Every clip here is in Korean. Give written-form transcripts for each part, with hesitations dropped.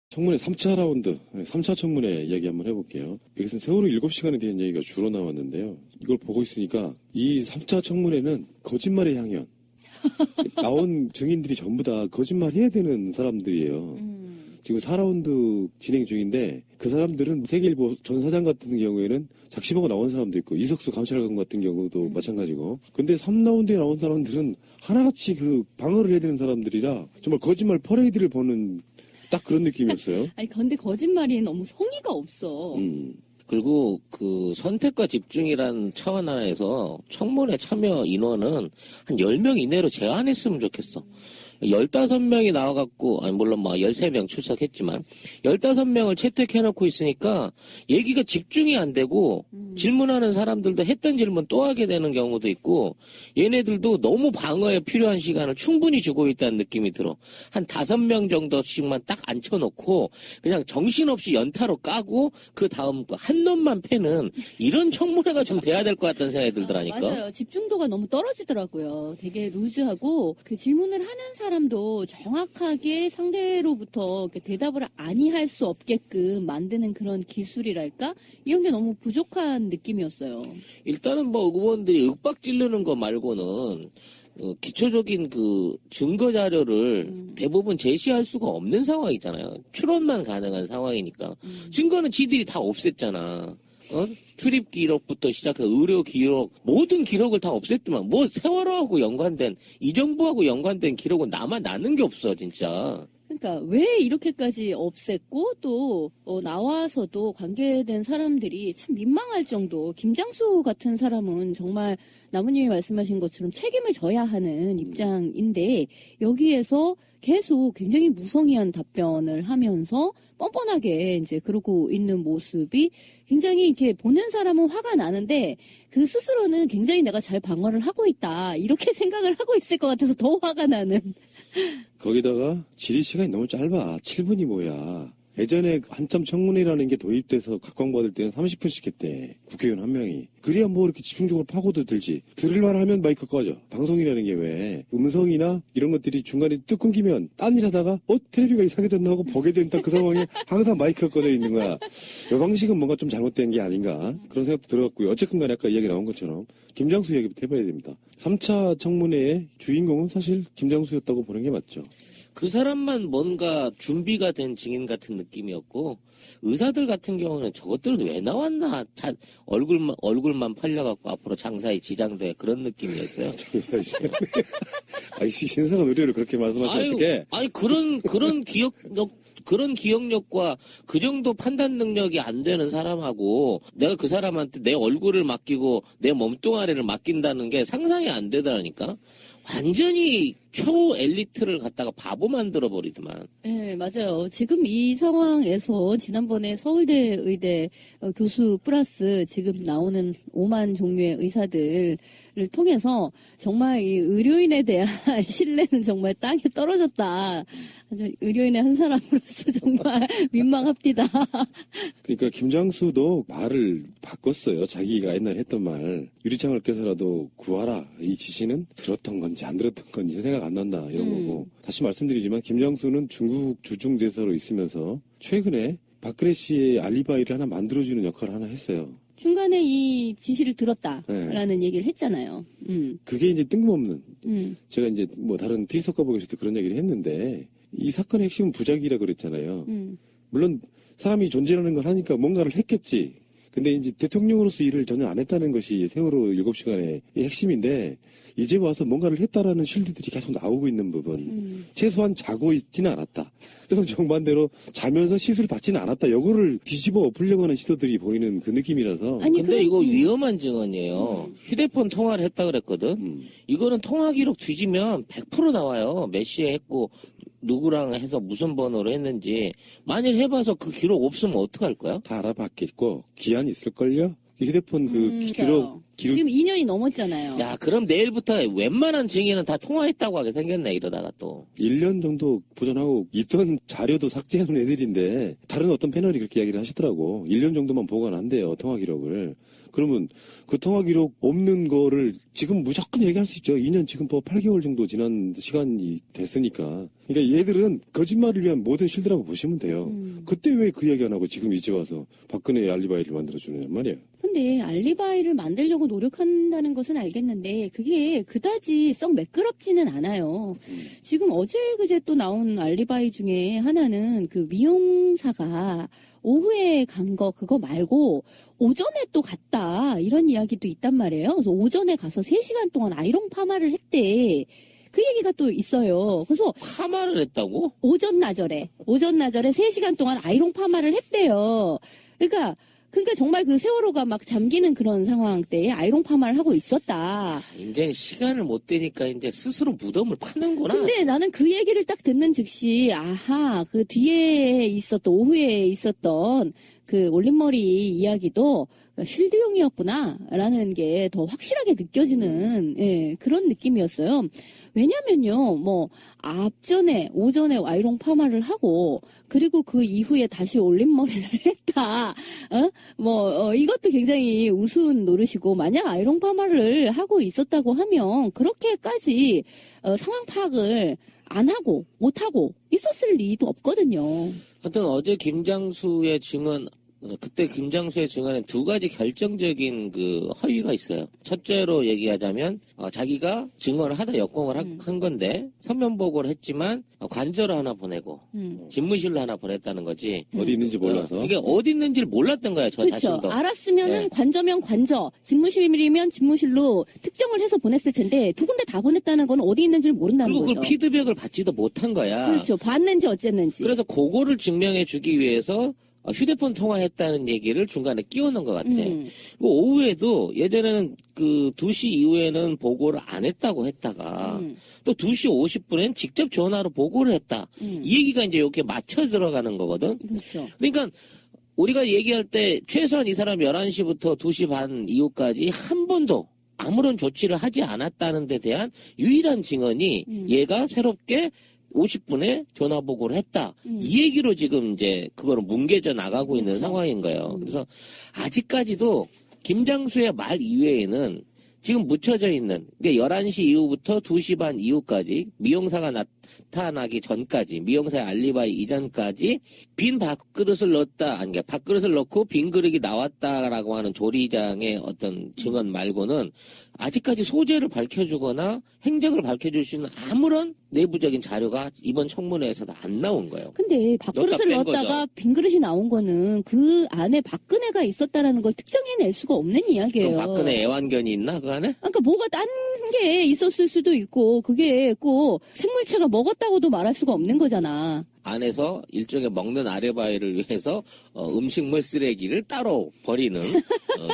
청문회 3차 라운드, 3차 청문회 이야기 한번 해볼게요. 여기서 세월호 7시간에 대한 얘기가 주로 나왔는데요. 이걸 보고 있으니까 이 3차 청문회는 거짓말의 향연. 나온 증인들이 전부 다 거짓말 해야 되는 사람들이에요. 지금 4라운드 진행 중인데 그 사람들은 세계일보 전 사장 같은 경우에는 작심하고 나온 사람도 있고 이석수 감찰관 같은 경우도 마찬가지고. 근데 3라운드에 나온 사람들은 하나같이 그 방어를 해야 되는 사람들이라 정말 거짓말 퍼레이드를 보는 딱 그런 느낌이었어요. 아니, 근데 거짓말이 너무 성의가 없어. 그리고 그 선택과 집중이란 차원 하나에서 청문회 참여 인원은 한 10명 이내로 제한했으면 좋겠어. 15명이 나와갖고, 아니, 물론 뭐 13명 출석했지만, 15명을 채택해놓고 있으니까, 얘기가 집중이 안 되고, 질문하는 사람들도 했던 질문 또 하게 되는 경우도 있고, 얘네들도 너무 방어에 필요한 시간을 충분히 주고 있다는 느낌이 들어. 한 5명 정도씩만 딱 앉혀놓고, 그냥 정신없이 연타로 까고, 그 다음 한 놈만 패는, 이런 청문회가 좀 돼야 될 것 같다는 생각이 들더라니까. 맞아요. 집중도가 너무 떨어지더라고요. 되게 루즈하고, 그 질문을 하는 사람도 정확하게 상대로부터 대답을 아니할 수 없게끔 만드는 그런 기술이랄까? 이런 게 너무 부족한 느낌이었어요. 일단은 뭐 의원들이 윽박 지르는 거 말고는 기초적인 그 증거 자료를 대부분 제시할 수가 없는 상황이잖아요. 추론만 가능한 상황이니까. 증거는 지들이 다 없앴잖아. 출입 기록부터 시작해서 의료 기록, 모든 기록을 다 없앴더만, 뭐 세월호하고 연관된, 이 정부하고 연관된 기록은 남는 게 없어, 진짜. 그러니까 왜 이렇게까지 없앴고 또 나와서도 관계된 사람들이 참 민망할 정도. 김장수 같은 사람은 정말 나무님이 말씀하신 것처럼 책임을 져야 하는 입장인데 여기에서 계속 굉장히 무성의한 답변을 하면서 뻔뻔하게 이제 그러고 있는 모습이 굉장히 이렇게 보는 사람은 화가 나는데 그 스스로는 굉장히 내가 잘 방어를 하고 있다 이렇게 생각을 하고 있을 것 같아서 더 화가 나는. 거기다가 질의 시간이 너무 짧아. 7분이 뭐야. 예전에 한참 청문회라는 게 도입돼서 각광받을 때는 30분씩 했대. 국회의원 한 명이. 그래야 뭐 이렇게 집중적으로 파고도 들지. 들을만 하면 마이크 꺼져. 방송이라는 게 왜 음성이나 이런 것들이 중간에 뚝 끊기면 딴 일 하다가 텔레비가 이상하게 됐나 하고 보게 된다 그 상황에 항상 마이크가 꺼져 있는 거야. 이 방식은 뭔가 좀 잘못된 게 아닌가 그런 생각도 들어갔고요. 어쨌든 간에 아까 이야기 나온 것처럼 김장수 이야기부터 해봐야 됩니다. 3차 청문회의 주인공은 사실 김장수였다고 보는 게 맞죠. 그 사람만 뭔가 준비가 된 증인 같은 느낌이었고, 의사들 같은 경우는 저것들은 왜 나왔나? 얼굴만 팔려갖고 앞으로 장사에 지장돼. 그런 느낌이었어요. 장사에 지장돼. 아이, 신성한 의료를 그렇게 말씀하시면 어떡해. 아니, 그런 기억력과 그 정도 판단 능력이 안 되는 사람하고 내가 그 사람한테 내 얼굴을 맡기고 내 몸뚱아리를 맡긴다는 게 상상이 안 되더라니까. 완전히 초 엘리트를 갖다가 바보 만들어 버리더만. 네, 맞아요. 지금 이 상황에서 지난번에 서울대 의대 교수 플러스 지금 나오는 5만 종류의 의사들을 통해서 정말 이 의료인에 대한 신뢰는 정말 땅에 떨어졌다. 의료인의 한 사람으로서 정말 민망합니다. 그러니까 김장수도 말을 바꿨어요. 자기가 옛날에 했던 말. 유리창을 깨서라도 구하라. 이 지시는 들었던 건지 안 들었던 건지 생각 안 난다. 이런 거고. 다시 말씀드리지만 김장수는 중국 주중대사로 있으면서 최근에 박근혜 씨의 알리바이를 하나 만들어주는 역할을 하나 했어요. 중간에 이 지시를 들었다라는 얘기를 했잖아요. 그게 이제 뜬금없는. 제가 이제 뭐 다른 티서 커버에서도 그런 얘기를 했는데 이 사건의 핵심은 부작위라 그랬잖아요. 물론 사람이 존재라는 걸 하니까 뭔가를 했겠지. 근데 이제 대통령으로서 일을 전혀 안 했다는 것이 세월호 7시간의 핵심인데 이제 와서 뭔가를 했다라는 실드들이 계속 나오고 있는 부분. 최소한 자고 있지는 않았다. 또는 정반대로 자면서 시술을 받지는 않았다. 요거를 뒤집어 엎으려고 하는 시도들이 보이는 그 느낌이라서. 아니, 근데 이거 위험한 증언이에요. 휴대폰 통화를 했다 그랬거든. 이거는 통화 기록 뒤지면 100% 나와요. 몇 시에 했고 누구랑 해서 무슨 번호로 했는지. 만일 해봐서 그 기록 없으면 어떡할 거야? 다 알아봤겠고 기한이 있을걸요? 휴대폰 그 기록 지금 2년이 넘었잖아요. 야, 그럼 내일부터 웬만한 증인은 다 통화했다고 하게 생겼네, 이러다가 또. 1년 정도 보존하고 있던 자료도 삭제하는 애들인데 다른 어떤 패널이 그렇게 이야기를 하시더라고. 1년 정도만 보관한대요, 통화 기록을. 그러면 그 통화 기록 없는 거를 지금 무조건 얘기할 수 있죠. 2년 지금 8개월 정도 지난 시간이 됐으니까. 그러니까 얘들은 거짓말을 위한 모든 실드라고 보시면 돼요. 그때 왜 그 얘기 안 하고 지금 이제 와서 박근혜의 알리바이를 만들어주느냐 말이에요. 근데 알리바이를 만들려고 노력한다는 것은 알겠는데 그게 그다지 썩 매끄럽지는 않아요. 지금 어제 그제 또 나온 알리바이 중에 하나는 그 미용사가 오후에 간 거 그거 말고 오전에 또 갔다 이런 이야기도 있단 말이에요. 그래서 오전에 가서 3시간 동안 아이롱 파마를 했대. 그 얘기가 또 있어요. 그래서 파마를 했다고? 오전 낮절에 3시간 동안 아이롱 파마를 했대요. 그러니까 정말 그 세월호가 막 잠기는 그런 상황 때에 아이롱 파마를 하고 있었다. 이제 시간을 못 대니까 이제 스스로 무덤을 파는구나. 근데 나는 그 얘기를 딱 듣는 즉시 아하 그 뒤에 있었던 오후에 있었던 그 올림머리 이야기도 쉴드용이었구나라는 게 더 확실하게 느껴지는 그런 느낌이었어요. 왜냐면요, 앞전에, 오전에 아이롱 파마를 하고, 그리고 그 이후에 다시 올림머리를 했다. 이것도 굉장히 우스운 노릇이고, 만약 아이롱 파마를 하고 있었다고 하면, 그렇게까지, 상황 파악을 안 하고, 못 하고, 있었을 리도 없거든요. 하여튼 어제 김장수의 증언, 그때 김장수의 증언에 2가지 결정적인 그 허위가 있어요. 첫째로 얘기하자면 자기가 증언을 하다 역공을 한 건데 서면 보고를 했지만 관저로 하나 보내고 집무실로 하나 보냈다는 거지. 어디 있는지 몰라서. 이게 어디 있는지를 몰랐던 거야, 저 그렇죠. 자신도. 알았으면은 네. 관저면 관저, 집무실이면 집무실로 특정을 해서 보냈을 텐데 2군데 다 보냈다는 건 어디 있는지를 모른다는 그리고 거죠. 그걸 피드백을 받지도 못한 거야. 그렇죠. 봤는지 어쨌는지. 그래서 그거를 증명해 주기 위해서 휴대폰 통화했다는 얘기를 중간에 끼워넣은 것 같아. 그리고 오후에도 예전에는 그 2시 이후에는 보고를 안 했다고 했다가 또 2시 50분엔 직접 전화로 보고를 했다. 이 얘기가 이제 이렇게 맞춰 들어가는 거거든. 그렇죠. 그러니까 우리가 얘기할 때 최소한 이 사람 11시부터 2시 반 이후까지 한 번도 아무런 조치를 하지 않았다는 데 대한 유일한 증언이 얘가 새롭게 50분에 전화 보고를 했다. 이 얘기로 지금 이제 그거를 뭉개져 나가고 있는 그렇죠. 상황인 거예요. 그래서 아직까지도 김장수의 말 이외에는 지금 묻혀져 있는, 그러니까 11시 이후부터 2시 반 이후까지 미용사가 나타나기 전까지, 미용사의 알리바이 이전까지 빈 밥그릇을 넣었다, 아니, 밥그릇을 넣고 빈 그릇이 나왔다라고 하는 조리장의 어떤 증언 말고는 아직까지 소재를 밝혀주거나 행적을 밝혀줄 수 있는 아무런 내부적인 자료가 이번 청문회에서도 안 나온 거예요. 근데 밥그릇을 넣었다 뺀 넣었다가 거죠. 빈 그릇이 나온 거는 그 안에 박근혜가 있었다라는 걸 특정해낼 수가 없는 이야기예요. 그럼 박근혜 애완견이 있나 그 안에? 그러니까 뭐가 딴 게 있었을 수도 있고 그게 꼭 생물체가 먹었다고도 말할 수가 없는 거잖아. 안에서 일종의 먹는 아르바이를 위해서 음식물 쓰레기를 따로 버리는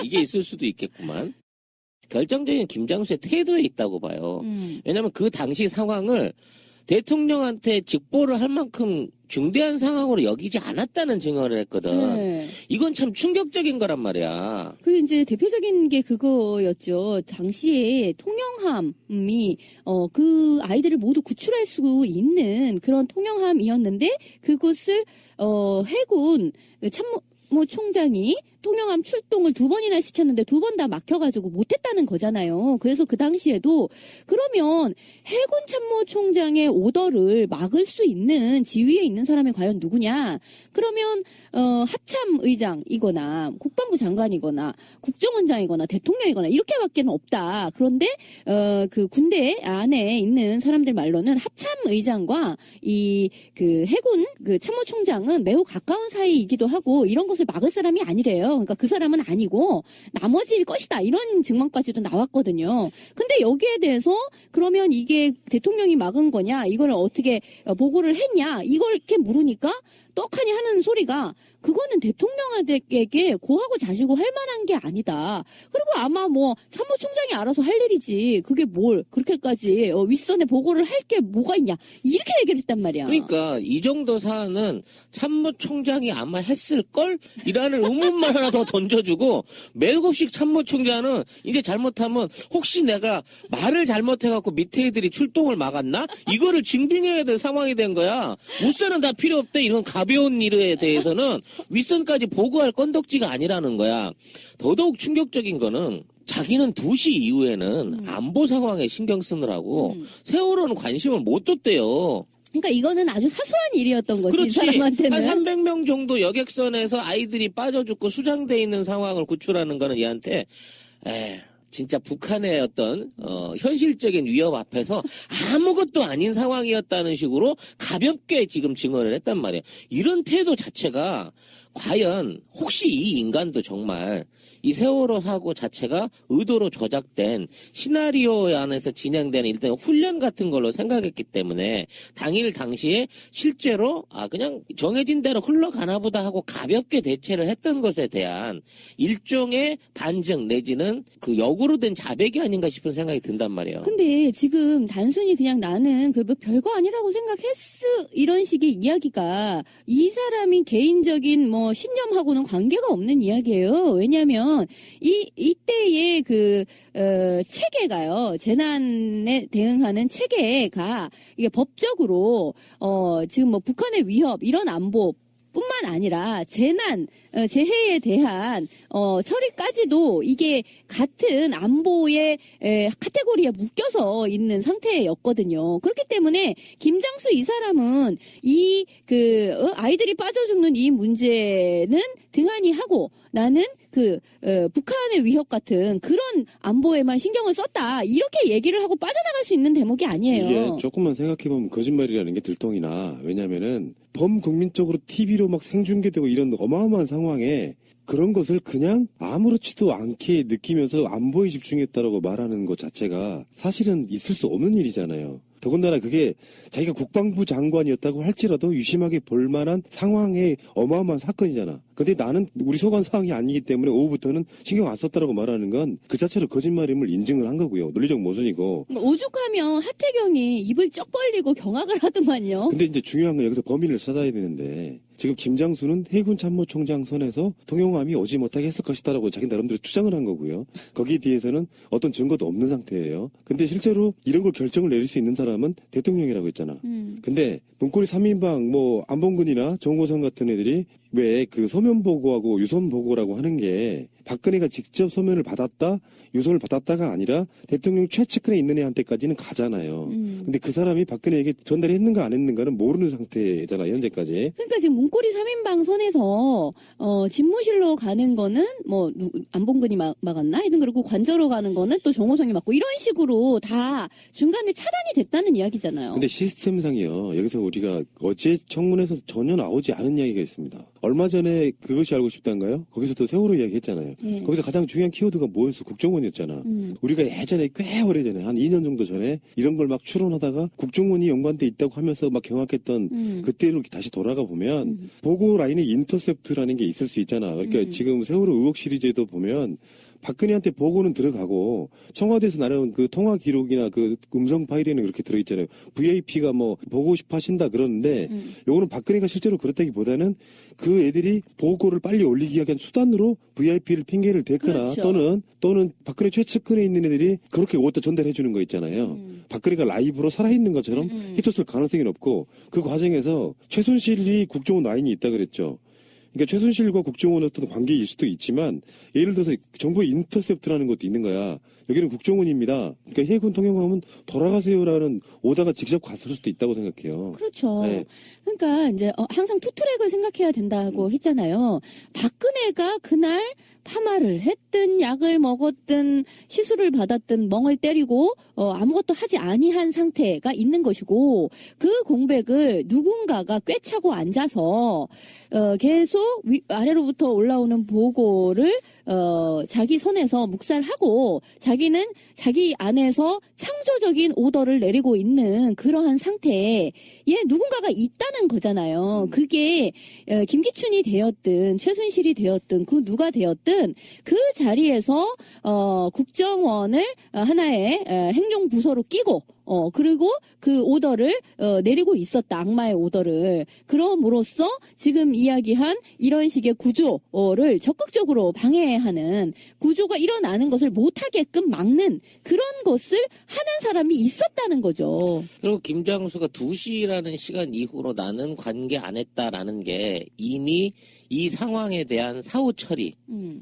이게 있을 수도 있겠구만. 결정적인 김장수의 태도에 있다고 봐요. 왜냐하면 그 당시 상황을 대통령한테 직보를 할 만큼 중대한 상황으로 여기지 않았다는 증언을 했거든. 네. 이건 참 충격적인 거란 말이야. 그 이제 대표적인 게 그거였죠. 당시에 통영함이 그 아이들을 모두 구출할 수 있는 그런 통영함이었는데 그것을 해군 참모 총장이 통영함 출동을 2번이나 시켰는데 2번 다 막혀가지고 못했다는 거잖아요. 그래서 그 당시에도 그러면 해군 참모총장의 오더를 막을 수 있는 지위에 있는 사람이 과연 누구냐? 그러면 합참의장이거나 국방부 장관이거나 국정원장이거나 대통령이거나 이렇게밖에는 없다. 그런데 그 군대 안에 있는 사람들 말로는 합참의장과 이 그 해군 그 참모총장은 매우 가까운 사이이기도 하고 이런 것을 막을 사람이 아니래요. 그러니까 그 사람은 아니고 나머지일 것이다. 이런 증언까지도 나왔거든요. 근데 여기에 대해서 그러면 이게 대통령이 막은 거냐? 이걸 어떻게 보고를 했냐? 이걸 이렇게 물으니까 떡하니 하는 소리가 그거는 대통령에게 고하고 자시고 할 만한 게 아니다. 그리고 아마 참모총장이 알아서 할 일이지. 그게 뭘 그렇게까지 윗선에 보고를 할 게 뭐가 있냐. 이렇게 얘기를 했단 말이야. 그러니까 이 정도 사안은 참모총장이 아마 했을걸? 이라는 의문만 하나 더 던져주고 매국식 참모총장은 이제 잘못하면 혹시 내가 말을 잘못해갖고 밑에 애들이 출동을 막았나? 이거를 증빙해야 될 상황이 된 거야. 우선은 다 필요 없대. 이런 가벼운 일에 대해서는 윗선까지 보고할 건덕지가 아니라는 거야. 더더욱 충격적인 거는 자기는 2시 이후에는 안보 상황에 신경 쓰느라고 세월호는 관심을 못 뒀대요. 그러니까 이거는 아주 사소한 일이었던 거지. 이 그렇지. 사람한테는. 한 300명 정도 여객선에서 아이들이 빠져 죽고 수장돼 있는 상황을 구출하는 거는 얘한테 진짜 북한의 어떤 현실적인 위협 앞에서 아무것도 아닌 상황이었다는 식으로 가볍게 지금 증언을 했단 말이에요. 이런 태도 자체가 과연 혹시 이 인간도 정말 이 세월호 사고 자체가 의도로 조작된 시나리오 안에서 진행되는 일단 훈련 같은 걸로 생각했기 때문에 당시에 실제로 그냥 정해진 대로 흘러가나 보다 하고 가볍게 대체를 했던 것에 대한 일종의 반증 내지는 그 역으로 된 자백이 아닌가 싶은 생각이 든단 말이에요. 근데 지금 단순히 그냥 나는 그 별거 아니라고 생각했어 이런 식의 이야기가 이 사람이 개인적인 뭐 신념하고는 관계가 없는 이야기예요. 왜냐하면 이때의 체계가요. 재난에 대응하는 체계가 이게 법적으로 지금 뭐 북한의 위협 이런 안보 뿐만 아니라 재해에 대한 처리까지도 이게 같은 안보의 카테고리에 묶여서 있는 상태였거든요. 그렇기 때문에 김장수 이 사람은 아이들이 빠져 죽는 이 문제는 등한히 하고 나는 북한의 위협 같은 그런 안보에만 신경을 썼다. 이렇게 얘기를 하고 빠져나갈 수 있는 대목이 아니에요. 이게 조금만 생각해보면 거짓말이라는 게 들통이나, 왜냐면은 범국민적으로 TV로 막 생중계되고 이런 어마어마한 상황에 그런 것을 그냥 아무렇지도 않게 느끼면서 안보에 집중했다라고 말하는 것 자체가 사실은 있을 수 없는 일이잖아요. 더군다나 그게 자기가 국방부 장관이었다고 할지라도 유심하게 볼 만한 상황의 어마어마한 사건이잖아. 근데 나는 우리 소관 사항이 아니기 때문에 오후부터는 신경 안 썼다라고 말하는 건 그 자체로 거짓말임을 인증을 한 거고요. 논리적 모순이고. 오죽하면 하태경이 입을 쩍 벌리고 경악을 하더만요. 근데 이제 중요한 건 여기서 범인을 찾아야 되는데 지금 김장수는 해군 참모총장 선에서 통영함이 오지 못하게 했을 것이다라고 자기 나름대로 추정을 한 거고요. 거기에 대해서는 어떤 증거도 없는 상태예요. 근데 실제로 이런 걸 결정을 내릴 수 있는 사람은 대통령이라고 했잖아. 근데 문고리 3인방 뭐 안봉근이나 정호성 같은 애들이 왜 그 서면 보고하고 유선 보고라고 하는 게 박근혜가 직접 서면을 받았다, 유선을 받았다가 아니라 대통령 최측근에 있는 애한테까지는 가잖아요. 근데 그 사람이 박근혜에게 전달했는가 안 했는가는 모르는 상태잖아, 현재까지. 그러니까 지금 문고리 3인방 선에서 집무실로 가는 거는 뭐 안봉근이 막았나? 하여튼 그리고 관저로 가는 거는 또 정호성이 막고 이런 식으로 다 중간에 차단이 됐다는 이야기잖아요. 근데 시스템상이요. 여기서 우리가 어제 청문회에서 전혀 나오지 않은 이야기가 있습니다. 얼마 전에 그것이 알고 싶단가요? 거기서도 세월호 이야기 했잖아요. 예. 거기서 가장 중요한 키워드가 뭐였어? 국정원이었잖아. 우리가 예전에 꽤 오래전에 한 2년 정도 전에 이런 걸 막 추론하다가 국정원이 연관돼 있다고 하면서 막 경악했던 그때로 다시 돌아가 보면 보고 라인의 인터셉트라는 게 있을 수 있잖아. 그러니까 지금 세월호 의혹 시리즈에도 보면 박근혜한테 보고는 들어가고 청와대에서 나눈 그 통화 기록이나 그 음성 파일에는 그렇게 들어있잖아요. VIP가 뭐 보고 싶어 하신다 그러는데 요거는 박근혜가 실제로 그렇다기보다는 그 애들이 보고를 빨리 올리기 위한 수단으로 VIP를 핑계를 대거나 그렇죠. 또는 박근혜 최측근에 있는 애들이 그렇게 옷도 전달해 주는 거 있잖아요. 박근혜가 라이브로 살아있는 것처럼 해줬을 가능성이 높고 그 과정에서 최순실이 국정원 라인이 있다 그랬죠. 그러니까 최순실과 국정원의 어떤 관계일 수도 있지만 예를 들어서 정부의 인터셉트라는 것도 있는 거야. 여기는 국정원입니다. 그러니까 해군 통영함은 돌아가세요라는 오다가 직접 갔을 수도 있다고 생각해요. 그렇죠. 네. 그러니까 이제 항상 투트랙을 생각해야 된다고 했잖아요. 박근혜가 그날 파마를 했든 약을 먹었든 시술을 받았든 멍을 때리고 아무것도 하지 아니한 상태가 있는 것이고 그 공백을 누군가가 꿰차고 앉아서 계속 아래로부터 올라오는 보고를 자기 손에서 묵살하고 자기는 자기 안에서 창조적인 오더를 내리고 있는 그러한 상태에 누군가가 있다는 거잖아요. 그게 김기춘이 되었든 최순실이 되었든 그 누가 되었든 그 자리에서 국정원을 하나의 행정부서로 끼고 그리고 그 오더를 내리고 있었다. 악마의 오더를. 그럼으로써 지금 이야기한 이런 식의 구조를 적극적으로 방해하는 구조가 일어나는 것을 못하게끔 막는 그런 것을 하는 사람이 있었다는 거죠. 그리고 김장수가 2시라는 시간 이후로 나는 관계 안 했다라는 게 이미 이 상황에 대한 사후 처리,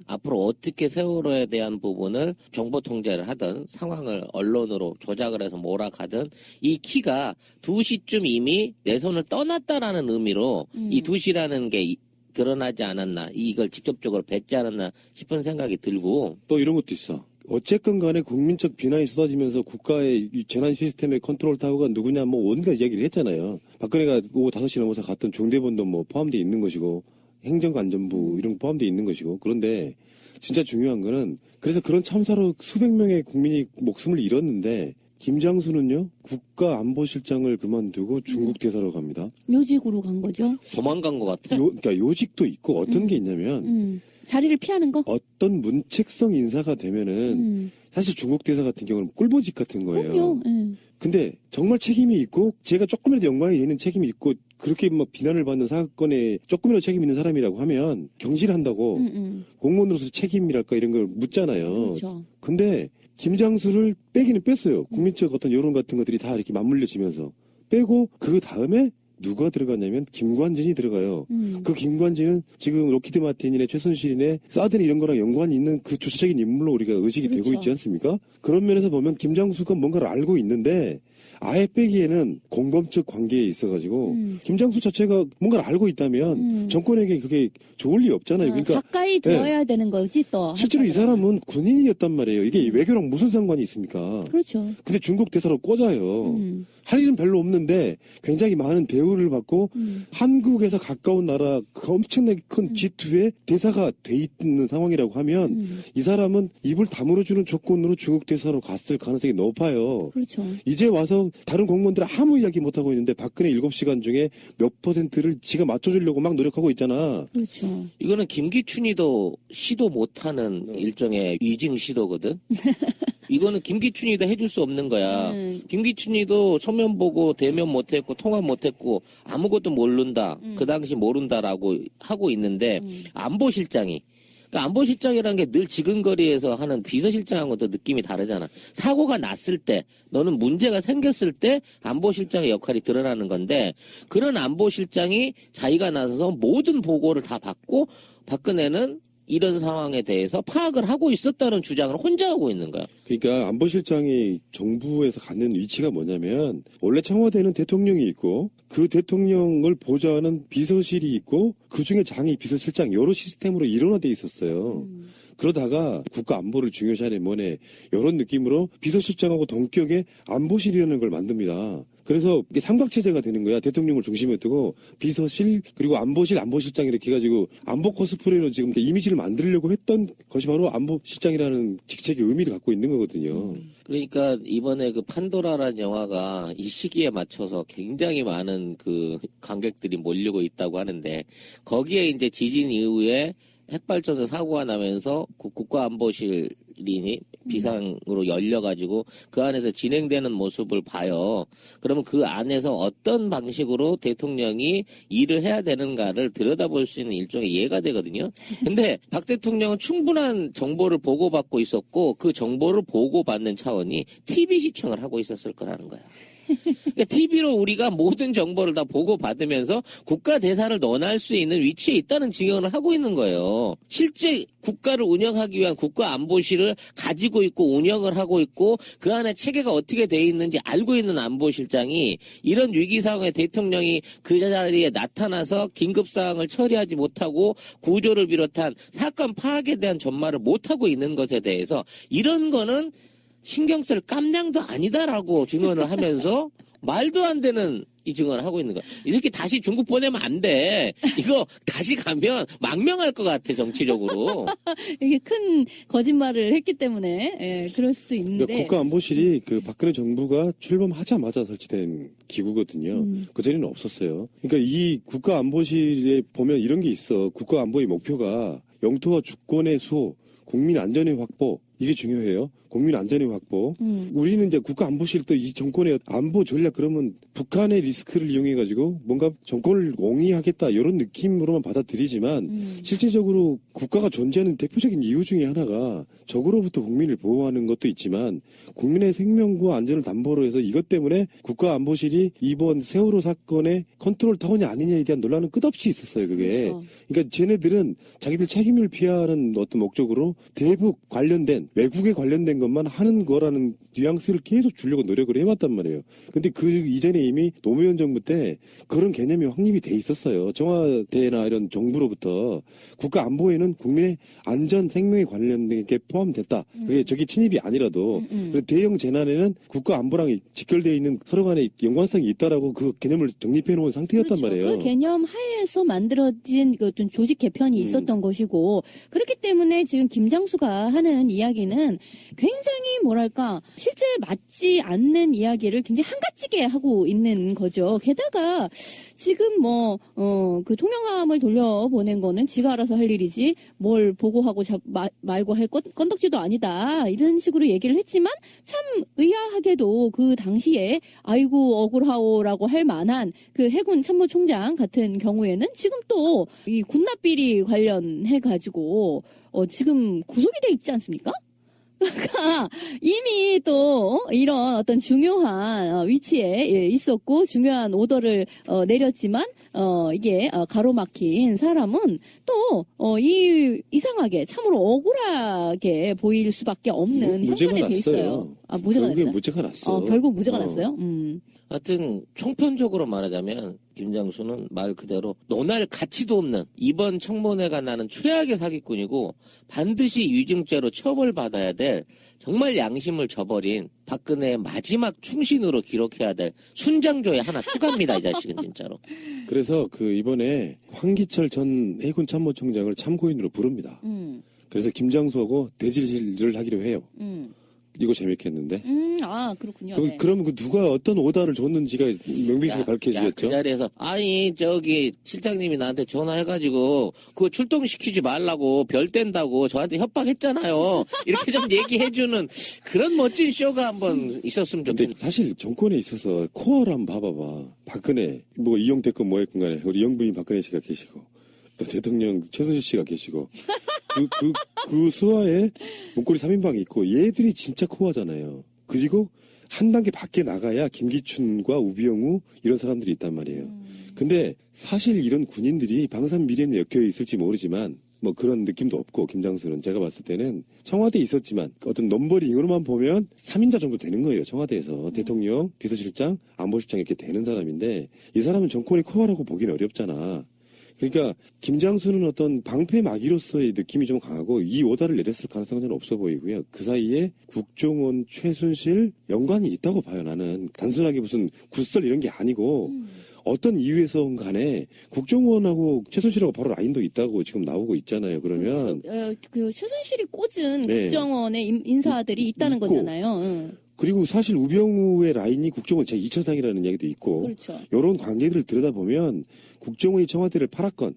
앞으로 어떻게 세월호에 대한 부분을 정보 통제를 하든 상황을 언론으로 조작을 해서 몰아가든 이 키가 2시쯤 이미 내 손을 떠났다라는 의미로 이 2시라는 게 드러나지 않았나, 이걸 직접적으로 뱉지 않았나 싶은 생각이 들고. 또 이런 것도 있어. 어쨌건 간에 국민적 비난이 쏟아지면서 국가의 이 재난 시스템의 컨트롤 타워가 누구냐 뭐 온갖 이야기를 했잖아요. 박근혜가 오후 5시 넘어서 갔던 중대본도 뭐 포함되어 있는 것이고 행정안전부 이런 거 포함되어 있는 것이고. 그런데 진짜 중요한 거는 그래서 그런 참사로 수백 명의 국민이 목숨을 잃었는데 김장수는요 국가안보실장을 그만두고 중국 대사로 갑니다. 요직으로 간 거죠. 도망간 것 같아. 그러니까 요직도 있고 어떤 게 있냐면 자리를 피하는 거? 어떤 문책성 인사가 되면은 사실 중국 대사 같은 경우는 꿀보직 같은 거예요. 그럼요. 근데 정말 책임이 있고 제가 조금이라도 연관이 있는 책임이 있고 그렇게 뭐 비난을 받는 사건에 조금이라도 책임 있는 사람이라고 하면 경질한다고 공무원으로서 책임이랄까 이런 걸 묻잖아요. 그렇죠. 근데 김장수를 빼기는 뺐어요. 국민적 어떤 여론 같은 것들이 다 이렇게 맞물려지면서 빼고 그 다음에 누가 들어갔냐면 김관진이 들어가요. 그 김관진은 지금 로키드 마틴이네 최순실이네 사드 이런 거랑 연관이 있는 그 주체적인 인물로 우리가 의식이 그렇죠. 되고 있지 않습니까? 그런 면에서 보면 김장수가 뭔가를 알고 있는데 아예 빼기에는 공범적 관계에 있어가지고 김장수 자체가 뭔가를 알고 있다면 정권에게 그게 좋을 리 없잖아요. 그러니까 가까이 두어야 되는 거지 또. 실제로 이 사람은 군인이었단 말이에요. 이게 외교랑 무슨 상관이 있습니까? 그렇죠. 근데 중국 대사로 꽂아요. 할 일은 별로 없는데 굉장히 많은 대우를 받고 한국에서 가까운 나라 그 엄청나게 큰 G2의 대사가 돼 있는 상황이라고 하면 이 사람은 입을 다물어주는 조건으로 중국 대사로 갔을 가능성이 높아요. 그렇죠. 이제 와서 다른 공무원들 아무 이야기 못하고 있는데 박근혜 7시간 중에 몇 %를 지가 맞춰주려고 막 노력하고 있잖아. 그렇죠. 이거는 김기춘이도 시도 못하는 일종의 위증 시도거든. 이거는 김기춘이도 해줄 수 없는 거야. 김기춘이도 서면 보고 대면 못했고 통화 못했고 아무것도 모른다. 그 당시 모른다라고 하고 있는데 안보실장이 그러니까 안보실장이라는 게 늘 지근거리에서 하는 비서실장하고도 느낌이 다르잖아. 사고가 났을 때 너는 문제가 생겼을 때 안보실장의 역할이 드러나는 건데 그런 안보실장이 자기가 나서서 모든 보고를 다 받고 박근혜는 이런 상황에 대해서 파악을 하고 있었다는 주장을 혼자 하고 있는 거야. 그러니까 안보실장이 정부에서 갖는 위치가 뭐냐면 원래 청와대는 대통령이 있고 그 대통령을 보좌하는 비서실이 있고 그중에 장이 비서실장 여러 시스템으로 일원화돼 있었어요. 그러다가 국가 안보를 중요시하네 뭐네 이런 느낌으로 비서실장하고 동격의 안보실이라는 걸 만듭니다. 그래서 이게 삼각체제가 되는 거야. 대통령을 중심에 두고 비서실 그리고 안보실장 이렇게 해가지고 안보 코스프레로 지금 이미지를 만들려고 했던 것이 바로 안보실장이라는 직책의 의미를 갖고 있는 거거든요. 그러니까 이번에 그 판도라라는 영화가 이 시기에 맞춰서 굉장히 많은 그 관객들이 몰리고 있다고 하는데 거기에 이제 지진 이후에 핵발전소 사고가 나면서 국가안보실이 비상으로 열려가지고 그 안에서 진행되는 모습을 봐요. 그러면 그 안에서 어떤 방식으로 대통령이 일을 해야 되는가를 들여다볼 수 있는 일종의 예가 되거든요. 근데 박 대통령은 충분한 정보를 보고받고 있었고 그 정보를 보고받는 차원이 TV 시청을 하고 있었을 거라는 거야. 그러니까 TV로 우리가 모든 정보를 다 보고받으면서 국가 대사를 논할 수 있는 위치에 있다는 증언을 하고 있는 거예요. 실제 국가를 운영하기 위한 국가안보실을 가지고 있고 운영을 하고 있고 그 안에 체계가 어떻게 돼 있는지 알고 있는 안보실장이 이런 위기 상황에 대통령이 그 자리에 나타나서 긴급 사항을 처리하지 못하고 구조를 비롯한 사건 파악에 대한 전말을 못하고 있는 것에 대해서 이런 거는 신경 쓸 깜냥도 아니다라고 증언을 하면서 말도 안 되는 이 증언을 하고 있는 거야. 이 새끼 다시 중국 보내면 안 돼. 이거 다시 가면 망명할 것 같아, 정치적으로. 이게 큰 거짓말을 했기 때문에, 예, 그럴 수도 있는데. 그러니까 국가안보실이 그 박근혜 정부가 출범하자마자 설치된 기구거든요. 그전에는 없었어요. 그러니까 이 국가안보실에 보면 이런 게 있어. 국가안보의 목표가 영토와 주권의 수호, 국민 안전의 확보, 이게 중요해요. 국민 안전의 확보. 우리는 이제 국가안보실 또 이 정권의 안보 전략 그러면 북한의 리스크를 이용해가지고 뭔가 정권을 옹이하겠다 이런 느낌으로만 받아들이지만 실질적으로 국가가 존재하는 대표적인 이유 중에 하나가 적으로부터 국민을 보호하는 것도 있지만 국민의 생명과 안전을 담보로 해서 이것 때문에 국가안보실이 이번 세월호 사건의 컨트롤 타운이 아니냐에 대한 논란은 끝없이 있었어요. 그게. 그렇죠. 그러니까 쟤네들은 자기들 책임을 피하는 어떤 목적으로 대북 관련된 외국에 관련된 것만 하는 거라는 뉘앙스를 계속 주려고 노력을 해왔단 말이에요. 근데 그 이전에 이미 노무현 정부 때 그런 개념이 확립이 돼 있었어요. 청와대나 이런 정부로부터 국가 안보에는 국민의 안전 생명에 관련된 게 포함됐다. 그게 저기 침입이 아니라도 그리고 대형 재난에는 국가 안보랑 직결되어 있는 서로 간의 연관성이 있다라고 그 개념을 정립해 놓은 상태였단 그렇죠. 말이에요. 그 개념 하에서 만들어진 그 어떤 조직 개편이 있었던 것이고 그렇기 때문에 지금 김장수가 하는 이야기는 굉장히 뭐랄까 실제 맞지 않는 이야기를 굉장히 한가지게 하고 있는 거죠. 게다가 지금 그 통영함을 돌려보낸 거는 지가 알아서 할 일이지 뭘 보고하고 말고 할 건덕지도 아니다. 이런 식으로 얘기를 했지만 참 의아하게도 그 당시에 아이고 억울하오라고 할 만한 그 해군 참모총장 같은 경우에는 지금 또 이 군납비리 관련해가지고 지금 구속이 돼 있지 않습니까? 그러니까 이미 또 이런 어떤 중요한 위치에 있었고 중요한 오더를 내렸지만 이게 가로막힌 사람은 또 이상하게 참으로 억울하게 보일 수밖에 없는 무죄가 형편에 돼 있어요. 났어요. 무죄가 결국엔 났어요? 무죄가 났어. 결국 무죄가 났어요? 하여튼 총편적으로 말하자면 김장수는 말 그대로 논할 가치도 없는 이번 청문회가 나는 최악의 사기꾼이고 반드시 위증죄로 처벌받아야 될 정말 양심을 저버린 박근혜의 마지막 충신으로 기록해야 될 순장조에 하나 추가입니다. 이 자식은 진짜로. 그래서 이번에 황기철 전 해군 참모총장을 참고인으로 부릅니다. 그래서 김장수하고 대질을 하기로 해요. 이거 재밌겠는데? 그렇군요. 그러면 누가 어떤 오다를 줬는지가 명백하게 밝혀지겠죠? 그 자리에서 실장님이 나한테 전화해가지고 그거 출동시키지 말라고 별 뗀다고 저한테 협박했잖아요. 이렇게 좀 얘기해주는 그런 멋진 쇼가 한번 있었으면 근데 좋겠는데. 사실 정권에 있어서 코어를 한번 봐봐봐. 박근혜, 이용됐건 뭐했건 간에 우리 영부인 박근혜 씨가 계시고 또 대통령 최순실 씨가 계시고 그 수하에 문고리 3인방이 있고 얘들이 진짜 코어잖아요. 그리고 한 단계 밖에 나가야 김기춘과 우병우 이런 사람들이 있단 말이에요. 근데 사실 이런 군인들이 방산 미래에 엮여 있을지 모르지만 그런 느낌도 없고 김장수는 제가 봤을 때는 청와대에 있었지만 어떤 넘버링으로만 보면 3인자 정도 되는 거예요. 청와대에서 대통령, 비서실장, 안보실장 이렇게 되는 사람인데 이 사람은 정권의 코어라고 보기는 어렵잖아. 그러니까 김장수는 어떤 방패막이로서의 느낌이 좀 강하고 이 오다를 내렸을 가능성은 저는 없어 보이고요. 그 사이에 국정원, 최순실 연관이 있다고 봐요. 나는 단순하게 무슨 굿설 이런 게 아니고 어떤 이유에서 간에 국정원하고 최순실하고 바로 라인도 있다고 지금 나오고 있잖아요. 그러면 그 최순실이 꽂은 네. 국정원의 인사들이 있다는 있고. 거잖아요. 그리고 사실 우병우의 라인이 국정원 제2차장이라는 얘기도 있고 그렇죠. 이런 관계들을 들여다보면 국정원이 청와대를 팔았건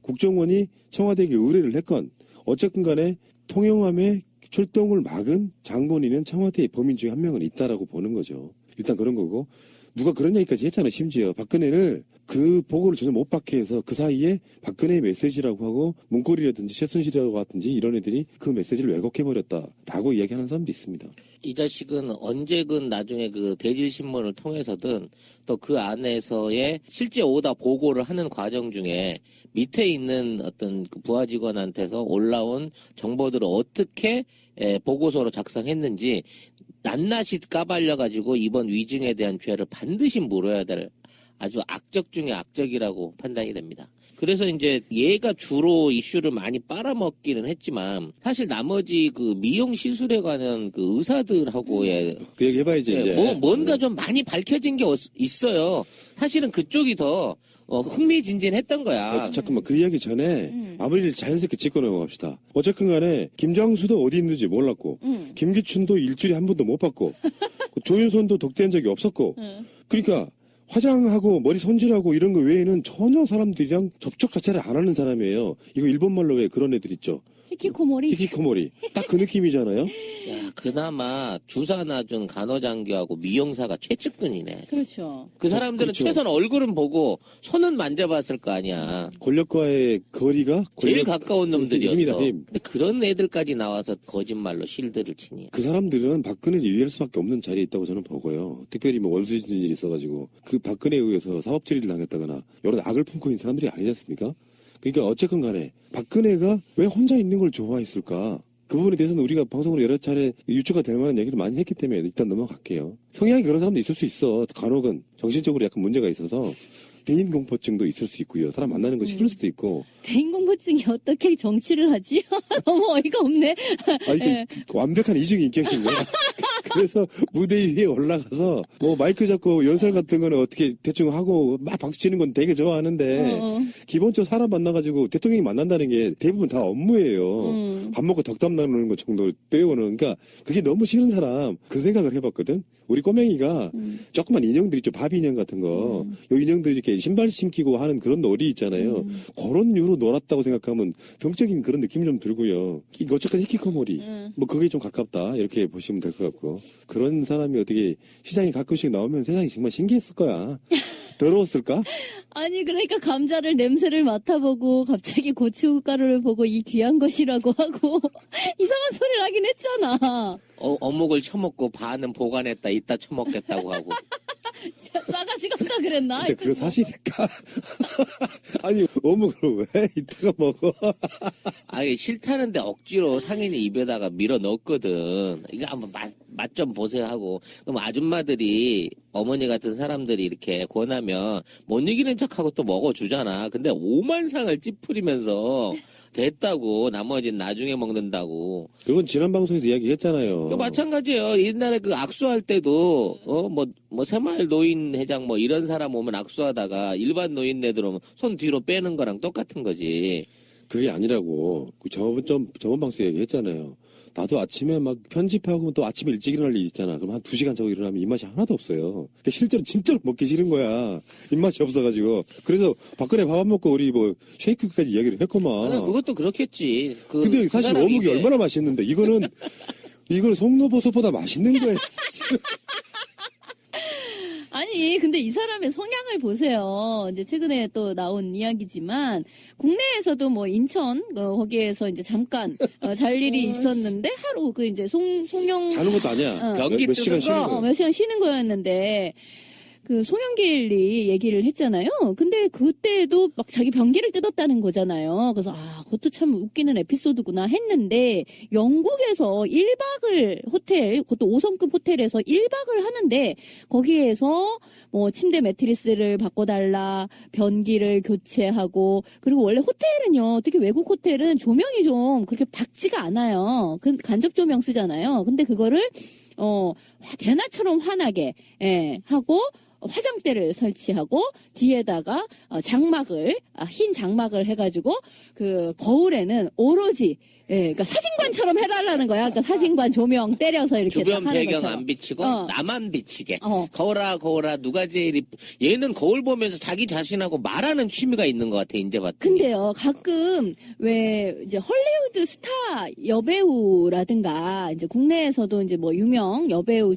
국정원이 청와대에게 의뢰를 했건 어쨌든 간에 통영함의 출동을 막은 장본인은 청와대의 범인 중에 한 명은 있다라고 보는 거죠. 일단 그런 거고 누가 그런 얘기까지 했잖아요. 심지어 박근혜를 그 보고를 전혀 못 받게 해서 그 사이에 박근혜의 메시지라고 하고 문고리라든지 최순실이라고 하든지 이런 애들이 그 메시지를 왜곡해버렸다라고 이야기하는 사람도 있습니다. 이 자식은 언제든 나중에 그 대질신문을 통해서든 또 그 안에서의 실제 오다 보고를 하는 과정 중에 밑에 있는 어떤 그 부하 직원한테서 올라온 정보들을 어떻게 보고서로 작성했는지 낱낱이 까발려가지고 이번 위증에 대한 죄를 반드시 물어야 될 아주 악적 중에 악적이라고 판단이 됩니다. 그래서 이제 얘가 주로 이슈를 많이 빨아먹기는 했지만 사실 나머지 그 미용 시술에 관한 그 의사들하고의 그 얘기 해봐야지 이제. 뭔가 좀 많이 밝혀진 게 있어요. 사실은 그쪽이 더 흥미진진했던 거야. 잠깐만 그 이야기 전에 마무리를 자연스럽게 짚고 넘어갑시다. 어쨌든 간에 김장수도 어디 있는지 몰랐고 김기춘도 일주일에 한 번도 못 봤고 조윤선도 독대한 적이 없었고 그러니까 화장하고 머리 손질하고 이런 거 외에는 전혀 사람들이랑 접촉 자체를 안 하는 사람이에요. 이거 일본말로 왜 그런 애들 있죠. 히키코모리. 히키코모리. 딱 그 느낌이잖아요. 야, 그나마 주사 놔준 간호장교하고 미용사가 최측근이네. 그렇죠. 그 사람들은 그렇죠. 최소한 얼굴은 보고 손은 만져봤을 거 아니야. 권력과의 거리가 제일 가까운 놈들이었어. 힘이다, 힘. 근데 그런 애들까지 나와서 거짓말로 실드를 치니. 그 사람들은 박근혜를 유의할 수밖에 없는 자리에 있다고 저는 보고요. 특별히 뭐 월수진 일이 있어가지고 그 박근혜에 의해서 사법처리를 당했다거나 여러 악을 품고 있는 사람들이 아니지 않습니까? 그러니까 어쨌건 간에 박근혜가 왜 혼자 있는 걸 좋아했을까? 그 부분에 대해서는 우리가 방송으로 여러 차례 유추가 될 만한 얘기를 많이 했기 때문에 일단 넘어갈게요. 성향이 그런 사람도 있을 수 있어. 간혹은 정신적으로 약간 문제가 있어서 대인공포증도 있을 수 있고요. 사람 만나는 거 싫을 수도 있고. 대인공포증이 어떻게 정치를 하지? 너무 어이가 없네. 아니, 그 완벽한 이중의 인격인 거야. 그래서 무대 위에 올라가서 뭐 마이크 잡고 연설 같은 거는 어떻게 대충 하고 막 박수 치는 건 되게 좋아하는데 기본적으로 사람 만나가지고 대통령이 만난다는 게 대부분 다 업무예요. 밥 먹고 덕담 나누는 것 정도 빼고는. 그러니까 그게 너무 싫은 사람 그 생각을 해봤거든. 우리 꼬맹이가 조그만 인형들 있죠. 밥 인형 같은 거. 요 인형들 이렇게 신발 신기고 하는 그런 놀이 있잖아요. 그런 유로 놀았다고 생각하면 병적인 그런 느낌이 좀 들고요. 이거 어쨌든 히키코모리. 뭐 그게 좀 가깝다. 이렇게 보시면 될 것 같고. 그런 사람이 어떻게 시장에 가끔씩 나오면 세상이 정말 신기했을 거야. 더러웠을까? 아니 그러니까 감자를 냄새를 맡아보고 갑자기 고춧가루를 보고 이 귀한 것이라고 하고 이상한 소리를 하긴 했잖아. 어묵을 처먹고 반은 보관했다 이따 처먹겠다고 하고. 싸가지 없다 그랬나? 진짜 그거 사실일까? 아니 어묵을 왜 이따가 먹어? 아니 싫다는데 억지로 상인이 입에다가 밀어 넣었거든. 이거 한번 맛 좀 보세요 하고. 그럼 아줌마들이 어머니 같은 사람들이 이렇게 권하면 못 이기는 척하고 또 먹어주잖아. 근데 오만상을 찌푸리면서 됐다고 나머지는 나중에 먹는다고. 그건 지난 방송에서 이야기했잖아요. 그 마찬가지예요. 옛날에 그 악수할 때도 뭐 새마을 노인 회장 뭐 이런 사람 오면 악수하다가 일반 노인네들 오면 손 뒤로 빼는 거랑 똑같은 거지. 그게 아니라고. 그 저번 방송 얘기했잖아요. 나도 아침에 막 편집하고 또 아침에 일찍 일어날 일 있잖아. 그럼 한 2시간 자고 일어나면 입맛이 하나도 없어요. 그러니까 실제로 진짜로 먹기 싫은 거야. 입맛이 없어가지고. 그래서 박근혜 밥 안 먹고 우리 뭐 쉐이크까지 이야기를 했구만. 그것도 그렇겠지. 근데 그 사실 사람이 어묵이 이제 얼마나 맛있는데 이거는 송로버섯보다 맛있는 거예요. 사실은. 아니 근데 이 사람의 성향을 보세요. 이제 최근에 또 나온 이야기지만 국내에서도 뭐 인천 거기에서 이제 잠깐 잘 일이 있었는데 하루 그 이제 송영 자는 것도 아니야. 변기 몇 시간 뜨는 쉬는 거? 거야. 몇 시간 쉬는 거였는데 그 송영길이 얘기를 했잖아요. 근데 그때도 막 자기 변기를 뜯었다는 거잖아요. 그래서 그것도 참 웃기는 에피소드구나 했는데 영국에서 1박을 호텔, 그것도 5성급 호텔에서 1박을 하는데 거기에서 뭐 침대 매트리스를 바꿔달라, 변기를 교체하고 그리고 원래 호텔은요, 특히 외국 호텔은 조명이 좀 그렇게 밝지가 않아요. 그 간접 조명 쓰잖아요. 근데 그거를 대낮처럼 환하게 하고 화장대를 설치하고 뒤에다가 장막을 흰 장막을 해가지고 그 거울에는 오로지 그러니까 사진관처럼 해달라는 거야. 그러니까 사진관 조명 때려서 이렇게 주변 딱 하는 배경 것처럼. 안 비치고 나만 비치게. 어. 거울아 누가 제일 얘는 거울 보면서 자기 자신하고 말하는 취미가 있는 것 같아 이제 봤더니. 근데요, 가끔 왜 이제 헐리우드 스타 여배우라든가 이제 국내에서도 이제 뭐 유명 여배우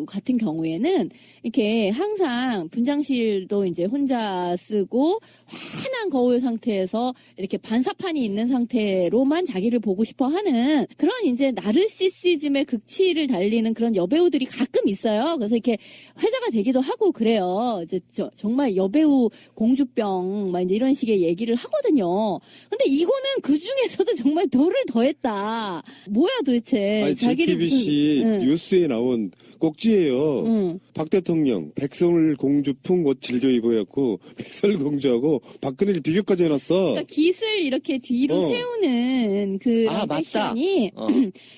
같은 경우에는 이렇게 항상 분장실도 이제 혼자 쓰고 환한 거울 상태에서 이렇게 반사판이 있는 상태로만 자기를 보고 싶어 하는 그런 이제 나르시시즘의 극치를 달리는 그런 여배우들이 가끔 있어요. 그래서 이렇게 회자가 되기도 하고 그래요. 이제 정말 여배우 공주병 막 이제 이런 식의 얘기를 하거든요. 근데 이거는 그 중에서도 정말 돌을 더했다. 뭐야 도대체? 아니, JTBC 뉴스에 나온 꼭지예요. 박 대통령 백설공주풍 옷 즐겨 입어였고 백설공주하고 박근혜를 비교까지 해놨어. 그러니까 깃을 이렇게 뒤로 세우는 그 패션이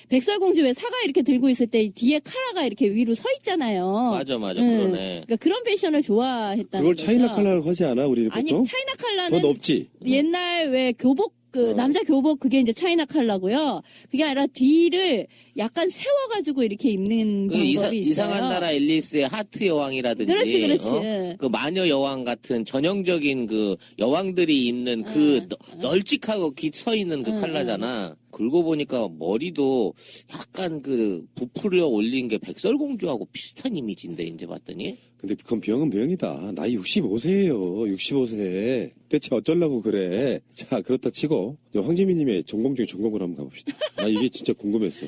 백설공주 왜 사과 이렇게 들고 있을 때 뒤에 카라가 이렇게 위로 서 있잖아요. 맞아 그러네. 그러니까 그런 패션을 좋아했다는 그걸 거죠. 차이나 칼라로 하지 않아 우리는 보통? 아니 차이나 칼라는 더 높지. 옛날 왜 교복 남자 교복 그게 이제 차이나 컬러고요. 그게 아니라 뒤를 약간 세워가지고 이렇게 입는 그 방법이 있어요. 이상한 나라 앨리스의 하트 여왕이라든지. 그렇지. 그 마녀 여왕 같은 전형적인 그 여왕들이 입는 그 널찍하고 기 서 있는 그 컬러잖아. 긁고 보니까 머리도 약간 그 부풀려 올린 게 백설공주하고 비슷한 이미지인데 이제 봤더니. 근데 그건 병은 병이다. 나이 65세예요. 65세. 대체 어쩌려고 그래. 자, 그렇다 치고 황지민님의 전공 중에 전공을 한번 가봅시다. 나 이게 진짜 궁금했어.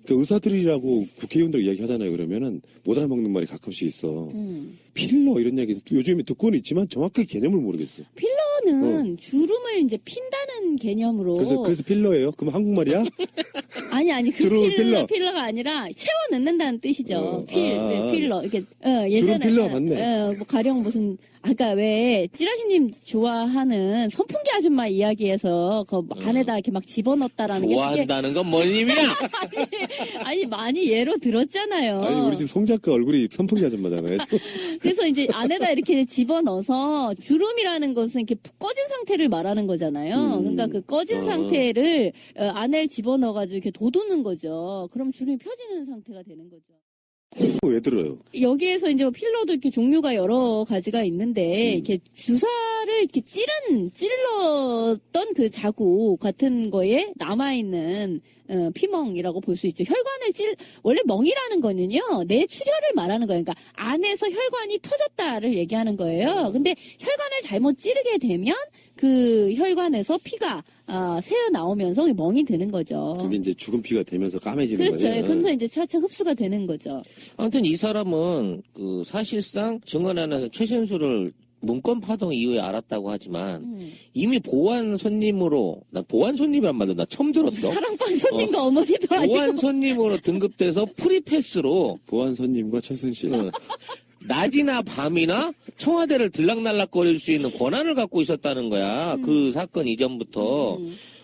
그 의사들이라고 국회의원들 이야기하잖아요. 그러면은 못 알아먹는 말이 가끔씩 있어. 필러 이런 이야기 요즘에 듣고는 있지만 정확하게 개념을 모르겠어. 필러는 주름을 이제 핀다는 개념으로. 그래서 필러예요? 그럼 한국말이야? 아니 그 주름 필러. 필러가 아니라 채워 넣는다는 뜻이죠. 아. 필러 이렇게 예전에 주름 필러가 맞네. 뭐 가령 무슨 아까 왜 찌라시님 좋아하는 선풍기 아줌마 이야기에서 그 안에다 이렇게 막 집어넣었다라는 좋아한다는 건 뭔 의미야? 아니 많이 예로 들었잖아요. 아니 우리 집 송 작가 얼굴이 선풍기 아줌마잖아요. 그래서 이제 안에다 이렇게 집어넣어서 주름이라는 것은 이렇게 푹 꺼진 상태를 말하는 거잖아요. 그러니까 그 꺼진 상태를 안에 집어넣어가지고 이렇게 돋우는 거죠. 그럼 주름이 펴지는 상태가 되는 거죠. 왜 들어요? 여기에서 이제 뭐 필러도 이렇게 종류가 여러 가지가 있는데 이렇게 주사를 이렇게 찔렀던 그 자국 같은 거에 남아있는 피멍이라고 볼 수 있죠. 원래 멍이라는 거는요, 뇌출혈을 말하는 거예요. 그러니까 안에서 혈관이 터졌다를 얘기하는 거예요. 근데 혈관을 잘못 찌르게 되면 그 혈관에서 피가 새어 나오면서 멍이 드는 거죠. 그게 이제 죽은 피가 되면서 까매지는 그렇죠. 거예요. 그러면서 이제 차차 흡수가 되는 거죠. 아무튼 이 사람은 그 사실상 증언안에서 최신수를 문건 파동 이후에 알았다고 하지만 이미 보안 손님으로 나 보안 손님이란 말도 나 처음 들었어. 사랑방 손님과 어머니도 아니고. 보안 손님으로 등급돼서 프리패스로 보안 손님과 최순실. 낮이나 밤이나 청와대를 들락날락거릴 수 있는 권한을 갖고 있었다는 거야. 그 사건 이전부터.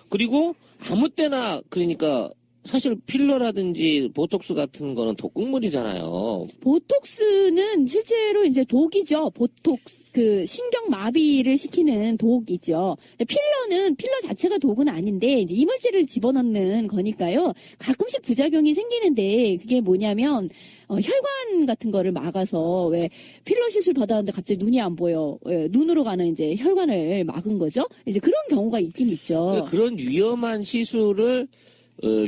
그리고 아무 때나 그러니까 사실 필러라든지 보톡스 같은 거는 독극물이잖아요. 보톡스는 실제로 이제 독이죠. 보톡스, 그 신경마비를 시키는 독이죠. 필러는 필러 자체가 독은 아닌데 이제 이물질을 집어넣는 거니까요. 가끔씩 부작용이 생기는데 그게 뭐냐면 혈관 같은 거를 막아서 왜 필러 시술 받았는데 갑자기 눈이 안 보여. 눈으로 가는 이제 혈관을 막은 거죠. 이제 그런 경우가 있긴 있죠. 그런 위험한 시술을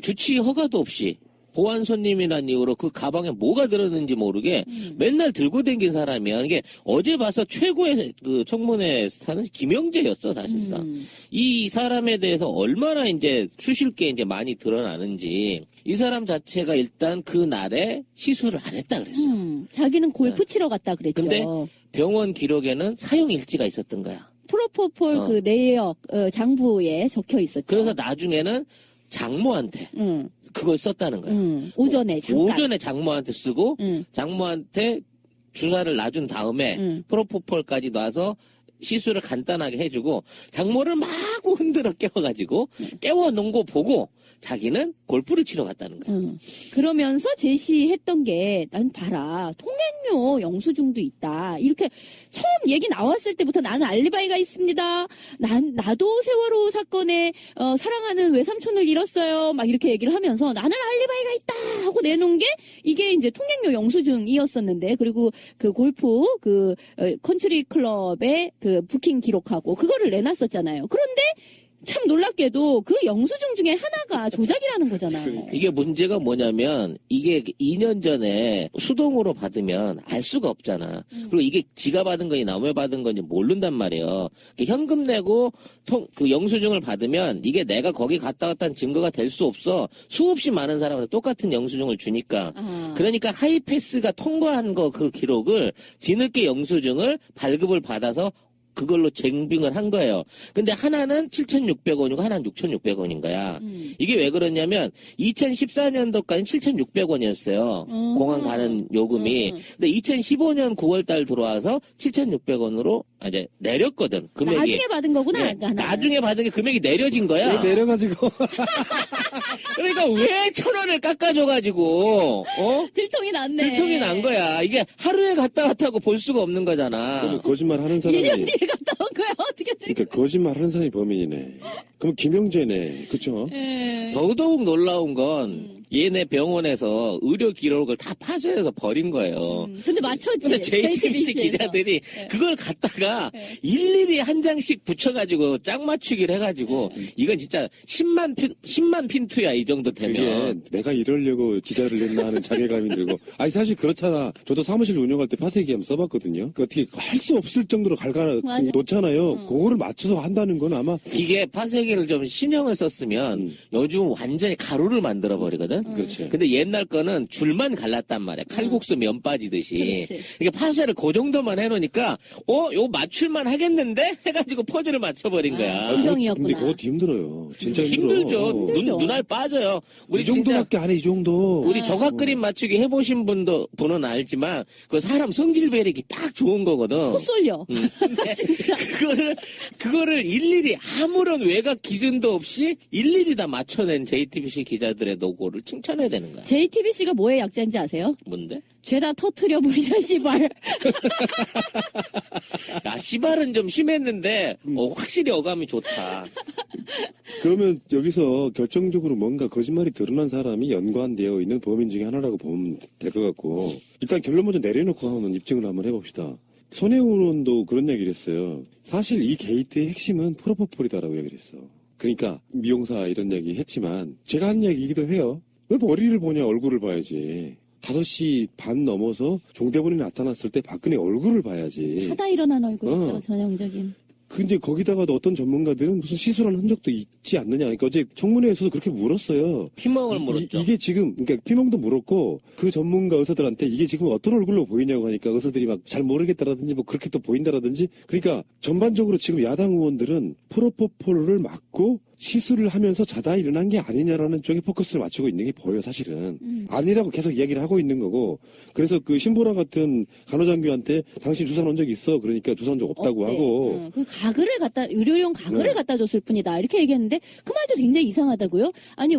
주치 허가도 없이 보안 손님이라는 이유로 그 가방에 뭐가 들었는지 모르게 맨날 들고 댕긴 사람이야. 이게 어제 봐서 최고의 그 청문회 스타는 김영재였어, 사실상. 이 사람에 대해서 얼마나 이제 수실 게 이제 많이 드러나는지 이 사람 자체가 일단 그 날에 시술을 안 했다 그랬어. 자기는 골프 치러 갔다 그랬죠. 근데 병원 기록에는 사용 일지가 있었던 거야. 프로포폴 그 내역 장부에 적혀 있었죠. 그래서 나중에는 장모한테 그걸 썼다는 거야. 오전에 잠깐. 오전에 장모한테 쓰고 장모한테 주사를 놔준 다음에 프로포폴까지 놔서 시술을 간단하게 해주고 장모를 마구 흔들어 깨워가지고 깨워놓은 거 보고 자기는 골프를 치러 갔다는 거야. 그러면서 제시했던 게 난 봐라 통행료 영수증도 있다. 이렇게 처음 얘기 나왔을 때부터 나는 알리바이가 있습니다. 나도 세월호 사건에 사랑하는 외삼촌을 잃었어요. 막 이렇게 얘기를 하면서 나는 알리바이가 있다 하고 내놓은 게 이게 이제 통행료 영수증이었었는데 그리고 그 골프 그 컨트리 클럽의 그 부킹 기록하고 그거를 내놨었잖아요. 그런데 참 놀랍게도 그 영수증 중에 하나가 조작이라는 거잖아요. 이게 문제가 뭐냐면 이게 2년 전에 수동으로 받으면 알 수가 없잖아. 그리고 이게 지가 받은 건지 남의 받은 건지 모른단 말이에요. 현금 내고 그 영수증을 받으면 이게 내가 거기 갔다 왔다는 증거가 될 수 없어. 수없이 많은 사람한테 똑같은 영수증을 주니까. 그러니까 하이패스가 통과한 거 그 기록을 뒤늦게 영수증을 발급을 받아서 그걸로 쟁빙을 한 거예요. 근데 하나는 7,600원이고 하나는 6,600원인 거야. 이게 왜 그러냐면 2014년도까지 7,600원이었어요. 공항 가는 요금이. 근데 2015년 9월달 들어와서 7,600원으로 이제 내렸거든. 금액이. 나중에 받은 거구나. 네, 나중에 받은 게 금액이 내려진 거야. 내려가지고. 그러니까 왜 1,000원을 깎아줘가지고 들통이 났네. 들통이 난 거야. 이게 하루에 갔다 왔다고 볼 수가 없는 거잖아. 그러면 거짓말 하는 사람이. 1년 뒤에 갔다 온 거야. 어떻게 된 그러니까 거짓말 하는 사람이 범인이네. 그럼 김영재네. 그쵸? 예. 더더욱 놀라운 건 얘네 병원에서 의료 기록을 다 파쇄해서 버린 거예요. 근데 맞췄지. 근데 JTBC JTBC 에서. 기자들이 네. 그걸 갖다가 네. 일일이 한 장씩 붙여가지고 짝 맞추기를 해가지고 이건 진짜 10만 핀투야 이 정도 그게 되면. 내가 이러려고 기자를 냈나 하는 자괴감이 들고. 아니, 사실 그렇잖아. 저도 사무실 운영할 때 파쇄기함 써봤거든요. 그 어떻게 할 수 없을 정도로 맞아. 놓잖아요. 그거를 맞춰서 한다는 건 아마. 이게 파쇄기를 좀 신형을 썼으면 요즘 완전히 가루를 만들어 버리거든. 그렇지. 근데 옛날 거는 줄만 갈랐단 말이야. 칼국수 면 빠지듯이. 그렇지. 이게 파쇄를 그 정도만 해놓으니까 요거 맞출만 하겠는데 해가지고 퍼즐을 맞춰버린 거야. 구경이었구나. 근데 그것도 힘들어요. 진짜 힘들어. 힘들죠. 힘들죠. 눈알 빠져요. 우리 이 진짜 정도밖에 안 해, 이 정도. 우리 조각 그림 맞추기 해보신 분은 알지만 그 사람 성질 배리기 딱 좋은 거거든. 코 쏠려. 근데 진짜. 그거를 일일이 아무런 외곽 기준도 없이 일일이 다 맞춰낸 JTBC 기자들의 노고를 칭찬해야 되는 거야. JTBC가 뭐의 약자인지 아세요? 뭔데? 죄다 터트려 버리자 씨발. 야, 시발은 좀 심했는데 확실히 어감이 좋다. 그러면 여기서 결정적으로 뭔가 거짓말이 드러난 사람이 연관되어 있는 범인 중에 하나라고 보면 될 것 같고, 일단 결론 먼저 내려놓고 한번 입증을 한번 해봅시다. 손혜원 의원도 그런 얘기를 했어요. 사실 이 게이트의 핵심은 프로포폴이다라고 얘기를 했어. 그러니까 미용사 이런 얘기 했지만 제가 한 얘기이기도 해요. 왜 머리를 보냐, 얼굴을 봐야지. 5시 반 넘어서 종대본이 나타났을 때 박근혜 얼굴을 봐야지. 하다 일어난 얼굴이죠. 어. 전형적인. 근데 거기다가도 어떤 전문가들은 무슨 시술한 흔적도 있지 않느냐. 그러니까 어제 청문회에서도 그렇게 물었어요. 피멍을 물었죠. 이게 지금, 그러니까 피멍도 물었고, 그 전문가 의사들한테 이게 지금 어떤 얼굴로 보이냐고 하니까 의사들이 막 잘 모르겠다라든지 뭐 그렇게 또 보인다라든지. 그러니까 전반적으로 지금 야당 의원들은 프로포폴을 맞고 시술을 하면서 자다 일어난 게 아니냐라는 쪽에 포커스를 맞추고 있는 게 보여요, 사실은. 아니라고 계속 이야기를 하고 있는 거고. 그래서 그 신보라 같은 간호장교한테 당신 주사 놓은 적 있어. 그러니까 주사 놓은 적 없다고 없대. 하고. 그 가글을 의료용 가글을 네. 갖다 줬을 뿐이다. 이렇게 얘기했는데 그 말도 굉장히 이상하다고요. 아니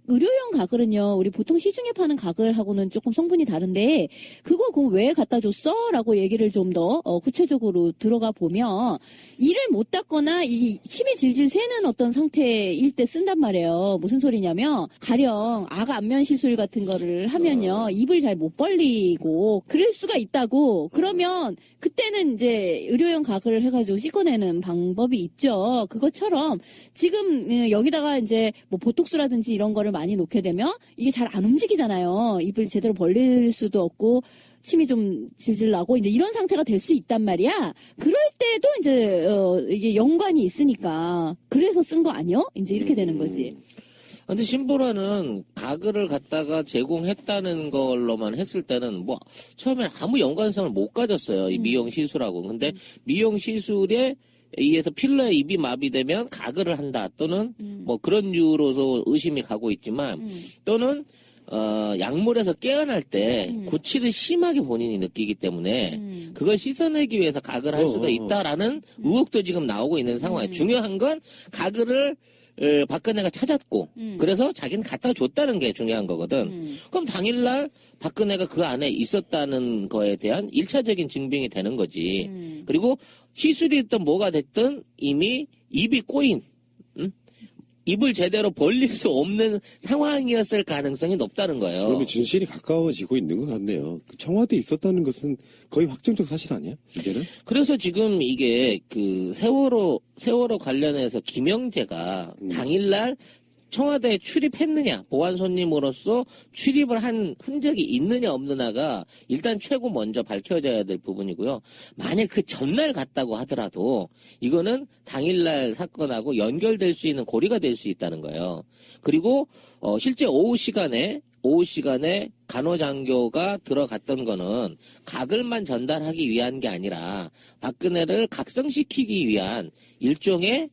의료용 가글은요, 우리 보통 시중에 파는 가글하고는 조금 성분이 다른데, 그거 그럼 왜 갖다 줬어? 라고 얘기를 좀 더, 구체적으로 들어가 보면, 이를 못 닦거나, 이 침이 질질 새는 어떤 상태일 때 쓴단 말이에요. 무슨 소리냐면, 가령, 아가 안면 시술 같은 거를 하면요, 입을 잘 못 벌리고, 그럴 수가 있다고. 그러면, 그때는 이제 의료용 가글을 해가지고 씻어내는 방법이 있죠. 그것처럼, 지금, 여기다가 이제, 뭐, 보톡스라든지 이런 거를 많이 놓게 되면 이게 잘 안 움직이잖아요. 입을 제대로 벌릴 수도 없고 침이 좀 질질 나고 이제 이런 상태가 될 수 있단 말이야. 그럴 때도 이제 이게 연관이 있으니까 그래서 쓴 거 아니요? 이제 이렇게 되는 거지. 근데 신보라는 가글을 갖다가 제공했다는 걸로만 했을 때는 뭐 처음엔 아무 연관성을 못 가졌어요. 이 미용 시술하고. 근데 미용 시술에 의해서 필러에 입이 마비되면 가글을 한다 또는 뭐 그런 이유로서 의심이 가고 있지만 또는 약물에서 깨어날 때 구취를 심하게 본인이 느끼기 때문에 그걸 씻어내기 위해서 가글을 할 수도 있다라는 의혹도 지금 나오고 있는 상황이에요. 중요한 건 가글을 박근혜가 찾았고 그래서 자기는 갖다 줬다는 게 중요한 거거든. 그럼 당일날 박근혜가 그 안에 있었다는 거에 대한 1차적인 증빙이 되는 거지. 그리고 시술이 됐든 뭐가 됐든 이미 입이 꼬인 입을 제대로 벌릴 수 없는 상황이었을 가능성이 높다는 거예요. 그러면 진실이 가까워지고 있는 것 같네요. 그 청와대에 있었다는 것은 거의 확정적 사실 아니야? 이제는? 그래서 지금 이게 그 세월호 관련해서 김영재가 당일날 청와대에 출입했느냐, 보안 손님으로서 출입을 한 흔적이 있느냐 없느냐가 일단 최고 먼저 밝혀져야 될 부분이고요. 만약 그 전날 갔다고 하더라도 이거는 당일날 사건하고 연결될 수 있는 고리가 될 수 있다는 거예요. 그리고 실제 오후 시간에 간호장교가 들어갔던 거는 가글만 전달하기 위한 게 아니라 박근혜를 각성시키기 위한 일종의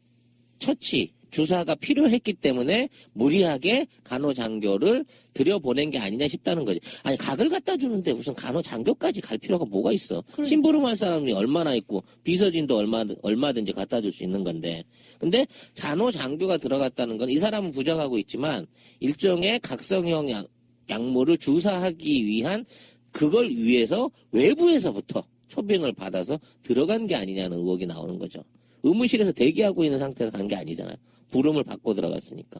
처치, 주사가 필요했기 때문에 무리하게 간호장교를 들여보낸 게 아니냐 싶다는 거지. 아니 각을 갖다 주는데 무슨 간호장교까지 갈 필요가 뭐가 있어. 심부름할 사람이 얼마나 있고 비서진도 얼마든지 갖다 줄 수 있는 건데. 근데 간호장교가 들어갔다는 건 이 사람은 부정하고 있지만 일종의 각성형 약물을 주사하기 위한 그걸 위해서 외부에서부터 초빙을 받아서 들어간 게 아니냐는 의혹이 나오는 거죠. 의무실에서 대기하고 있는 상태에서 간 게 아니잖아요. 부름을 받고 들어갔으니까.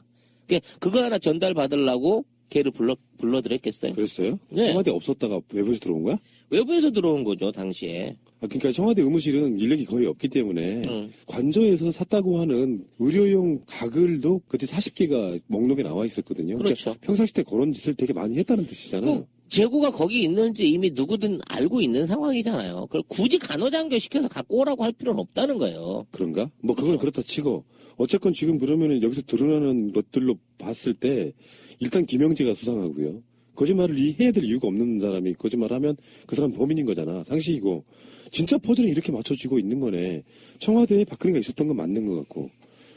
그거 하나 전달 받으려고 걔를 불러들였겠어요. 그랬어요? 네. 청와대 없었다가 외부에서 들어온 거야? 외부에서 들어온 거죠, 당시에. 그러니까 청와대 의무실은 인력이 거의 없기 때문에 관저에서 샀다고 하는 의료용 가글도 그때 40개가 목록에 나와 있었거든요. 그렇죠. 그러니까 평상시 때 그런 짓을 되게 많이 했다는 뜻이잖아요. 그 재고가 거기 있는지 이미 누구든 알고 있는 상황이잖아요. 그걸 굳이 간호장교 시켜서 갖고 오라고 할 필요는 없다는 거예요. 그런가? 뭐 그건 그렇다 치고 어쨌건 지금 그러면은 여기서 드러나는 것들로 봤을 때 일단 김영재가 수상하고요. 거짓말을 해야 될 이유가 없는 사람이 거짓말하면 그 사람 범인인 거잖아. 상식이고 진짜 퍼즐은 이렇게 맞춰지고 있는 거네. 청와대에 박근혜가 있었던 건 맞는 것 같고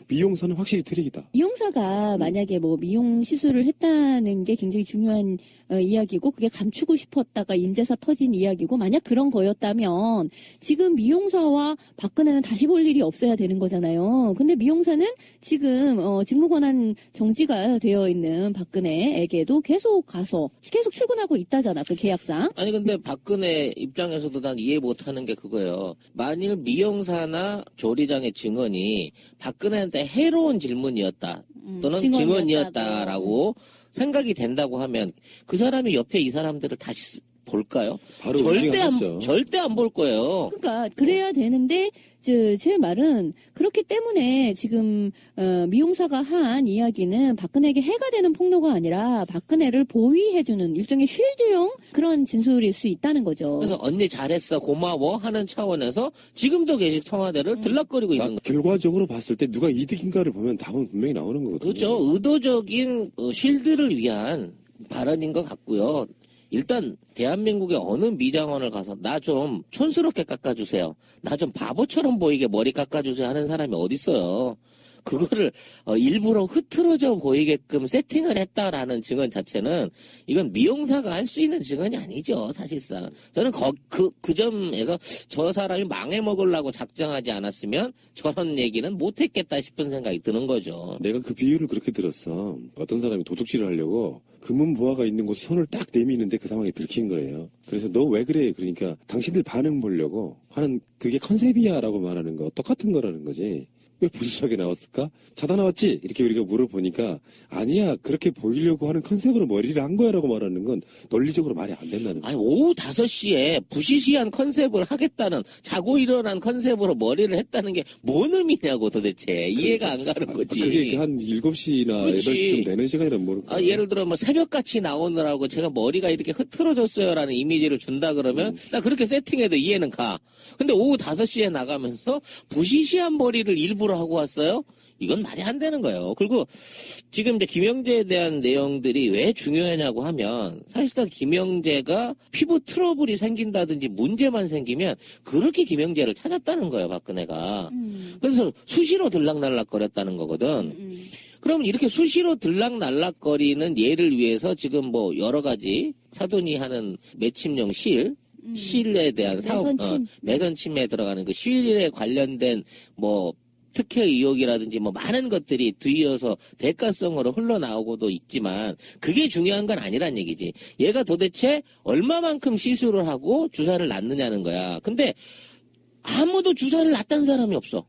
미용사는 확실히 트릭이다. 미용사가 만약에 뭐 미용 시술을 했다는 게 굉장히 중요한 이야기고 그게 감추고 싶었다가 인제사 터진 이야기고 만약 그런 거였다면 지금 미용사와 박근혜는 다시 볼 일이 없어야 되는 거잖아요. 근데 미용사는 지금 직무권한 정지가 되어 있는 박근혜에게도 계속 가서 계속 출근하고 있다잖아. 그 계약상. 아니 근데 박근혜 입장에서도 난 이해 못하는 게 그거예요. 만일 미용사나 조리장의 증언이 박근혜한테 해로운 질문이었다 또는 증언이었다라고 생각이 된다고 하면 그 사람이 옆에 이 사람들을 다시 볼까요? 바로 절대 안 볼 거예요. 그러니까 그래야 되는데 제 말은 그렇기 때문에 지금 미용사가 한 이야기는 박근혜에게 해가 되는 폭로가 아니라 박근혜를 보위해주는 일종의 쉴드용 그런 진술일 수 있다는 거죠. 그래서 언니 잘했어 고마워 하는 차원에서 지금도 계속 청와대를 들락거리고 있는 거죠. 결과적으로 봤을 때 누가 이득인가를 보면 답은 분명히 나오는 거거든요. 그렇죠. 의도적인 쉴드를 위한 발언인 것 같고요. 일단 대한민국의 어느 미장원을 가서 나 좀 촌스럽게 깎아주세요. 나 좀 바보처럼 보이게 머리 깎아주세요 하는 사람이 어딨어요. 그거를 일부러 흐트러져 보이게끔 세팅을 했다라는 증언 자체는 이건 미용사가 할 수 있는 증언이 아니죠. 사실상. 저는 그 점에서 저 사람이 망해먹으려고 작정하지 않았으면 저런 얘기는 못했겠다 싶은 생각이 드는 거죠. 내가 그 비유를 그렇게 들었어. 어떤 사람이 도둑질을 하려고 금은 보화가 있는 곳에 손을 딱 내미는데 그 상황에 들킨 거예요. 그래서 너 왜 그래? 그러니까 당신들 반응 보려고 하는 그게 컨셉이야라고 말하는 거 똑같은 거라는 거지. 왜 부수하게 나왔을까? 자다 나왔지? 이렇게 우리가 물어보니까 아니야 그렇게 보이려고 하는 컨셉으로 머리를 한 거야라고 말하는 건 논리적으로 말이 안 된다는 거야. 아니 오후 5시에 부시시한 컨셉을 하겠다는 자고 일어난 컨셉으로 머리를 했다는 게 뭔 의미냐고 도대체 이해가 안 가는 거지. 그게 한 7시나 그렇지. 8시쯤 되는 시간이란 모를까. 예를 들어 뭐 새벽같이 나오느라고 제가 머리가 이렇게 흐트러졌어요라는 이미지를 준다 그러면 나 그렇게 세팅해도 이해는 가. 근데 오후 5시에 나가면서 부시시한 머리를 일부러 하고 왔어요? 이건 말이 안 되는 거예요. 그리고 지금 이제 김영재에 대한 내용들이 왜 중요하냐고 하면 사실상 김영재가 피부 트러블이 생긴다든지 문제만 생기면 그렇게 김영재를 찾았다는 거예요, 박근혜가. 그래서 수시로 들락날락거렸다는 거거든. 그러면 이렇게 수시로 들락날락거리는 예를 위해서 지금 뭐 여러 가지 사돈이 하는 매침용 실에 대한 사업, 매선침에 들어가는 그 실에 관련된 뭐 특혜 의혹이라든지 뭐 많은 것들이 뒤이어서 대가성으로 흘러나오고도 있지만 그게 중요한 건 아니란 얘기지. 얘가 도대체 얼마만큼 시술을 하고 주사를 놨느냐는 거야. 근데 아무도 주사를 놨다는 사람이 없어.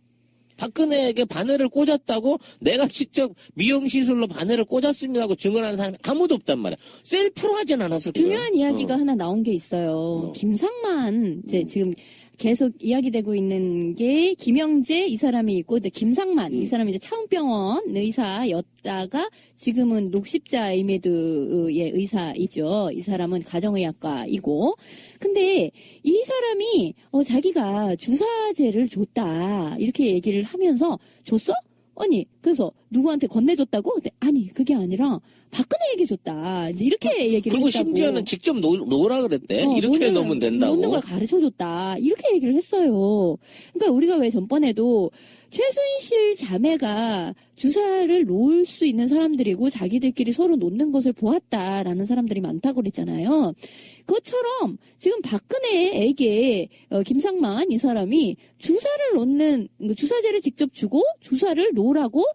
박근혜에게 바늘을 꽂았다고 내가 직접 미용시술로 바늘을 꽂았습니다 하고 증언하는 사람이 아무도 없단 말이야. 셀프로 하진 않았을 거야. 중요한 이야기가 하나 나온 게 있어요. 김상만 지금 계속 이야기되고 있는 게 김영재 이 사람이 있고 근데 김상만 이 사람이 이제 차은병원 의사였다가 지금은 녹십자이메드의 의사이죠. 이 사람은 가정의학과이고 근데 이 사람이 자기가 주사제를 줬다 이렇게 얘기를 하면서 줬어? 아니 그래서 누구한테 건네줬다고? 근데 아니 그게 아니라 박근혜에게 줬다. 이제 이렇게 얘기를 그리고 했다고. 심지어는 직접 놓으라 그랬대. 이렇게 놓으면 된다고. 놓는 걸 가르쳐줬다. 이렇게 얘기를 했어요. 그러니까 우리가 왜 전번에도 최순실 자매가 주사를 놓을 수 있는 사람들이고 자기들끼리 서로 놓는 것을 보았다라는 사람들이 많다고 그랬잖아요. 그것처럼 지금 박근혜에게 김상만 이 사람이 주사를 놓는 주사제를 직접 주고 주사를 놓으라고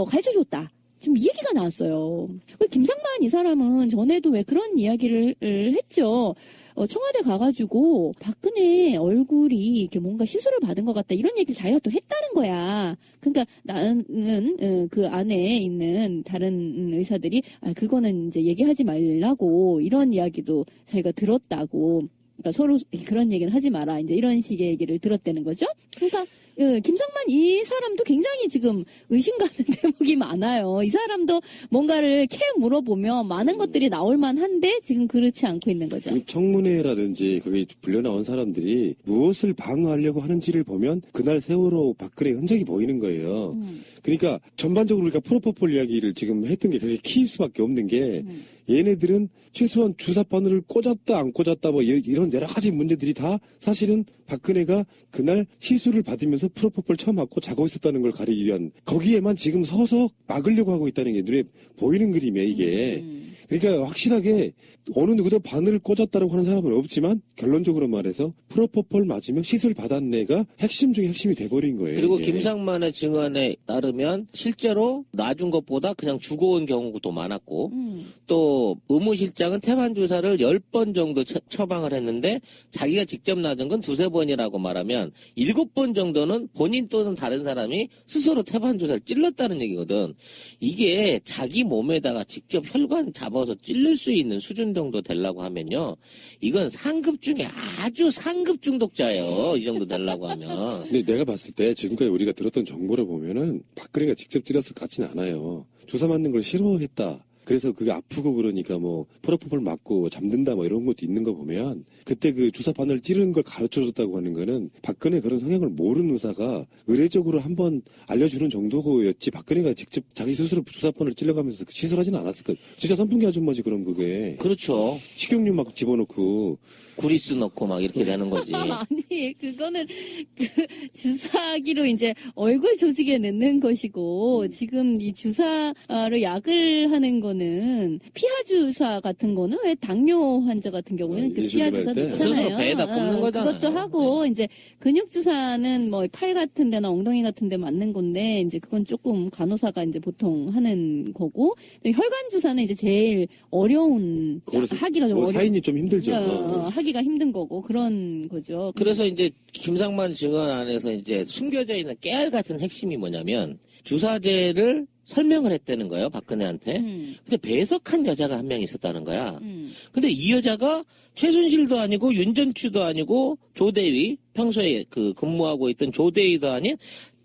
가르쳐줬다. 지금 이 얘기가 나왔어요. 김상만 이 사람은 전에도 왜 그런 이야기를 했죠. 청와대 가가지고 박근혜 얼굴이 이렇게 뭔가 시술을 받은 것 같다 이런 얘기를 자기가 또 했다는 거야. 그러니까 나는 그 안에 있는 다른 의사들이 그거는 이제 얘기하지 말라고 이런 이야기도 자기가 들었다고. 그러니까 서로 그런 얘기는 하지 마라. 이제 이런 식의 얘기를 들었다는 거죠. 그러니까 김상만 이 사람도 굉장히 지금 의심 가는 대목이 많아요. 이 사람도 뭔가를 캐 물어보면 많은 것들이 나올 만한데 지금 그렇지 않고 있는 거죠. 청문회라든지 거기 불려 나온 사람들이 무엇을 방어하려고 하는지를 보면 그날 세월호 박근혜 흔적이 보이는 거예요. 그러니까 전반적으로 우리가 프로포폴 이야기를 지금 했던 게 그게 키일 수밖에 없는 게 얘네들은 최소한 주사 바늘을 꽂았다 안 꽂았다 뭐 이런 여러 가지 문제들이 다 사실은 박근혜가 그날 시술을 받으면서 프로포폴 처음 맞고 자고 있었다는 걸 가리기 위한 거기에만 지금 서서 막으려고 하고 있다는 게 눈에 보이는 그림이에요 이게. 그러니까 확실하게 어느 누구도 바늘을 꽂았다고 하는 사람은 없지만 결론적으로 말해서 프로포폴 맞으면 시술 받았네가 핵심 중에 핵심이 돼버린 거예요. 그리고 이게. 김상만의 증언에 따르면 실제로 놔준 것보다 그냥 죽어온 경우도 많았고 또 의무실장은 태반 주사를 10번 정도 처방을 했는데 자기가 직접 놔준 건 2-3번이라고 말하면 7번 정도는 본인 또는 다른 사람이 스스로 태반 주사를 찔렀다는 얘기거든. 이게 자기 몸에다가 직접 혈관 잡아서 찔릴 수 있는 수준 정도 되려고 하면요. 이건 상급 중에 아주 상급 중독자예요. 이 정도 되려고 하면. 근데 내가 봤을 때 지금까지 우리가 들었던 정보를 보면은 박근혜가 직접 찔렀을 것 같지는 않아요. 주사 맞는 걸 싫어했다. 그래서 그게 아프고 그러니까 뭐 프로포폴 맞고 잠든다 뭐 이런 것도 있는 거 보면 그때 그 주사 바늘 찌르는 걸 가르쳐줬다고 하는 거는 박근혜 그런 성향을 모르는 의사가 의례적으로 한번 알려주는 정도였지 박근혜가 직접 자기 스스로 주사 바늘 찔러가면서 시술하진 않았을 거예요. 진짜 선풍기 아줌마지 그럼 그게. 그렇죠. 식용유 막 집어넣고 구리스 넣고 막 이렇게 되는 거지. 아니, 그거는 그 주사기로 이제 얼굴 조직에 넣는 것이고 지금 이 주사를 약을 하는 거는 피하 주사 같은 거는 왜 당뇨 환자 같은 경우에는 그 피하 주사 때? 넣잖아요. 스스로 배에다 꼽는 거잖아요. 그것도 하고 이제 근육 주사는 뭐 팔 같은 데나 엉덩이 같은 데 맞는 건데 이제 그건 조금 간호사가 이제 보통 하는 거고 혈관 주사는 이제 제일 어려운 하기가 좀 어려운 사인이 좀 힘들죠. 하기가 힘든 거고 그런 거죠. 그래서 이제 김상만 증언 안에서 이제 숨겨져 있는 깨알 같은 핵심이 뭐냐면 주사제를 설명을 했다는 거예요, 박근혜한테. 근데 배석한 여자가 한 명 있었다는 거야. 근데 이 여자가 최순실도 아니고 윤전추도 아니고 조대위, 평소에 그 근무하고 있던 조대위도 아닌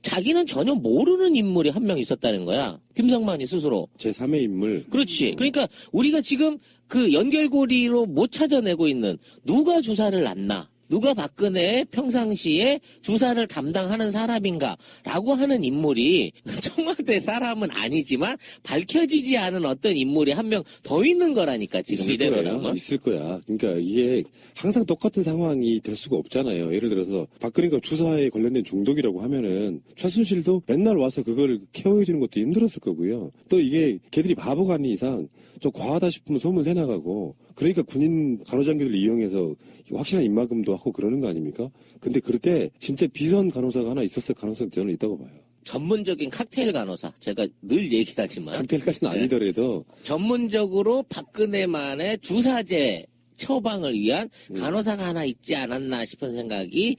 자기는 전혀 모르는 인물이 한 명 있었다는 거야. 김상만이 스스로. 제3의 인물. 그렇지. 그러니까 우리가 지금 그 연결고리로 못 찾아내고 있는 누가 주사를 놨나? 누가 박근혜의 평상시에 주사를 담당하는 사람인가라고 하는 인물이 청와대 사람은 아니지만 밝혀지지 않은 어떤 인물이 한 명 더 있는 거라니까 지금 이대로라면. 있을 거야. 그러니까 이게 항상 똑같은 상황이 될 수가 없잖아요. 예를 들어서 박근혜가 주사에 관련된 중독이라고 하면은 최순실도 맨날 와서 그걸 케어해주는 것도 힘들었을 거고요. 또 이게 걔들이 바보가 아닌 이상 좀 과하다 싶으면 소문 새나가고 그러니까 군인 간호장교들을 이용해서 확실한 입막음도 하고 그러는 거 아닙니까? 근데 그럴 때 진짜 비선 간호사가 하나 있었을 가능성이 저는 있다고 봐요. 전문적인 칵테일 간호사. 제가 늘 얘기하지만. 칵테일까지는 아니더라도. 전문적으로 박근혜만의 주사제 처방을 위한 간호사가 하나 있지 않았나 싶은 생각이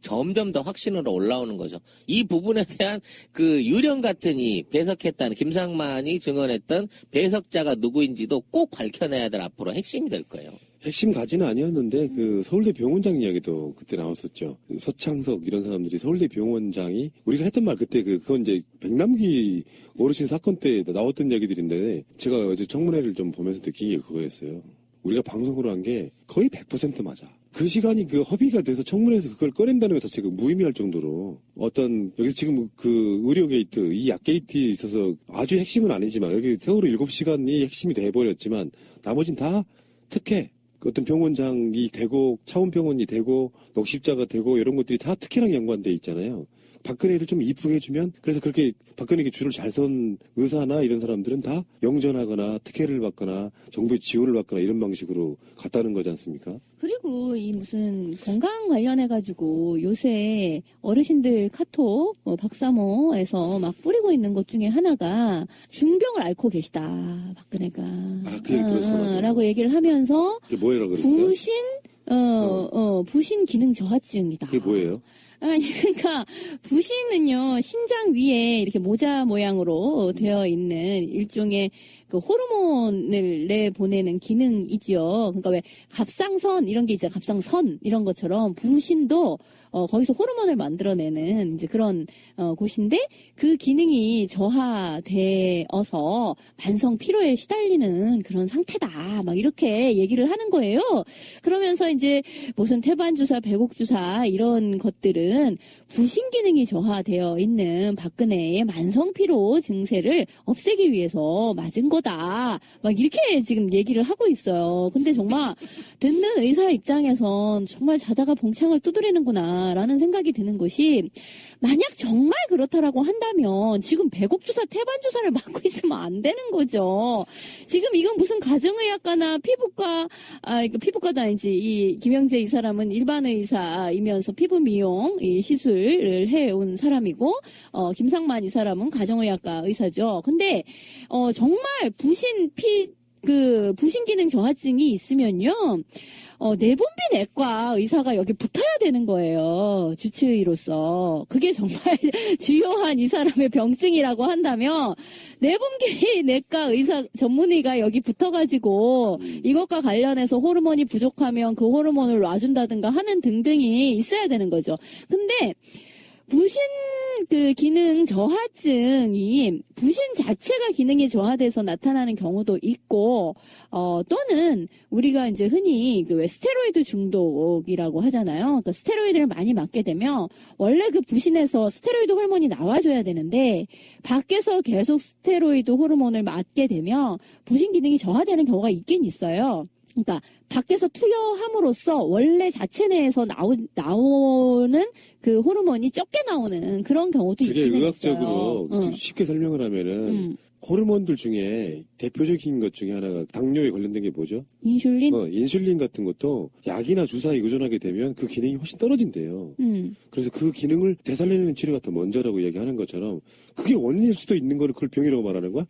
점점 더 확신으로 올라오는 거죠. 이 부분에 대한 그 유령 같은 이 배석했다는 김상만이 증언했던 배석자가 누구인지도 꼭 밝혀내야 될 앞으로 핵심이 될 거예요. 핵심 가지는 아니었는데 그 서울대 병원장 이야기도 그때 나왔었죠. 서창석 이런 사람들이 서울대 병원장이 우리가 했던 말 그때 그건 이제 백남기 어르신 사건 때 나왔던 이야기들인데 제가 어제 청문회를 좀 보면서 느낀 게 그거였어요. 우리가 방송으로 한 게 거의 100% 맞아. 그 시간이 그 허비가 돼서 청문회에서 그걸 꺼낸다는 것 자체가 무의미할 정도로 어떤 여기서 지금 그 의료 게이트, 이 약 게이트에 있어서 아주 핵심은 아니지만 여기 세월호 7시간이 핵심이 돼버렸지만 나머진 다 특혜. 어떤 병원장이 되고 차원병원이 되고 녹십자가 되고 이런 것들이 다 특혜랑 연관돼 있잖아요. 박근혜를 좀 이쁘게 해주면 그래서 그렇게 박근혜에게 줄을 잘 선 의사나 이런 사람들은 다 영전하거나 특혜를 받거나 정부의 지원을 받거나 이런 방식으로 갔다는 거지 않습니까? 그리고 이 무슨 건강 관련해가지고 요새 어르신들 카톡 박사모에서 막 뿌리고 있는 것 중에 하나가 중병을 앓고 계시다 박근혜가. 그 얘기 들었어. 라고 얘기를 하면서 그게 뭐라고 그랬어요? 부신 기능 저하증이다. 그게 뭐예요? 아니, 그러니까, 부신은요, 신장 위에 이렇게 모자 모양으로 되어 있는 일종의 그 호르몬을 내보내는 기능이지요. 그러니까 왜 갑상선 이런 게 이제 갑상선 이런 것처럼 부신도 거기서 호르몬을 만들어내는 이제 그런 곳인데 그 기능이 저하되어서 만성 피로에 시달리는 그런 상태다. 막 이렇게 얘기를 하는 거예요. 그러면서 이제 무슨 태반주사, 배곡주사 이런 것들은 부신 기능이 저하되어 있는 박근혜의 만성 피로 증세를 없애기 위해서 맞은 거다. 막 이렇게 지금 얘기를 하고 있어요. 근데 정말 듣는 의사 입장에선 정말 자다가 봉창을 두드리는구나 라는 생각이 드는 것이 만약 정말 그렇다라고 한다면 지금 배곡주사, 태반주사를 맞고 있으면 안 되는 거죠. 지금 이건 무슨 가정의학과나 피부과, 피부과도 아니지. 이 김영재 이 사람은 일반 의사이면서 피부 미용 시술을 해온 사람이고, 김상만 이 사람은 가정의학과 의사죠. 근데, 정말 부신 기능 저하증이 있으면요, 내분비 내과 의사가 여기 붙어야 되는 거예요. 주치의로서. 그게 정말 주요한 이 사람의 병증이라고 한다면, 내분비 내과 의사 전문의가 여기 붙어가지고, 이것과 관련해서 호르몬이 부족하면 그 호르몬을 놔준다든가 하는 등등이 있어야 되는 거죠. 근데, 부신 기능 저하증이 부신 자체가 기능이 저하돼서 나타나는 경우도 있고 또는 우리가 이제 흔히 왜 스테로이드 중독이라고 하잖아요. 그러니까 스테로이드를 많이 맞게 되면 원래 그 부신에서 스테로이드 호르몬이 나와줘야 되는데 밖에서 계속 스테로이드 호르몬을 맞게 되면 부신 기능이 저하되는 경우가 있긴 있어요. 그러니까 밖에서 투여함으로써 원래 자체 내에서 나오는 그 호르몬이 적게 나오는 그런 경우도 있기는 그게 의학적으로 있어요. 쉽게 설명을 하면은 호르몬들 중에 대표적인 것 중에 하나가 당뇨에 관련된 게 뭐죠? 인슐린? 인슐린 같은 것도 약이나 주사에 의존하게 되면 그 기능이 훨씬 떨어진대요. 그래서 그 기능을 되살리는 치료가 더 먼저라고 얘기하는 것처럼 그게 원인일 수도 있는 거를 그걸 병이라고 말하는 거야?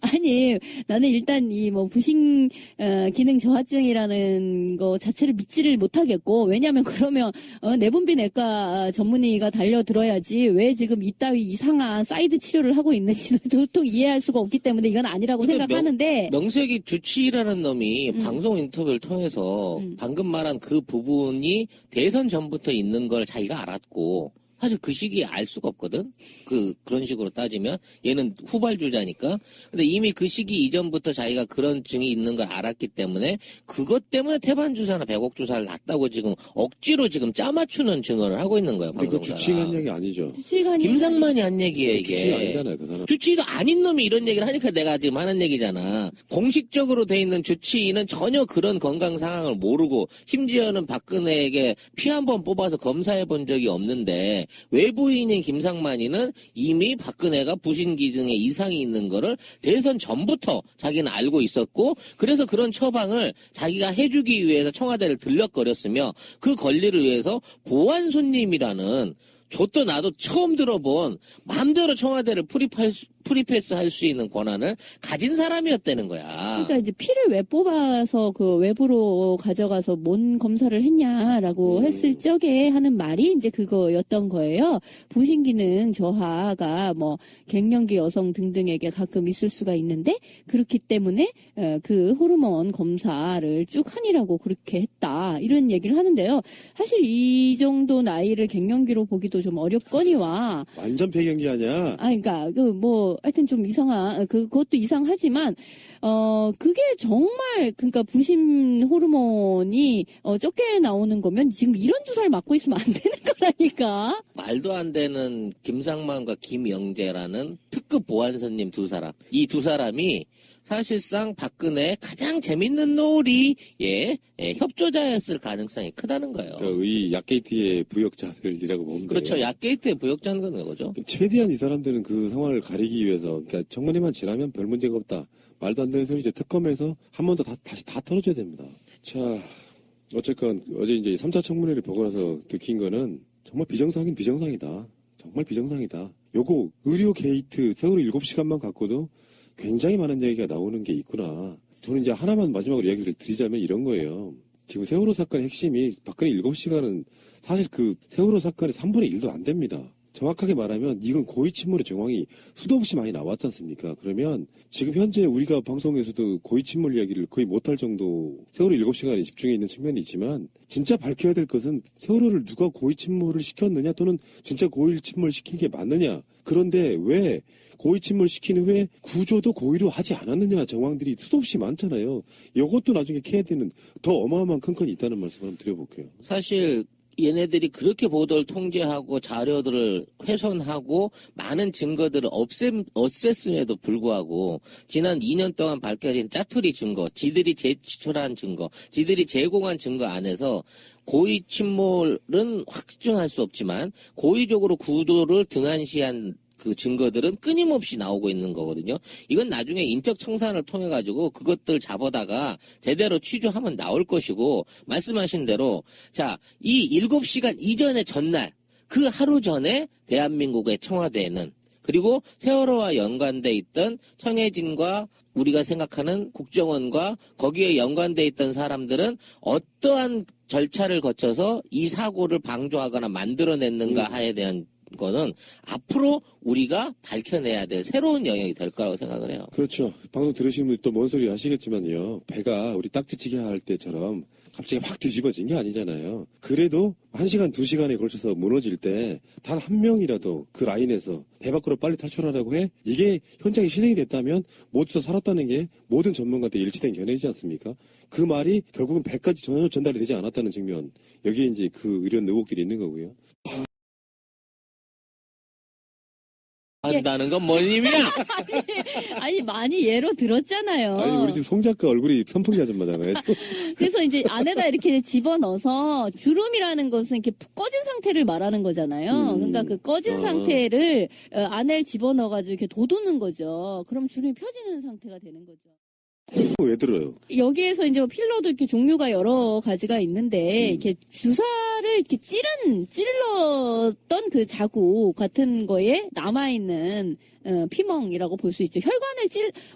아니, 나는 일단 이 부신 기능 저하증이라는 거 자체를 믿지를 못하겠고, 왜냐하면 그러면 내분비 내과 전문의가 달려들어야지 왜 지금 이따위 이상한 사이드 치료를 하고 있는지도 도통 이해할 수가 없기 때문에 이건 아니라고 생각하는데 명색이 주치의라는 놈이 방송 인터뷰를 통해서 방금 말한 그 부분이 대선 전부터 있는 걸 자기가 알았고 사실 그 시기에 알 수가 없거든. 그런 식으로 따지면 얘는 후발주자니까. 근데 이미 그 시기 이전부터 자기가 그런 증이 있는 걸 알았기 때문에 그것 때문에 태반주사나 배곡주사를 놨다고 지금 억지로 지금 짜맞추는 증언을 하고 있는 거예요. 근데 그 주치의가 한 얘기 아니죠. 김상만이 한 얘기예요, 이게. 주치의가 아니잖아요, 그 사람. 주치의도 아닌 놈이 이런 얘기를 하니까 내가 지금 하는 얘기잖아. 공식적으로 돼 있는 주치의는 전혀 그런 건강 상황을 모르고 심지어는 박근혜에게 피 한 번 뽑아서 검사해 본 적이 없는데 외부인인 김상만이는 이미 박근혜가 부신 기능에 이상이 있는 거를 대선 전부터 자기는 알고 있었고 그래서 그런 처방을 자기가 해주기 위해서 청와대를 들럭거렸으며 그 권리를 위해서 보안 손님이라는 저도 나도 처음 들어본 마음대로 청와대를 프리패스 할 수 있는 권한을 가진 사람이었다는 거야. 그러니까 이제 피를 왜 뽑아서 그 외부로 가져가서 뭔 검사를 했냐라고 했을 적에 하는 말이 이제 그거였던 거예요. 부신 기능 저하가 갱년기 여성 등등에게 가끔 있을 수가 있는데 그렇기 때문에 그 호르몬 검사를 쭉 하니라고 그렇게 했다. 이런 얘기를 하는데요. 사실 이 정도 나이를 갱년기로 보기도 좀 어렵거니와 완전 폐경기 아니야? 그러니까 하여튼 좀 이상한, 그것도 이상하지만, 그게 정말, 그러니까 부심 호르몬이, 적게 나오는 거면 지금 이런 주사를 맞고 있으면 안 되는 거라니까. 말도 안 되는 김상만과 김영재라는 특급 보안선님 두 사람. 이 두 사람이 사실상 박근혜의 가장 재밌는 놀이의 협조자였을 가능성이 크다는 거예요. 그러니까 이 약게이트의 부역자들이라고 보면 돼요. 그렇죠. 약게이트의 부역자는 거죠. 최대한 이 사람들은 그 상황을 가리기 위해서, 그러니까 청문회만 지나면 별 문제가 없다. 말도 안 되는 소리 이제 특검에서 한 번 더 다시 다 털어줘야 됩니다. 자, 어쨌건 어제 이제 3차 청문회를 보고 나서 느낀 거는 정말 비정상인 비정상이다. 정말 비정상이다. 요거 의료 게이트 세월호 7시간만 갖고도 굉장히 많은 얘기가 나오는 게 있구나. 저는 이제 하나만 마지막으로 이야기를 드리자면 이런 거예요. 지금 세월호 사건의 핵심이 박근혜 7시간은 사실 그 세월호 사건의 3분의 1도 안 됩니다. 정확하게 말하면 이건 고의 침몰의 정황이 수도 없이 많이 나왔지 않습니까? 그러면 지금 현재 우리가 방송에서도 고의 침몰 이야기를 거의 못할 정도 세월호 7시간에 집중해 있는 측면이 있지만 진짜 밝혀야 될 것은 세월호를 누가 고의 침몰을 시켰느냐 또는 진짜 고의 침몰 시킨 게 맞느냐. 그런데 왜 고의 침몰 시킨 후에 구조도 고의로 하지 않았느냐 정황들이 수도 없이 많잖아요. 이것도 나중에 캐야 되는 더 어마어마한 큰 건이 있다는 말씀을 한번 드려볼게요. 사실 얘네들이 그렇게 보도를 통제하고 자료들을 훼손하고 많은 증거들을 없앴음에도 불구하고 지난 2년 동안 밝혀진 짜투리 증거, 지들이 제출한 증거, 지들이 제공한 증거 안에서 고의 침몰은 확증할 수 없지만 고의적으로 구도를 등한시한 그 증거들은 끊임없이 나오고 있는 거거든요. 이건 나중에 인적 청산을 통해 가지고 그것들 잡아다가 제대로 취조하면 나올 것이고 말씀하신 대로 자, 이 7시간 이전의 전날 그 하루 전에 대한민국의 청와대에는 그리고 세월호와 연관돼 있던 청해진과 우리가 생각하는 국정원과 거기에 연관돼 있던 사람들은 어떠한 절차를 거쳐서 이 사고를 방조하거나 만들어냈는가 하에 대한 거는 앞으로 우리가 밝혀내야 될 새로운 영역이 될 거라고 생각을 해요. 그렇죠. 방송 들으시는 분들 또 뭔 소리 하시겠지만요. 배가 우리 딱지치기 할 때처럼 갑자기 확 뒤집어진 게 아니잖아요. 그래도 1시간, 2시간에 걸쳐서 무너질 때 단 한 명이라도 그 라인에서 배 밖으로 빨리 탈출하라고 해? 이게 현장에 실행이 됐다면 모두 다 살았다는 게 모든 전문가한테 일치된 견해이지 않습니까? 그 말이 결국은 배까지 전혀 전달이 되지 않았다는 측면. 여기에 이제 이런 의혹들이 있는 거고요. 한다는 건 뭔 의미야? 아니, 많이 예로 들었잖아요. 아니, 우리 지금 송 작가 얼굴이 선풍기 아줌마잖아요. 그래서 이제 안에다 이렇게 집어넣어서 주름이라는 것은 이렇게 푹 꺼진 상태를 말하는 거잖아요. 그러니까 그 꺼진 상태를 안에 집어넣어가지고 이렇게 돋우는 거죠. 그럼 주름이 펴지는 상태가 되는 거죠. 왜 들어요? 여기에서 이제 필러도 이렇게 종류가 여러 가지가 있는데, 이렇게 주사를 이렇게 찔렀던 그 자국 같은 거에 남아있는, 피멍이라고 볼 수 있죠.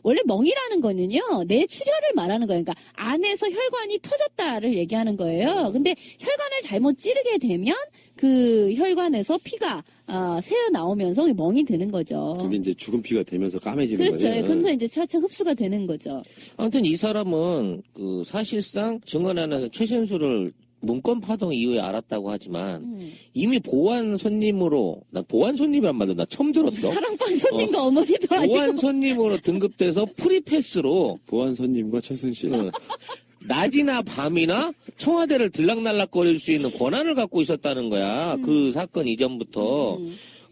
원래 멍이라는 거는요, 뇌출혈을 말하는 거예요. 그러니까 안에서 혈관이 터졌다를 얘기하는 거예요. 근데 혈관을 잘못 찌르게 되면 그 혈관에서 피가 새어 나오면서 멍이 드는 거죠. 그게 이제 죽은 피가 되면서 까매지는 그렇죠. 거예요. 그러면서 이제 차차 흡수가 되는 거죠. 아무튼 이 사람은 그 사실상 증언안에서 최신수를 문건 파동 이후에 알았다고 하지만 이미 보안 손님으로 나 보안 손님이란 말도 나 처음 들었어. 사랑방 손님과 어머니도 아니고. 보안 손님으로 등급돼서 프리패스로 보안 손님과 최순실. 낮이나 밤이나 청와대를 들락날락거릴 수 있는 권한을 갖고 있었다는 거야. 그 사건 이전부터.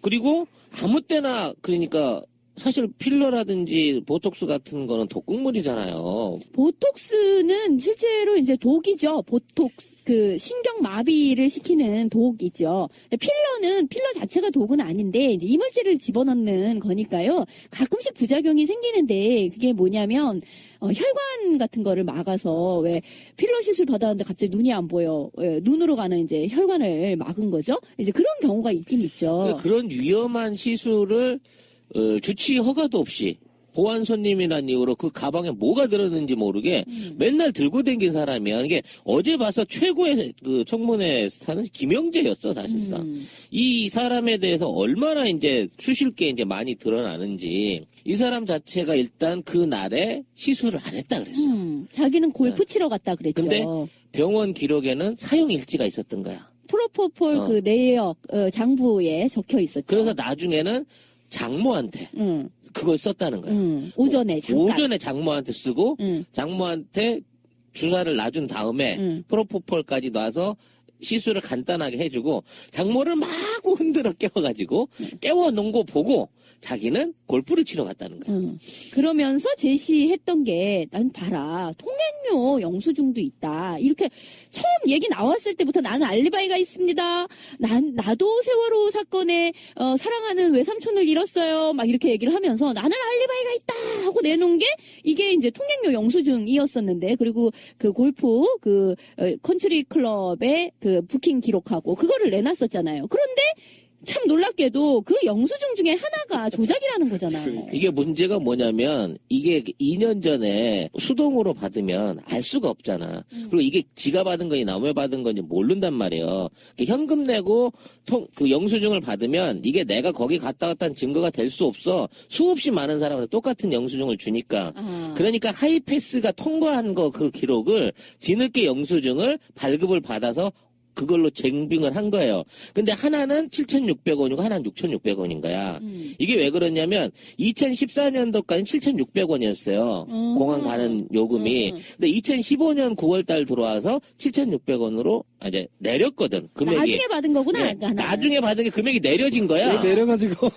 그리고 아무 때나 그러니까 사실 필러라든지 보톡스 같은 거는 독극물이잖아요. 보톡스는 실제로 이제 독이죠. 보톡스, 신경 마비를 시키는 독이죠. 필러 자체가 독은 아닌데, 이제 이물질을 집어넣는 거니까요. 가끔씩 부작용이 생기는데, 그게 뭐냐면, 혈관 같은 거를 막아서, 왜, 필러 시술 받았는데 갑자기 눈이 안 보여. 눈으로 가는 이제 혈관을 막은 거죠. 이제 그런 경우가 있긴 있죠. 그런 위험한 시술을 주치 허가도 없이 보안 손님이라는 이유로 그 가방에 뭐가 들었는지 모르게 맨날 들고 댕긴 사람이야. 이게 어제 봐서 최고의 그 청문회 스타는 김영재였어, 사실상. 이 사람에 대해서 얼마나 이제 수실 게 이제 많이 드러나는지 이 사람 자체가 일단 그 날에 시술을 안 했다 그랬어. 자기는 골프 치러 갔다 그랬죠. 근데 병원 기록에는 사용 일지가 있었던 거야. 프로포폴 그 내역 장부에 적혀 있었죠. 그래서 나중에는 장모한테 응, 그걸 썼다는 거야. 응. 오전에 잠깐. 오전에 장모한테 쓰고 응, 장모한테 주사를 놔준 다음에 응. 프로포폴까지 놔서 시술을 간단하게 해주고 장모를 마구 흔들어 깨워가지고 깨워놓은 거 보고 자기는 골프를 치러 갔다는 거야. 응. 그러면서 제시했던 게, 난 봐라, 통행료 영수증도 있다. 이렇게 처음 얘기 나왔을 때부터 나는 알리바이가 있습니다. 나도 세월호 사건에, 사랑하는 외삼촌을 잃었어요. 막 이렇게 얘기를 하면서 나는 알리바이가 있다! 하고 내놓은 게 이게 이제 통행료 영수증이었었는데, 그리고 그 골프, 컨트리 클럽의 그 부킹 기록하고 그거를 내놨었잖아요. 그런데 참 놀랍게도 그 영수증 중에 하나가 조작이라는 거잖아요. 이게 문제가 뭐냐면 이게 2년 전에 수동으로 받으면 알 수가 없잖아. 그리고 이게 지가 받은 건지 남의 받은 건지 모른단 말이에요. 현금 내고 그 영수증을 받으면 이게 내가 거기 갔다 왔다는 증거가 될 수 없어. 수없이 많은 사람한테 똑같은 영수증을 주니까. 아. 그러니까 하이패스가 통과한 거 그 기록을 뒤늦게 영수증을 발급을 받아서 그걸로 쟁빙을 한 거예요. 근데 하나는 7,600원이고 하나는 6,600원인 거야. 이게 왜 그러냐면 2014년도까지 7,600원이었어요. 공항 가는 요금이. 근데 2015년 9월달 들어와서 7,600원으로 이제 내렸거든. 금액이. 나중에 받은 거구나. 네, 하나는. 나중에 받은 게 금액이 내려진 거야. 내려가지고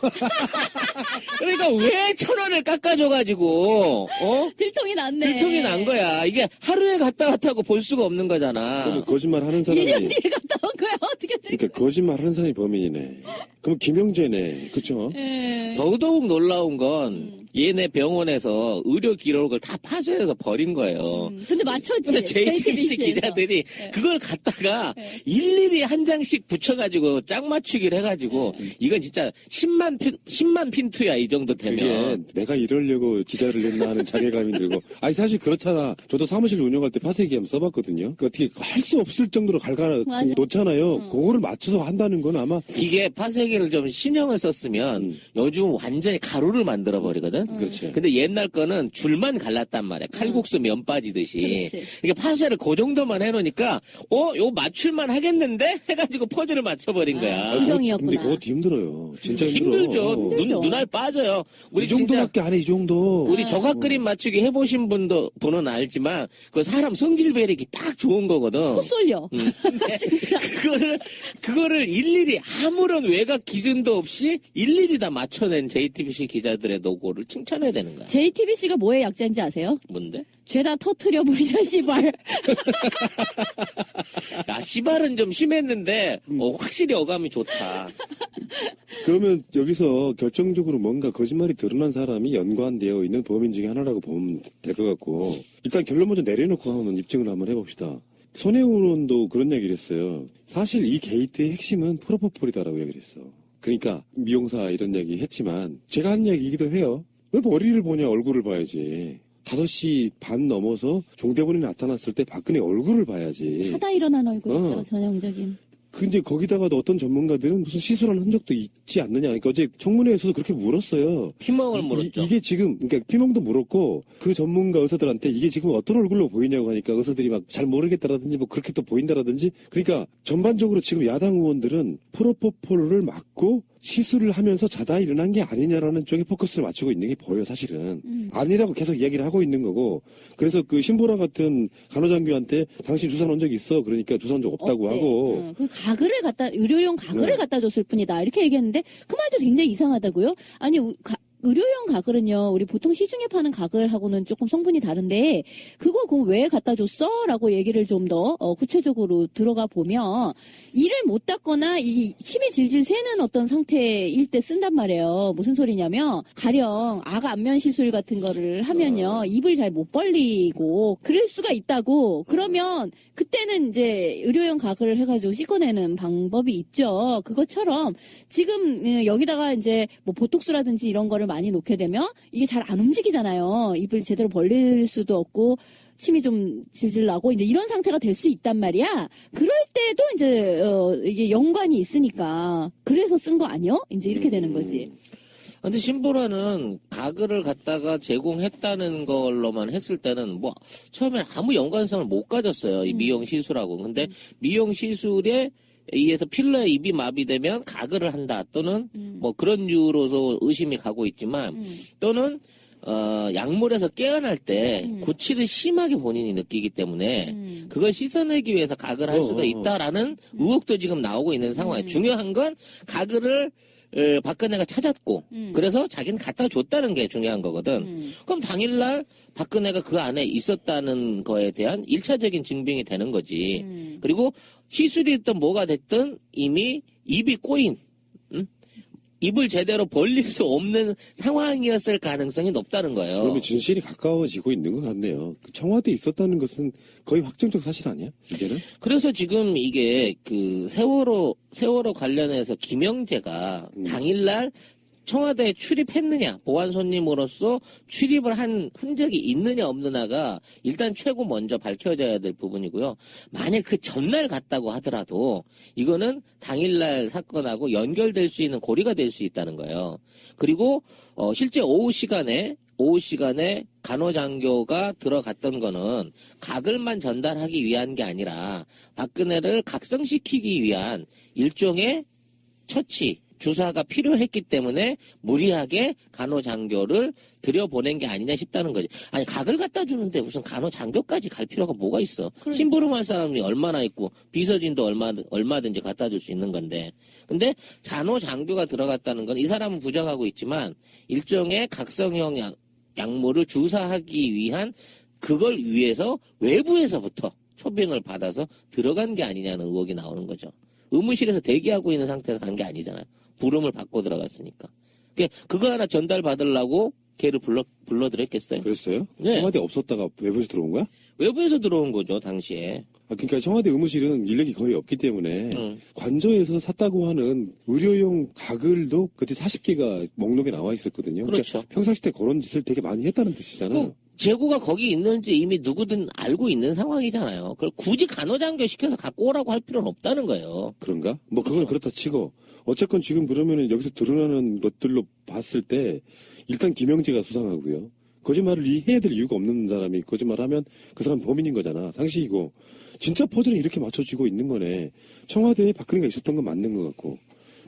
그러니까 왜 1,000원을 깎아줘가지고 들통이 났네. 들통이 난 거야. 이게 하루에 갔다 왔다고 볼 수가 없는 거잖아. 그러면 거짓말 하는 사람이 1년 뒤에 갔다 온 거야. 어떻게 그러니까 거짓말 하는 사람이 범인이네. 그럼 김영재네. 그쵸? 예. 더더욱 놀라운 건 얘네 병원에서 의료 기록을 다 파쇄해서 버린 거예요. 근데 맞췄지. 근데 JTBC JTBC 에서. 기자들이 네. 그걸 갖다가 네. 일일이 한 장씩 붙여가지고 짝 맞추기를 해가지고 이건 진짜 10만 핀투야 이 정도 그게 되면. 내가 이러려고 기자를 냈나 하는 자괴감이 들고. 아니 사실 그렇잖아. 저도 사무실 운영할 때 파쇄기함 써봤거든요. 그 어떻게 할 수 없을 정도로 맞아. 놓잖아요. 그거를 맞춰서 한다는 건 아마 이게 파쇄기를 좀 신형을 썼으면 요즘 완전히 가루를 만들어 버리거든. 그렇지. 근데 옛날 거는 줄만 갈랐단 말이야. 칼국수 면 빠지듯이. 그렇지. 이게 파쇄를 그 정도만 해놓으니까 요거 맞출만 하겠는데 해가지고 포즈를 맞춰버린 거야. 지경이었구나. 근데 그것도 힘들어요. 진짜 힘들어. 힘들죠. 힘들죠. 눈알 빠져요. 우리 이 진짜 정도밖에 안 해, 이 정도. 우리 조각 그림 맞추기 해보신 분은 알지만 그 사람 성질 배리기 딱 좋은 거거든. 코 쏠려. 근데 진짜. 그거를 일일이 아무런 외곽 기준도 없이 일일이 다 맞춰낸 JTBC 기자들의 노고를 칭찬해야 되는 거야. JTBC가 뭐의 약자인지 아세요? 뭔데? 죄다 터트려 버리자 씨발. 야, 시발은 좀 심했는데 확실히 어감이 좋다. 그러면 여기서 결정적으로 뭔가 거짓말이 드러난 사람이 연관되어 있는 범인 중에 하나라고 보면 될 것 같고, 일단 결론 먼저 내려놓고 한번 입증을 한번 해봅시다. 손혜원 의원도 그런 얘기를 했어요. 사실 이 게이트의 핵심은 프로포폴이다라고 얘기를 했어. 그러니까 미용사 이런 얘기 했지만 제가 한 얘기이기도 해요. 왜 머리를 보냐, 얼굴을 봐야지. 5시 반 넘어서 종대본이 나타났을 때 박근혜 얼굴을 봐야지. 하다 일어난 얼굴이죠. 전형적인. 근데 거기다가도 어떤 전문가들은 무슨 시술한 흔적도 있지 않느냐. 그러니까 어제 청문회에서도 그렇게 물었어요. 피멍을 물었죠. 이게 지금, 그러니까 피멍도 물었고, 그 전문가 의사들한테 이게 지금 어떤 얼굴로 보이냐고 하니까 의사들이 막 잘 모르겠다라든지 뭐 그렇게 또 보인다라든지. 그러니까 전반적으로 지금 야당 의원들은 프로포폴을 맞고 시술을 하면서 자다 일어난 게 아니냐라는 쪽에 포커스를 맞추고 있는 게 보여, 사실은. 아니라고 계속 이야기를 하고 있는 거고. 그래서 그 신보라 같은 간호장교한테 당신 주사 놓은 적 있어. 그러니까 주사 놓은 적 없다고 어때? 하고. 그 가글을 의료용 가글을 갖다 줬을 뿐이다. 이렇게 얘기했는데 그 말도 굉장히 이상하다고요? 아니, 의료용 가글은요, 우리 보통 시중에 파는 가글하고는 조금 성분이 다른데, 그거 그럼 왜 갖다 줬어? 라고 얘기를 좀 더, 구체적으로 들어가 보면, 이를 못 닦거나, 이 침이 질질 새는 어떤 상태일 때 쓴단 말이에요. 무슨 소리냐면, 가령, 악 안면 시술 같은 거를 하면요, 입을 잘 못 벌리고, 그럴 수가 있다고. 그러면, 그때는 이제 의료용 가글을 해가지고 씻어내는 방법이 있죠. 그것처럼, 지금, 여기다가 이제, 뭐, 보톡스라든지 이런 거를 많이 놓게 되면 이게 잘 안 움직이잖아요. 입을 제대로 벌릴 수도 없고 침이 좀 질질 나고 이제 이런 상태가 될 수 있단 말이야. 그럴 때도 이제 이게 연관이 있으니까 그래서 쓴 거 아니요? 이제 이렇게 되는 거지. 근데 신보라는 가글을 갖다가 제공했다는 걸로만 했을 때는 뭐 처음엔 아무 연관성을 못 가졌어요. 이 미용 시술하고. 근데 미용 시술에 의해서 필러에 입이 마비되면 가글을 한다 또는 뭐 그런 이유로서 의심이 가고 있지만 또는 약물에서 깨어날 때 구취를 심하게 본인이 느끼기 때문에 그걸 씻어내기 위해서 가글을 할 수도 있다라는 의혹도 지금 나오고 있는 상황이에요. 중요한 건 가글을 박근혜가 찾았고 그래서 자기는 갖다 줬다는 게 중요한 거거든. 그럼 당일날 박근혜가 그 안에 있었다는 거에 대한 1차적인 증빙이 되는 거지. 그리고 시술이 됐든 뭐가 됐든 이미 입이 꼬인 입을 제대로 벌릴 수 없는 상황이었을 가능성이 높다는 거예요. 그러면 진실이 가까워지고 있는 것 같네요. 그 청와대에 있었다는 것은 거의 확정적 사실 아니야? 이제는? 그래서 지금 이게 그 세월호 관련해서 김영재가 당일날 청와대에 출입했느냐, 보안 손님으로서 출입을 한 흔적이 있느냐 없느냐가 일단 최고 먼저 밝혀져야 될 부분이고요. 만약 그 전날 갔다고 하더라도 이거는 당일날 사건하고 연결될 수 있는 고리가 될 수 있다는 거예요. 그리고 실제 오후 시간에 간호장교가 들어갔던 거는 가글만 전달하기 위한 게 아니라 박근혜를 각성시키기 위한 일종의 처치, 주사가 필요했기 때문에 무리하게 간호장교를 들여보낸 게 아니냐 싶다는 거지. 아니 각을 갖다 주는데 무슨 간호장교까지 갈 필요가 뭐가 있어. 그러니까. 심부름할 사람이 얼마나 있고 비서진도 얼마든지 갖다 줄 수 있는 건데. 근데 간호장교가 들어갔다는 건 이 사람은 부정하고 있지만 일종의 각성형 약물을 주사하기 위한 그걸 위해서 외부에서부터 초빙을 받아서 들어간 게 아니냐는 의혹이 나오는 거죠. 의무실에서 대기하고 있는 상태에서 간 게 아니잖아요. 부름을 받고 들어갔으니까. 그거 하나 전달받으려고 걔를 불러들였겠어요. 그랬어요? 네. 청와대 없었다가 외부에서 들어온 거야? 외부에서 들어온 거죠, 당시에. 그러니까 청와대 의무실은 인력이 거의 없기 때문에 관저에서 샀다고 하는 의료용 가글도 그때 40개가 목록에 나와 있었거든요. 그렇죠. 그러니까 평상시 때 그런 짓을 되게 많이 했다는 뜻이잖아요. 재고가 거기 있는지 이미 누구든 알고 있는 상황이잖아요. 그걸 굳이 간호장교 시켜서 갖고 오라고 할 필요는 없다는 거예요. 그런가? 뭐 그건 그렇다 치고 어쨌건 지금 그러면은 여기서 드러나는 것들로 봤을 때 일단 김영재가 수상하고요. 거짓말을 해야 될 이유가 없는 사람이 거짓말하면 그 사람 범인인 거잖아. 상식이고 진짜 퍼즐은 이렇게 맞춰지고 있는 거네. 청와대에 박근혜가 있었던 건 맞는 것 같고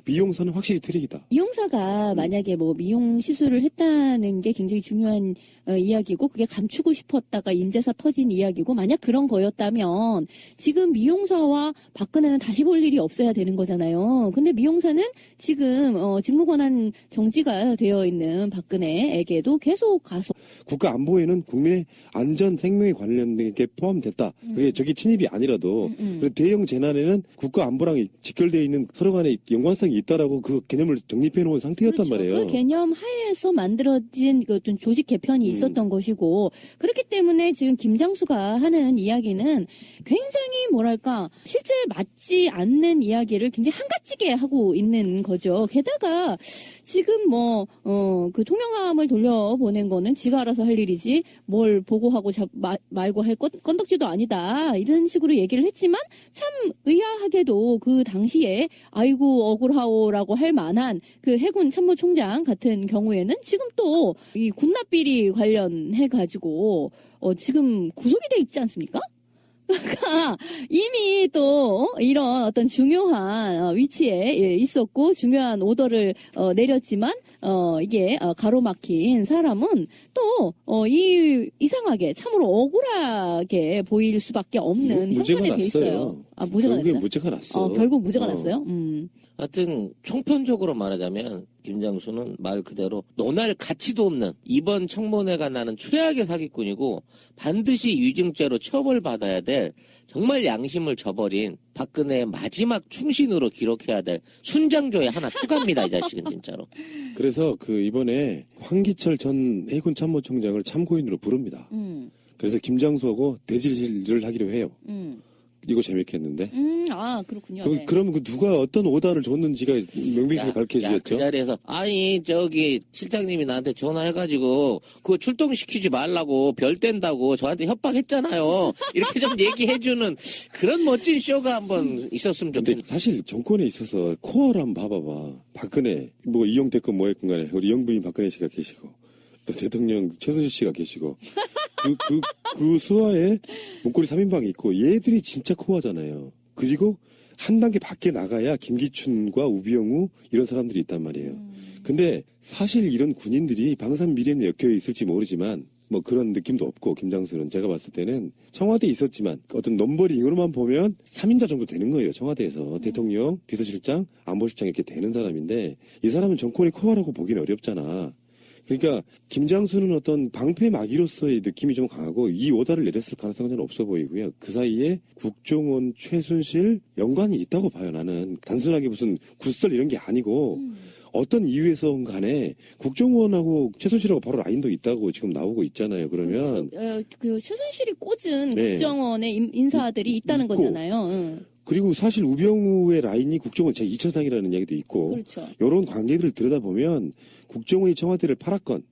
미용사는 확실히 트릭이다. 미용사가 만약에 뭐 미용 시술을 했다는 게 굉장히 중요한 이야기고 그게 감추고 싶었다가 인제사 터진 이야기고 만약 그런 거였다면 지금 미용사와 박근혜는 다시 볼 일이 없어야 되는 거잖아요. 근데 미용사는 지금 직무권한 정지가 되어 있는 박근혜에게도 계속 가서 국가 안보에는 국민의 안전 생명에 관련된 게 포함됐다. 그게 저기 침입이 아니라도 그리고 대형 재난에는 국가 안보랑 직결되어 있는 서로 간의 연관성이 있다라고 그 개념을 정립해 놓은 상태였단 그렇죠. 말이에요. 그 개념 하에서 만들어진 그 어떤 조직 개편이 있었던 것이고 그렇기 때문에 지금 김장수가 하는 이야기는 굉장히 뭐랄까 실제 맞지 않는 이야기를 굉장히 한가지게 하고 있는 거죠. 게다가 지금 그 통영함을 돌려보낸 거는 지가 알아서 할 일이지 뭘 보고하고 말고 할 건덕지도 아니다 이런 식으로 얘기를 했지만 참 의아하게도 그 당시에 아이고 억울하오라고 할 만한 그 해군 참모총장 같은 경우에는 지금 또 이 군납비리 관련해 가지고 지금 구속이 돼 있지 않습니까? 그러니까 이미 또 이런 어떤 중요한 위치에 있었고 중요한 오더를 내렸지만 이게 가로막힌 사람은 또 이상하게 참으로 억울하게 보일 수밖에 없는 무죄가 형편에 돼 있어요. 났어요. 무죄가 결국엔 났어요? 무죄가 났어. 결국 무죄가 났어요? 하여튼 총편적으로 말하자면 김장수는 말 그대로 논할 가치도 없는 이번 청문회가 나는 최악의 사기꾼이고 반드시 위증죄로 처벌받아야 될 정말 양심을 저버린 박근혜의 마지막 충신으로 기록해야 될 순장조에 하나 추가입니다. 이 자식은 진짜로. 그래서 이번에 황기철 전 해군 참모총장을 참고인으로 부릅니다. 그래서 김장수하고 대질을 하기로 해요. 이거 재밌겠는데? 그렇군요. 그러면 누가 어떤 오다를 줬는지가 명백하게 밝혀지겠죠? 그 자리에서 실장님이 나한테 전화해가지고 그거 출동시키지 말라고 별 뗀다고 저한테 협박했잖아요. 이렇게 좀 얘기해주는 그런 멋진 쇼가 한번 있었으면 근데 좋겠는데. 사실 정권에 있어서 코어를 한번 봐봐봐. 박근혜, 이용됐건 뭐했건 간에 우리 영부인 박근혜 씨가 계시고 또 대통령 최순실 씨가 계시고 그 수하에 목걸이 3인방이 있고 얘들이 진짜 코어잖아요. 그리고 한 단계 밖에 나가야 김기춘과 우병우 이런 사람들이 있단 말이에요. 근데 사실 이런 군인들이 방산 미래에 엮여 있을지 모르지만 뭐 그런 느낌도 없고 김장수는 제가 봤을 때는 청와대에 있었지만 어떤 넘버링으로만 보면 3인자 정도 되는 거예요. 청와대에서 대통령, 비서실장, 안보실장 이렇게 되는 사람인데 이 사람은 정권의 코어라고 보기는 어렵잖아. 그러니까 김장수는 어떤 방패막이로서의 느낌이 좀 강하고 이 오다를 내렸을 가능성은 저는 없어 보이고요. 그 사이에 국정원, 최순실 연관이 있다고 봐요. 나는 단순하게 무슨 굿설 이런 게 아니고 어떤 이유에서 간에 국정원하고 최순실하고 바로 라인도 있다고 지금 나오고 있잖아요. 그러면 그 최순실이 꽂은 네. 국정원의 인사들이 있다는 있고. 거잖아요. 응. 그리고 사실 우병우의 라인이 국정원 제2차장이라는 이야기도 있고 그렇죠. 이런 관계들을 들여다보면 국정원이 청와대를 팔았건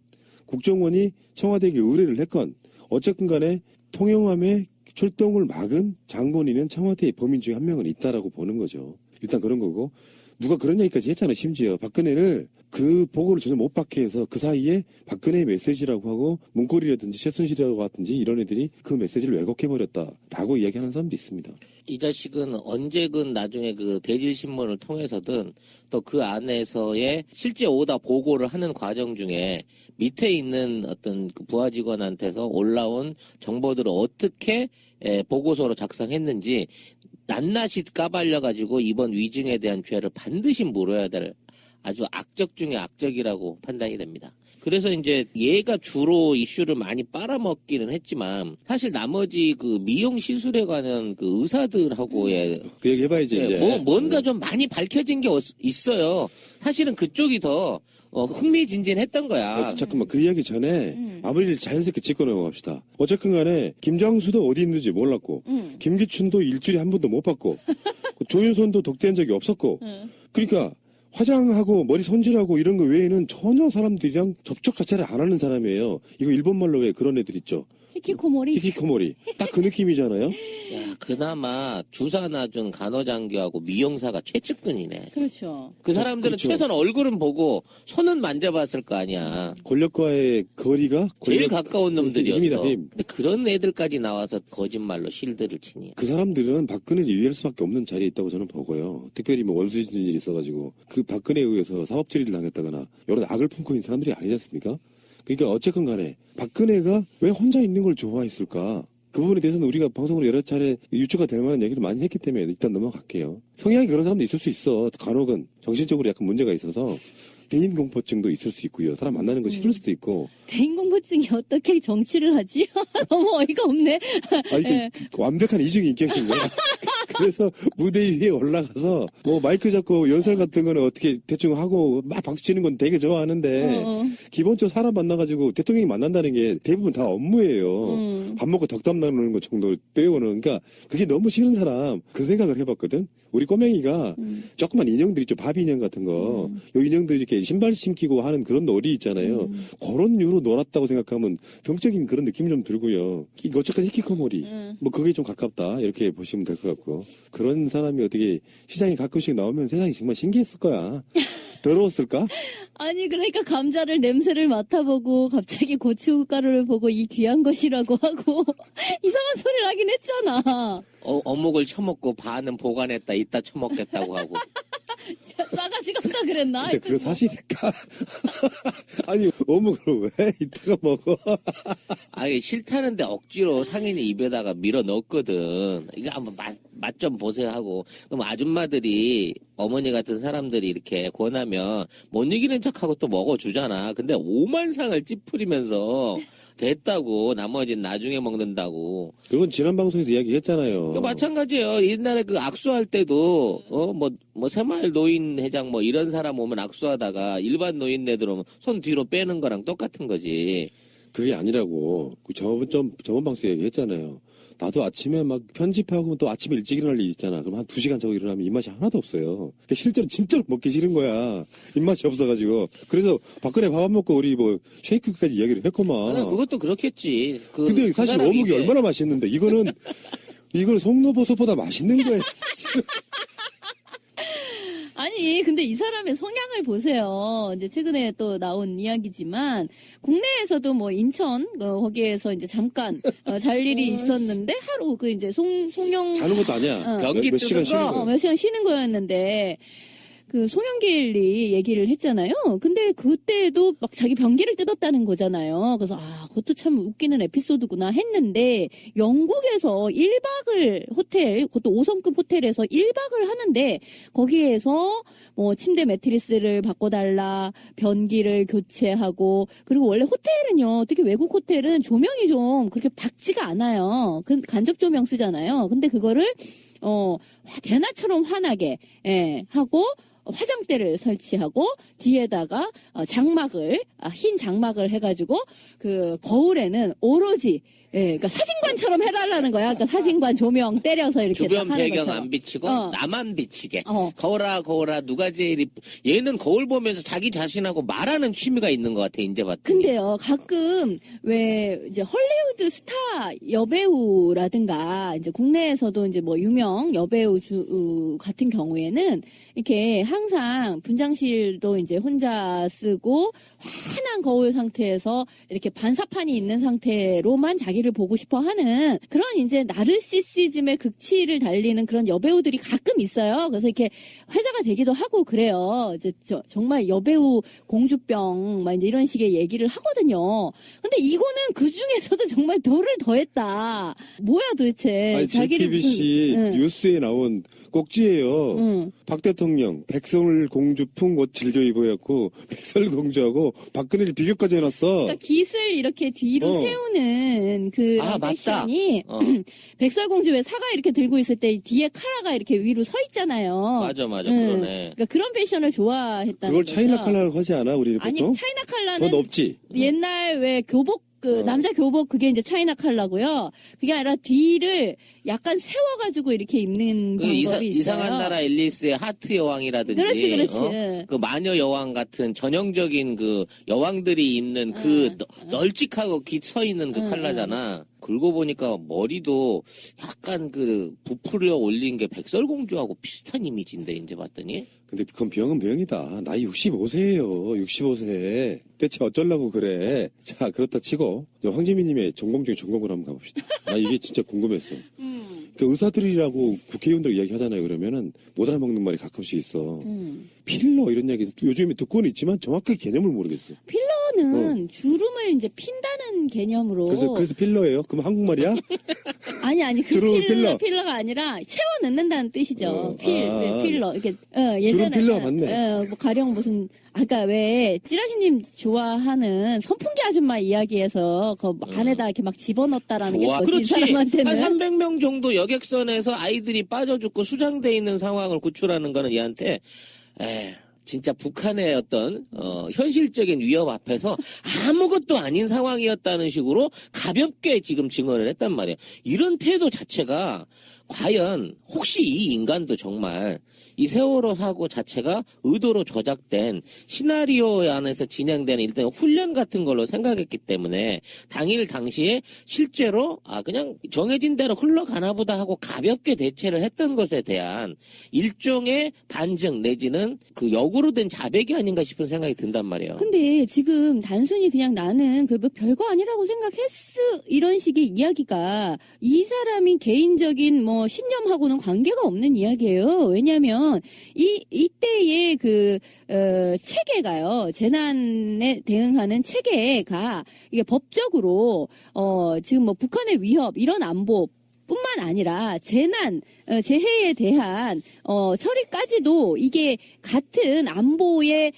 국정원이 청와대에게 의뢰를 했건 어쨌든 간에 통영함의 출동을 막은 장본인은 청와대의 범인 중에 한 명은 있다라고 보는 거죠. 일단 그런 거고 누가 그런 얘기까지 했잖아요. 심지어 박근혜를 그 보고를 전혀 못 받게 해서 그 사이에 박근혜의 메시지라고 하고 문고리라든지 최순실이라고 하든지 이런 애들이 그 메시지를 왜곡해버렸다라고 이야기하는 사람도 있습니다. 이 자식은 언제든 나중에 그 대질신문을 통해서든 또 그 안에서의 실제 오다 보고를 하는 과정 중에 밑에 있는 어떤 그 부하 직원한테서 올라온 정보들을 어떻게 보고서로 작성했는지 낱낱이 까발려가지고 이번 위증에 대한 죄를 반드시 물어야 될 아주 악적 중에 악적이라고 판단이 됩니다. 그래서 이제 얘가 주로 이슈를 많이 빨아먹기는 했지만 사실 나머지 그 미용 시술에 관한 그 의사들하고의 그 얘기 해봐야지 이제. 뭔가 좀 많이 밝혀진 게 있어요. 사실은 그쪽이 더 흥미진진했던 거야. 잠깐만 그 이야기 전에 마무리를 자연스럽게 짚고 넘어갑시다. 어쨌든 간에 김장수도 어디 있는지 몰랐고 김기춘도 일주일에 한 번도 못 봤고 조윤선도 독대한 적이 없었고 그러니까 화장하고 머리 손질하고 이런 거 외에는 전혀 사람들이랑 접촉 자체를 안 하는 사람이에요. 이거 일본말로 왜 그런 애들 있죠. 히키코모리. 히키코모리. 딱 그 느낌이잖아요. 야, 그나마 주사 놔준 간호장교하고 미용사가 최측근이네. 그렇죠. 그 사람들은 그렇죠. 최소한 얼굴은 보고 손은 만져봤을 거 아니야. 권력과의 거리가 제일 가까운 놈들이었어. 힘이다, 힘. 근데 그런 애들까지 나와서 거짓말로 실드를 치니. 그 사람들은 박근혜를 이해할 수밖에 없는 자리에 있다고 저는 보고요. 특별히 뭐 월수진 일이 있어가지고 그 박근혜에 의해서 사법처리를 당했다거나 여러 악을 품고 있는 사람들이 아니지 않습니까? 그러니까 어쨌건 간에 박근혜가 왜 혼자 있는 걸 좋아했을까? 그 부분에 대해서는 우리가 방송으로 여러 차례 유추가 될 만한 얘기를 많이 했기 때문에 일단 넘어갈게요. 성향이 그런 사람도 있을 수 있어. 간혹은 정신적으로 약간 문제가 있어서 대인공포증도 있을 수 있고요. 사람 만나는 거 싫을 수도 있고. 대인공포증이 어떻게 정치를 하지? 너무 어이가 없네. 아니, 그 완벽한 이중의 인격인 거야. 그래서 무대 위에 올라가서 뭐 마이크 잡고 연설 같은 거는 어떻게 대충 하고 막 박수 치는 건 되게 좋아하는데 기본적으로 사람 만나가지고 대통령이 만난다는 게 대부분 다 업무예요. 밥 먹고 덕담 나누는 것 정도 빼고는. 그러니까 그게 너무 싫은 사람 그 생각을 해봤거든. 우리 꼬맹이가 조그만 인형들 있죠. 바비 인형 같은 거. 요 인형들 이렇게 신발 신기고 하는 그런 놀이 있잖아요. 그런 류로 놀았다고 생각하면 병적인 그런 느낌이 좀 들고요. 이거 어쨌든 히키코모리. 뭐 그게 좀 가깝다. 이렇게 보시면 될 것 같고. 그런 사람이 어떻게 시장에 가끔씩 나오면 세상이 정말 신기했을 거야. 더러웠을까? 아니 그러니까 감자를 냄새를 맡아보고 갑자기 고춧가루를 보고 이 귀한 것이라고 하고 이상한 소리를 하긴 했잖아. 어묵을 처먹고 반은 보관했다 이따 처먹겠다고 하고. 싸가지 없다 그랬나? 진짜 그거 사실일까? 아니 어묵을 왜 이따가 먹어? 아니 싫다는데 억지로 상인이 입에다가 밀어 넣었거든. 이거 한번 맛 좀 보세요 하고. 그럼 아줌마들이 어머니 같은 사람들이 이렇게 권하면 못 이기는 척하고 또 먹어주잖아. 근데 오만상을 찌푸리면서 됐다고 나머지는 나중에 먹는다고. 그건 지난 방송에서 이야기했잖아요. 마찬가지예요. 옛날에 그 악수할 때도 뭐 새마을 노인 회장 뭐 이런 사람 오면 악수하다가 일반 노인네들 오면 손 뒤로 빼는 거랑 똑같은 거지. 그게 아니라고. 그 저번 방송 얘기했잖아요. 나도 아침에 막 편집하고 또 아침에 일찍 일어날 일 있잖아. 그럼 한 2시간 자고 일어나면 입맛이 하나도 없어요. 그러니까 실제로 진짜로 먹기 싫은 거야. 입맛이 없어가지고. 그래서 박근혜 밥 안 먹고 우리 뭐 쉐이크까지 이야기를 했구만. 그것도 그렇겠지. 근데 사실 어묵이 얼마나 맛있는데 이거는 송로버섯보다 맛있는 거예요. 사실은. 아니, 근데 이 사람의 성향을 보세요. 이제 최근에 또 나온 이야기지만, 국내에서도 뭐 인천, 거기에서 이제 잠깐, 잘 일이 있었는데, 하루 이제 송영, 자는 것도 아니야. 변기 몇 시간 뜨는 쉬는 거. 거야. 몇 시간 쉬는 거였는데, 송영길이 얘기를 했잖아요. 근데 그때도 막 자기 변기를 뜯었다는 거잖아요. 그래서 그것도 참 웃기는 에피소드구나 했는데 영국에서 1박을 그것도 5성급 호텔에서 1박을 하는데 거기에서 뭐 침대 매트리스를 바꿔달라, 변기를 교체하고 그리고 원래 호텔은요, 특히 외국 호텔은 조명이 좀 그렇게 밝지가 않아요. 간접 조명 쓰잖아요. 근데 그거를 대낮처럼 환하게 하고 화장대를 설치하고 뒤에다가 장막을 흰 장막을 해가지고 그 거울에는 오로지 그러니까 사진관처럼 해달라는 거야. 그러니까 사진관 조명 때려서 이렇게 주변 딱 하는 배경 것처럼. 안 비치고 나만 비치게. 어. 거울아 누가 제일 얘는 거울 보면서 자기 자신하고 말하는 취미가 있는 것 같아 이제 봤더니. 근데요, 가끔 왜 이제 헐리우드 스타 여배우라든가 이제 국내에서도 이제 뭐 유명 여배우 같은 경우에는 이렇게 항상 분장실도 이제 혼자 쓰고 환한 거울 상태에서 이렇게 반사판이 있는 상태로만 자기를 보고 싶어 하는 그런 이제 나르시시즘의 극치를 달리는 그런 여배우들이 가끔 있어요. 그래서 이렇게 회자가 되기도 하고 그래요. 이제 정말 여배우 공주병 막 이제 이런 식의 얘기를 하거든요. 근데 이거는 그 중에서도 정말 돌을 더했다. 뭐야 도대체? 아니, JTBC 무슨, 뉴스에 나온 꼭지예요. 응. 박 대통령 백설공주풍 옷 즐겨 입어였고 백설공주하고 박근혜를 비교까지 해놨어. 그러니까 깃을 이렇게 뒤로 세우는 그런 맞다. 패션이 백설공주 왜 사과 이렇게 들고 있을 때 뒤에 카라가 이렇게 위로 서 있잖아요. 맞아 응. 그러네. 그러니까 그런 패션을 좋아했다는 그걸 거죠. 차이나 칼라라고 하지 않아 우리는 보통? 아니 차이나 더 칼라는 높지. 옛날 왜 교복 남자 교복 그게 이제 차이나 칼라고요. 그게 아니라 뒤를 약간 세워가지고 이렇게 입는 그 방법이 있어요. 이상한 나라 앨리스의 하트 여왕이라든지 그렇지. 그 마녀 여왕 같은 전형적인 그 여왕들이 입는 그 널찍하고 깃 서 있는 그 칼라잖아. 긁고 보니까 머리도 약간 그 부풀려 올린 게 백설공주하고 비슷한 이미지인데 이제 봤더니 근데 그건 병은 병이다. 나이 65세예요. 65세. 대체 어쩌려고 그래. 자, 그렇다 치고 황지민님의 전공 중에 전공을 한번 가봅시다. 나 이게 진짜 궁금했어. 그 의사들이라고 국회의원들 이야기하잖아요. 그러면은 못 알아먹는 말이 가끔씩 있어. 필러 이런 이야기 요즘에 듣고는 있지만 정확하게 개념을 모르겠어. 필러는 주름을 이제 핀다는 개념으로. 그래서 필러예요? 그럼 한국말이야? 아니 그 주름 필러가 아니라 채워 넣는다는 뜻이죠. 아. 필러 이렇게 예전에 주름 필러가 맞네. 뭐 가령 무슨 아까 왜 찌라시님 좋아하는 선풍기 아줌마 이야기에서 그 안에다 이렇게 막 집어넣었다라는 게 뭐지? 이 그렇지. 사람한테는. 한 300명 정도 여객선에서 아이들이 빠져 죽고 수장돼 있는 상황을 구출하는 거는 얘한테 진짜 북한의 어떤 현실적인 위협 앞에서 아무것도 아닌 상황이었다는 식으로 가볍게 지금 증언을 했단 말이에요. 이런 태도 자체가 과연 혹시 이 인간도 정말 이 세월호 사고 자체가 의도로 조작된 시나리오 안에서 진행되는 일단 훈련 같은 걸로 생각했기 때문에 당시에 실제로 그냥 정해진 대로 흘러가나 보다 하고 가볍게 대체를 했던 것에 대한 일종의 반증 내지는 그 역으로 된 자백이 아닌가 싶은 생각이 든단 말이에요. 근데 지금 단순히 그냥 나는 그 뭐 별거 아니라고 생각했어 이런 식의 이야기가 이 사람이 개인적인 뭐 신념하고는 관계가 없는 이야기예요. 왜냐하면 이때의 그 체계가요, 재난에 대응하는 체계가 이게 법적으로 지금 뭐 북한의 위협 이런 안보 뿐만 아니라 재해에 대한 처리까지도 이게 같은 안보의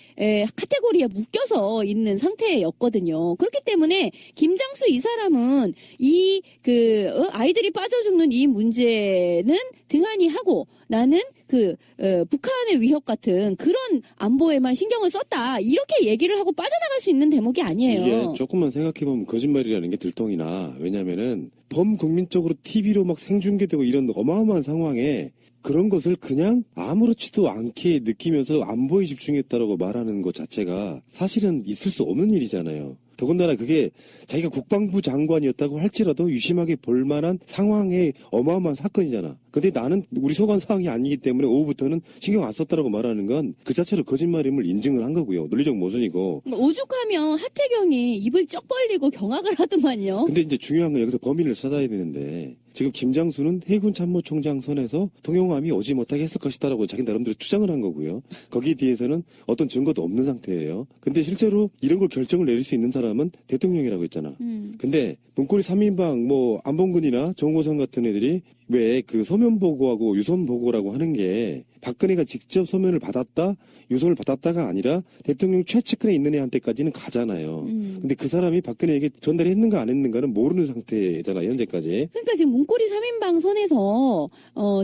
카테고리에 묶여서 있는 상태였거든요. 그렇기 때문에 김장수 이 사람은 아이들이 빠져 죽는 이 문제는 등한히 하고 나는 북한의 위협 같은 그런 안보에만 신경을 썼다. 이렇게 얘기를 하고 빠져나갈 수 있는 대목이 아니에요. 이게 조금만 생각해보면 거짓말이라는 게 들통이 나. 왜냐면은 범국민적으로 TV로 막 생중계되고 이런 어마어마한 상황에 그런 것을 그냥 아무렇지도 않게 느끼면서 안보에 집중했다라고 말하는 것 자체가 사실은 있을 수 없는 일이잖아요. 더군다나 그게 자기가 국방부 장관이었다고 할지라도 유심하게 볼 만한 상황의 어마어마한 사건이잖아. 근데 나는 우리 소관 사항이 아니기 때문에 오후부터는 신경 안 썼다라고 말하는 건 그 자체로 거짓말임을 인증을 한 거고요. 논리적 모순이고. 오죽하면 하태경이 입을 쩍 벌리고 경악을 하더만요. 근데 이제 중요한 건 여기서 범인을 찾아야 되는데 지금 김장수는 해군 참모총장 선에서 통영함이 오지 못하게 했을 것이다라고 자기 나름대로 추정을 한 거고요. 거기에 대해서는 어떤 증거도 없는 상태예요. 근데 실제로 이런 걸 결정을 내릴 수 있는 사람은 대통령이라고 했잖아. 근데 문고리 3인방 뭐 안봉근이나 정호성 같은 애들이 왜 그 서면 보고하고 유선 보고라고 하는 게 박근혜가 직접 서면을 받았다, 유선을 받았다가 아니라 대통령 최측근에 있는 애한테까지는 가잖아요. 근데 그 사람이 박근혜에게 전달했는가 안 했는가는 모르는 상태잖아, 현재까지. 그러니까 지금 문고리 3인방 선에서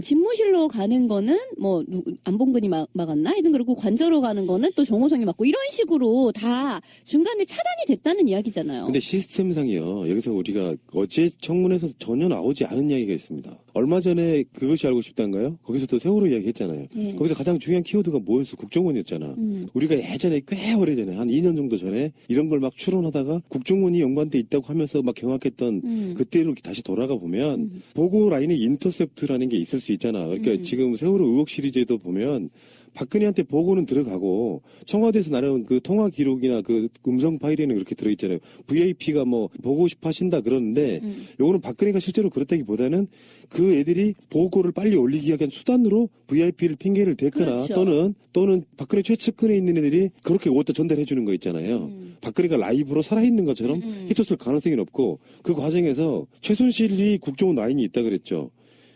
집무실로 가는 거는 뭐 안봉근이 막았나? 하여튼 그리고 관저로 가는 거는 또 정호성이 막고 이런 식으로 다 중간에 차단이 됐다는 이야기잖아요. 근데 시스템상이요. 여기서 우리가 어제 청문회에서 전혀 나오지 않은 이야기가 있습니다. 얼마 전에 그것이 알고 싶단가요? 거기서도 세월호 이야기 했잖아요. 예. 거기서 가장 중요한 키워드가 뭐였어? 국정원이었잖아. 우리가 예전에 꽤 오래전에 한 2년 정도 전에 이런 걸 막 추론하다가 국정원이 연관돼 있다고 하면서 막 경악했던 그때로 다시 돌아가 보면 보고 라인의 인터셉트라는 게 있을 수 있잖아. 그러니까 지금 세월호 의혹 시리즈에도 보면 박근혜한테 보고는 들어가고 청와대에서 나눈 그 통화 기록이나 그 음성 파일에는 그렇게 들어있잖아요. VIP가 뭐 보고 싶어 하신다 그러는데 요거는 박근혜가 실제로 그렇다기보다는 그 애들이 보고를 빨리 올리기 위한 수단으로 VIP를 핑계를 대거나 그렇죠. 또는 박근혜 최측근에 있는 애들이 그렇게 옷도 전달해 주는 거 있잖아요. 박근혜가 라이브로 살아있는 것처럼 해줬을 가능성이 높고 그 과정에서 최순실이 국정원 라인이 있다 그랬죠.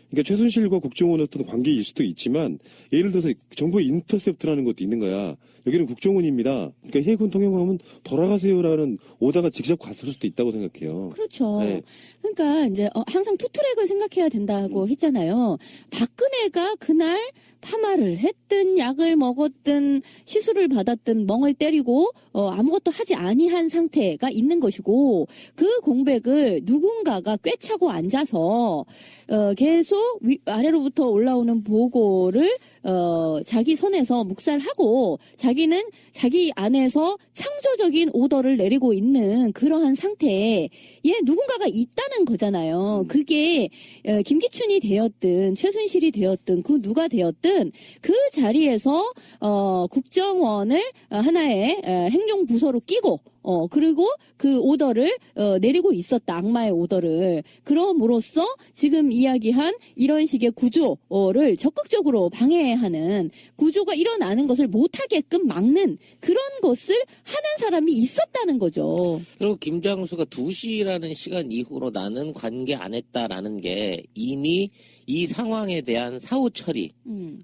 그러니까 최순실과 국정원의 어떤 관계일 수도 있지만 예를 들어서 정보 인터셉트라는 것도 있는 거야. 여기는 국정원입니다. 그러니까 해군 통영함은 돌아가세요라는 오다가 직접 갔을 수도 있다고 생각해요. 그렇죠. 네. 그러니까 이제 항상 투트랙을 생각해야 된다고 했잖아요. 박근혜가 그날 파마를 했든 약을 먹었든 시술을 받았든 멍을 때리고 아무것도 하지 아니한 상태가 있는 것이고 그 공백을 누군가가 꿰차고 앉아서 계속 아래로부터 올라오는 보고를 자기 손에서 묵살하고 자기는 자기 안에서 창조적인 오더를 내리고 있는 그러한 상태에 누군가가 있다는 거잖아요. 그게 김기춘이 되었든 최순실이 되었든 그 누가 되었든 그 자리에서 국정원을 하나의 행정부서로 끼고 그리고 그 오더를 내리고 있었다. 악마의 오더를. 그럼으로써 지금 이야기한 이런 식의 구조를 적극적으로 방해하는 구조가 일어나는 것을 못하게끔 막는 그런 것을 하는 사람이 있었다는 거죠. 그리고 김장수가 2시라는 시간 이후로 나는 관계 안 했다라는 게 이미 이 상황에 대한 사후 처리,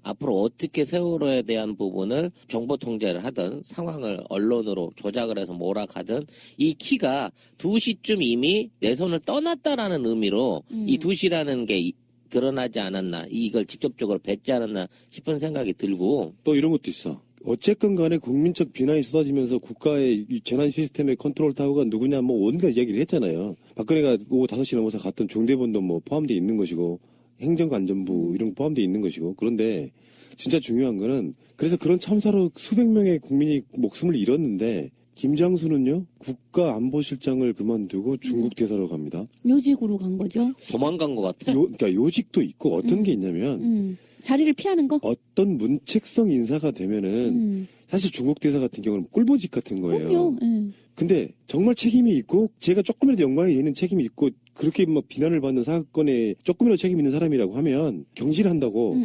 앞으로 어떻게 세월호에 대한 부분을 정보 통제를 하든 상황을 언론으로 조작을 해서 몰아가든 이 키가 2시쯤 이미 내 손을 떠났다라는 의미로 이 2시라는 게 드러나지 않았나, 이걸 직접적으로 뱉지 않았나 싶은 생각이 들고. 또 이런 것도 있어. 어쨌건 간에 국민적 비난이 쏟아지면서 국가의 재난 시스템의 컨트롤 타워가 누구냐 뭐 온갖 이야기를 했잖아요. 박근혜가 오후 5시 넘어서 갔던 중대본도 뭐 포함되어 있는 것이고 행정안전부 이런 거 포함되어 있는 것이고 그런데 진짜 중요한 거는 그래서 그런 참사로 수백 명의 국민이 목숨을 잃었는데 김장수는요 국가안보실장을 그만두고 중국 대사로 갑니다. 요직으로 간 거죠. 도망간 것 같아. 그러니까 요직도 있고 어떤 게 있냐면 자리를 피하는 거? 어떤 문책성 인사가 되면은 사실 중국 대사 같은 경우는 꿀보직 같은 거예요. 그럼요. 근데 정말 책임이 있고 제가 조금이라도 영광에 있는 책임이 있고 그렇게 뭐 비난을 받는 사건에 조금이라도 책임 있는 사람이라고 하면 경질한다고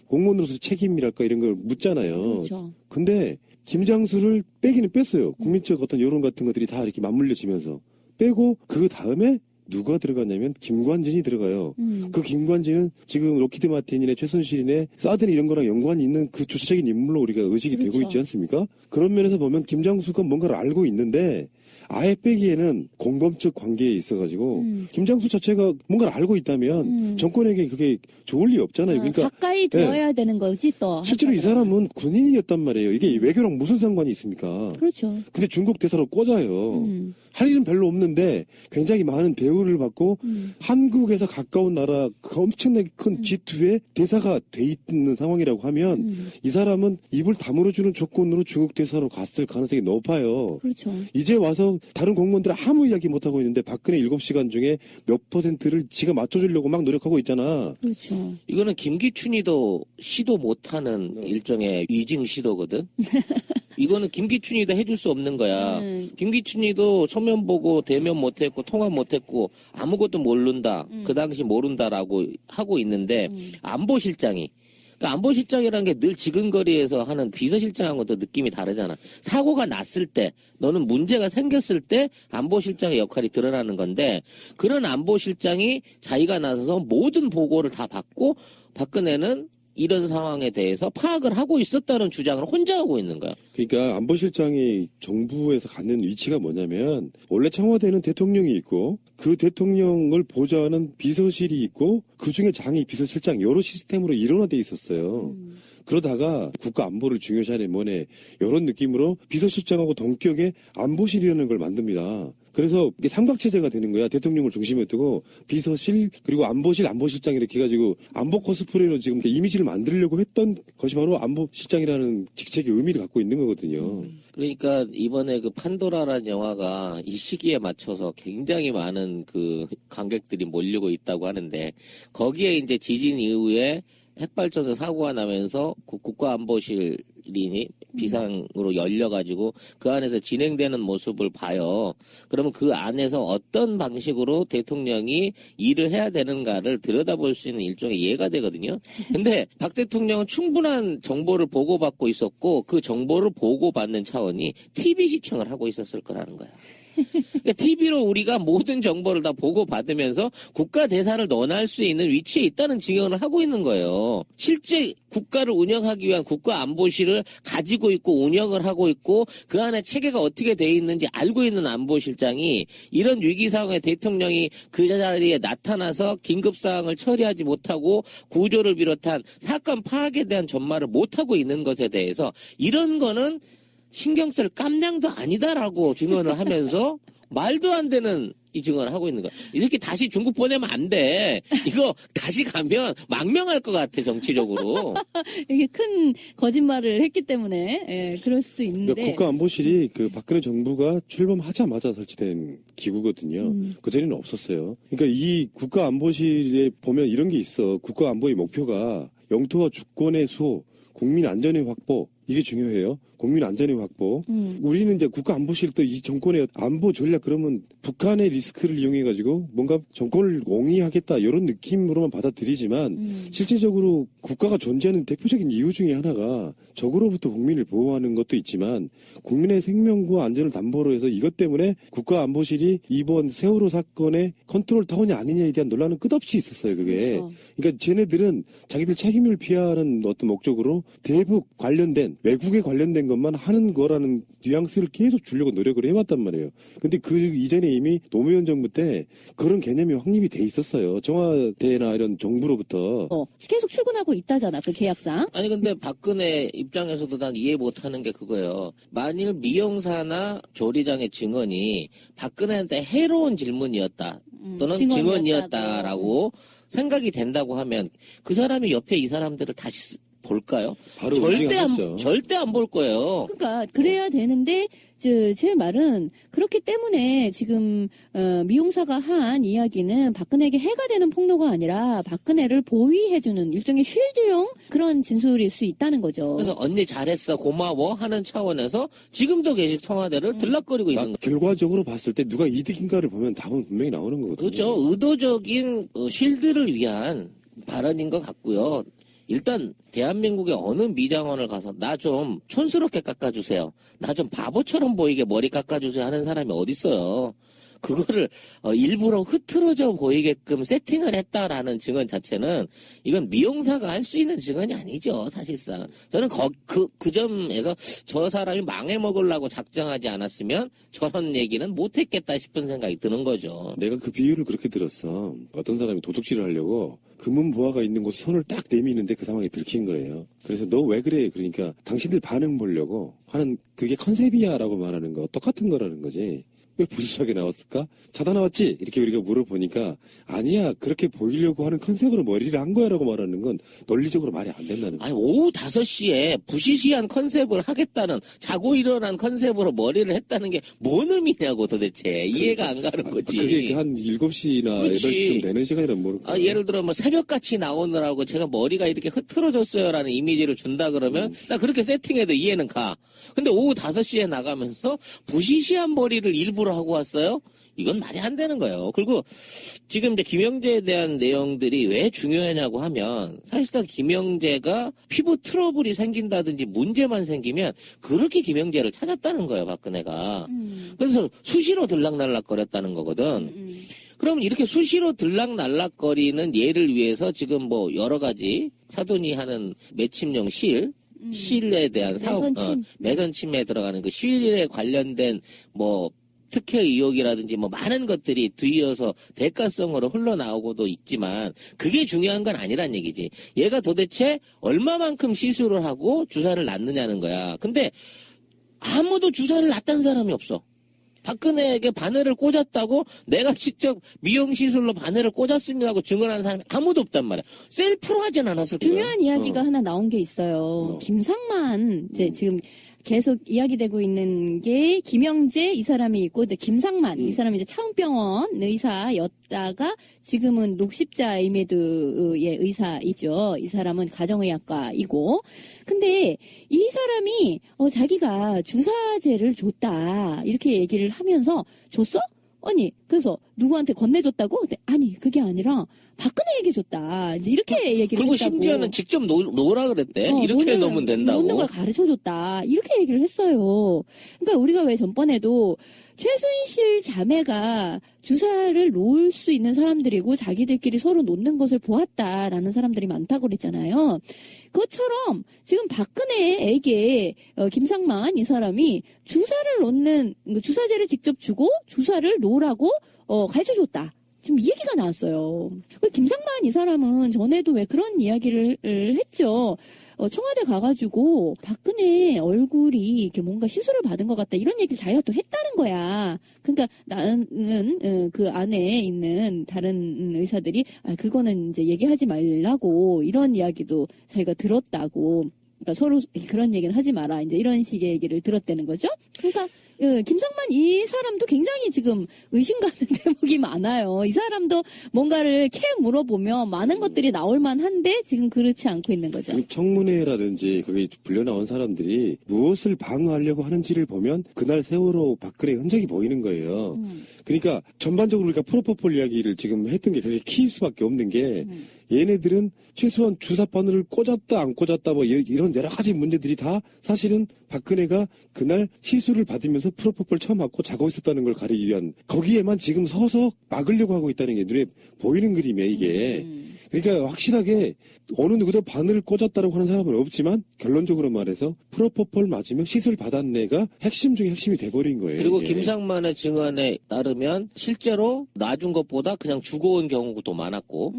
공무원으로서 책임이랄까 이런 걸 묻잖아요. 그렇죠. 근데 김장수를 빼기는 뺐어요. 국민적 어떤 여론 같은 것들이 다 이렇게 맞물려지면서 빼고 그 다음에 누가 들어갔냐면 김관진이 들어가요. 그 김관진은 지금 로키드 마틴이네 최순실이네 사드는 이런 거랑 연관이 있는 그 주체적인 인물로 우리가 의식이 그렇죠. 되고 있지 않습니까? 그런 면에서 보면 김장수가 뭔가를 알고 있는데 아예 빼기에는 공범적 관계에 있어가지고 김장수 자체가 뭔가를 알고 있다면 정권에게 그게 좋을 리 없잖아요. 그러니까 가까이 두어야 되는 거지 또. 실제로 이 사람은 군인이었단 말이에요. 이게 외교랑 무슨 상관이 있습니까? 그렇죠. 근데 중국 대사로 꽂아요. 할 일은 별로 없는데 굉장히 많은 배우 대우를 받고 한국에서 가까운 나라 그 엄청나게 큰 G2의 대사가 돼 있는 상황이라고 하면 이 사람은 입을 다물어주는 조건으로 중국 대사로 갔을 가능성이 높아요. 그렇죠. 이제 와서 다른 공무원들 아무 이야기 못하고 있는데 박근혜 7시간 중에 몇 퍼센트를 지가 맞춰주려고 막 노력하고 있잖아. 그렇죠. 이거는 김기춘이도 시도 못하는 일종의 위증 시도거든. 이거는 김기춘이도 해줄 수 없는 거야. 김기춘이도 서면 보고 대면 못했고 통화 못했고 아무것도 모른다. 그 당시 모른다라고 하고 있는데 안보실장이 그러니까 안보실장이라는 게 늘 지근거리에서 하는 비서실장하고도 느낌이 다르잖아. 사고가 났을 때 너는 문제가 생겼을 때 안보실장의 역할이 드러나는 건데 그런 안보실장이 자기가 나서서 모든 보고를 다 받고 박근혜는 이런 상황에 대해서 파악을 하고 있었다는 주장을 혼자 하고 있는 거야. 그러니까 안보실장이 정부에서 갖는 위치가 뭐냐면 원래 청와대는 대통령이 있고 그 대통령을 보좌하는 비서실이 있고 그중에 장이 비서실장 여러 시스템으로 일원화돼 있었어요. 그러다가 국가 안보를 중요시하네 뭐네 이런 느낌으로 비서실장하고 동격의 안보실이라는 걸 만듭니다. 그래서 이게 삼각체제가 되는 거야. 대통령을 중심에 두고 비서실 그리고 안보실 안보실장 이렇게 해가지고 안보 코스프레로 지금 이미지를 만들려고 했던 것이 바로 안보실장이라는 직책의 의미를 갖고 있는 거거든요. 그러니까 이번에 그 판도라라는 영화가 이 시기에 맞춰서 굉장히 많은 그 관객들이 몰리고 있다고 하는데 거기에 이제 지진 이후에 핵발전소 사고가 나면서 국가안보실이 비상으로 열려가지고 그 안에서 진행되는 모습을 봐요. 그러면 그 안에서 어떤 방식으로 대통령이 일을 해야 되는가를 들여다볼 수 있는 일종의 이해가 되거든요. 근데 박 대통령은 충분한 정보를 보고받고 있었고 그 정보를 보고받는 차원이 TV 시청을 하고 있었을 거라는 거야. 그러니까 TV로 우리가 모든 정보를 다 보고받으면서 국가 대사를 논할 수 있는 위치에 있다는 증언을 하고 있는 거예요. 실제 국가를 운영하기 위한 국가안보실을 가지고 있고 운영을 하고 있고 그 안에 체계가 어떻게 돼 있는지 알고 있는 안보실장이 이런 위기 상황에 대통령이 그 자리에 나타나서 긴급 사항을 처리하지 못하고 구조를 비롯한 사건 파악에 대한 전말을 못하고 있는 것에 대해서 이런 거는 신경 쓸 깜냥도 아니다라고 증언을 하면서 말도 안 되는 이 증언을 하고 있는 거야. 이 새끼 다시 중국 보내면 안 돼. 이거 다시 가면 망명할 것 같아 정치적으로. 이게 큰 거짓말을 했기 때문에 예, 그럴 수도 있는데. 그러니까 국가안보실이 그 박근혜 정부가 출범하자마자 설치된 기구거든요. 그전에는 없었어요. 그러니까 이 국가안보실에 보면 이런 게 있어. 국가안보의 목표가 영토와 주권의 수호, 국민 안전의 확보 이게 중요해요. 국민 안전의 확보. 우리는 이제 국가안보실도 이 정권의 안보 전략 그러면 북한의 리스크를 이용해가지고 뭔가 정권을 옹이하겠다 이런 느낌으로만 받아들이지만 실제적으로 국가가 존재하는 대표적인 이유 중에 하나가 적으로부터 국민을 보호하는 것도 있지만 국민의 생명과 안전을 담보로 해서 이것 때문에 국가안보실이 이번 세월호 사건의 컨트롤 타운이 아니냐에 대한 논란은 끝없이 있었어요. 그게. 그렇죠. 그러니까 쟤네들은 자기들 책임을 피하는 어떤 목적으로 대북 관련된 외국에 관련된 것만 하는 거라는 뉘앙스를 계속 주려고 노력을 해왔단 말이에요. 근데 그 이전에 이미 노무현 정부 때 그런 개념이 확립이 돼 있었어요. 청와대나 이런 정부로부터. 계속 출근하고 있다잖아, 그 계약상. 아니 근데 박근혜 입장에서도 난 이해 못하는 게 그거예요. 만일 미영사나 조리장의 증언이 박근혜한테 해로운 질문이었다 또는 증언이었다라고 생각이 된다고 하면 그 사람이 옆에 이 사람들을 다시 볼까요? 바로 절대 안 볼 거예요. 그러니까 그래야 되는데 제 말은 그렇기 때문에 지금 미용사가 한 이야기는 박근혜에게 해가 되는 폭로가 아니라 박근혜를 보위해주는 일종의 쉴드용 그런 진술일 수 있다는 거죠. 그래서 언니 잘했어 고마워 하는 차원에서 지금도 계속 청와대를 들락거리고 있는 거죠. 결과적으로 봤을 때 누가 이득인가를 보면 답은 분명히 나오는 거거든요. 그렇죠. 의도적인 쉴드를 위한 발언인 것 같고요. 일단 대한민국의 어느 미장원을 가서 나 좀 촌스럽게 깎아주세요. 나 좀 바보처럼 보이게 머리 깎아주세요 하는 사람이 어딨어요. 그거를 일부러 흐트러져 보이게끔 세팅을 했다라는 증언 자체는 이건 미용사가 할 수 있는 증언이 아니죠. 사실상. 저는 그 점에서 저 사람이 망해먹으려고 작정하지 않았으면 저런 얘기는 못했겠다 싶은 생각이 드는 거죠. 내가 그 비유를 그렇게 들었어. 어떤 사람이 도둑질을 하려고 금은 보화가 있는 곳에 손을 딱 내미는데 그 상황에 들킨 거예요. 그래서 너 왜 그래? 그러니까 당신들 반응 보려고 하는 그게 컨셉이야라고 말하는 거 똑같은 거라는 거지. 왜 부수하게 나왔을까? 자다 나왔지? 이렇게 우리가 물어보니까 아니야 그렇게 보이려고 하는 컨셉으로 머리를 한 거야라고 말하는 건 논리적으로 말이 안 된다는 거야. 아니, 오후 5시에 부시시한 컨셉을 하겠다는, 자고 일어난 컨셉으로 머리를 했다는 게 뭔 의미냐고 도대체. 이해가 안 가는 거지. 그게 한 7시나 그렇지. 8시쯤 되는 시간이란 모를까. 예를 들어 뭐 새벽같이 나오느라고 제가 머리가 이렇게 흐트러졌어요라는 이미지를 준다 그러면 나 그렇게 세팅해도 이해는 가. 근데 오후 5시에 나가면서 부시시한 머리를 일부러 하고 왔어요? 이건 말이 안 되는 거예요. 그리고 지금 이제 김영재에 대한 내용들이 왜 중요하냐고 하면 사실상 김영재가 피부 트러블이 생긴다든지 문제만 생기면 그렇게 김영재를 찾았다는 거예요, 박근혜가. 그래서 수시로 들락날락거렸다는 거거든. 그러면 이렇게 수시로 들락날락거리는 얘를 위해서 지금 뭐 여러 가지 사돈이 하는 매침용 실에 대한 사업, 매선침에 들어가는 그 실에 관련된 뭐 특혜 의혹이라든지 뭐 많은 것들이 뒤이어서 대가성으로 흘러나오고도 있지만 그게 중요한 건 아니란 얘기지. 얘가 도대체 얼마만큼 시술을 하고 주사를 놨느냐는 거야. 근데 아무도 주사를 놨다는 사람이 없어. 박근혜에게 바늘을 꽂았다고 내가 직접 미용시술로 바늘을 꽂았습니다 하고 증언하는 사람이 아무도 없단 말이야. 셀프로 하진 않았을 거야. 중요한 이야기가 하나 나온 게 있어요. 김상만 이제 지금 계속 이야기되고 있는 게 김영재 이 사람이 있고, 근데 김상만 이 사람이 이제 차은병원 의사였다가 지금은 녹십자 아이메드의 의사이죠. 이 사람은 가정의학과이고. 근데 이 사람이 자기가 주사제를 줬다 이렇게 얘기를 하면서 줬어? 아니 그래서 누구한테 건네줬다고? 근데 아니 그게 아니라 박근혜에게 줬다. 이제 이렇게 얘기를 그리고 했다고. 심지어는 직접 놓으라 그랬대. 이렇게 놓으면 된다고. 놓는 걸 가르쳐줬다. 이렇게 얘기를 했어요. 그러니까 우리가 왜 전번에도 최순실 자매가 주사를 놓을 수 있는 사람들이고 자기들끼리 서로 놓는 것을 보았다라는 사람들이 많다고 그랬잖아요. 그것처럼 지금 박근혜에게 김상만 이 사람이 주사를 놓는 주사제를 직접 주고 주사를 놓으라고 가르쳐줬다. 지금 이 얘기가 나왔어요. 김상만 이 사람은 전에도 왜 그런 이야기를 했죠. 청와대 가가지고 박근혜 얼굴이 이렇게 뭔가 시술을 받은 것 같다 이런 얘기를 자기가 또 했다는 거야. 그러니까 나는 그 안에 있는 다른 의사들이 그거는 이제 얘기하지 말라고 이런 이야기도 자기가 들었다고. 그러니까 서로 그런 얘기는 하지 마라. 이제 이런 식의 얘기를 들었다는 거죠. 그러니까 김상만 이 사람도 굉장히 지금 의심 가는 대목이 많아요. 이 사람도 뭔가를 캐 물어보면 많은 것들이 나올 만한데 지금 그렇지 않고 있는 거죠. 청문회라든지 거기 불려나온 사람들이 무엇을 방어하려고 하는지를 보면 그날 세월호 박근혜 흔적이 보이는 거예요. 그러니까 전반적으로 우리가 프로포폴 이야기를 지금 했던 게 그게 키일 수밖에 없는 게 얘네들은 최소한 주사 바늘을 꽂았다 안 꽂았다 뭐 이런 여러 가지 문제들이 다 사실은 박근혜가 그날 시술을 받으면서 프로포폴 처음 맞고 자고 있었다는 걸 가리기 위한 거기에만 지금 서서 막으려고 하고 있다는 게 눈에 보이는 그림이에요 이게. 그러니까 확실하게 어느 누구도 바늘을 꽂았다고 하는 사람은 없지만 결론적으로 말해서 프로포폴 맞으면 시술 받았네가 핵심 중에 핵심이 돼버린 거예요. 그리고 이게. 김상만의 증언에 따르면 실제로 놔준 것보다 그냥 주고 온 경우도 많았고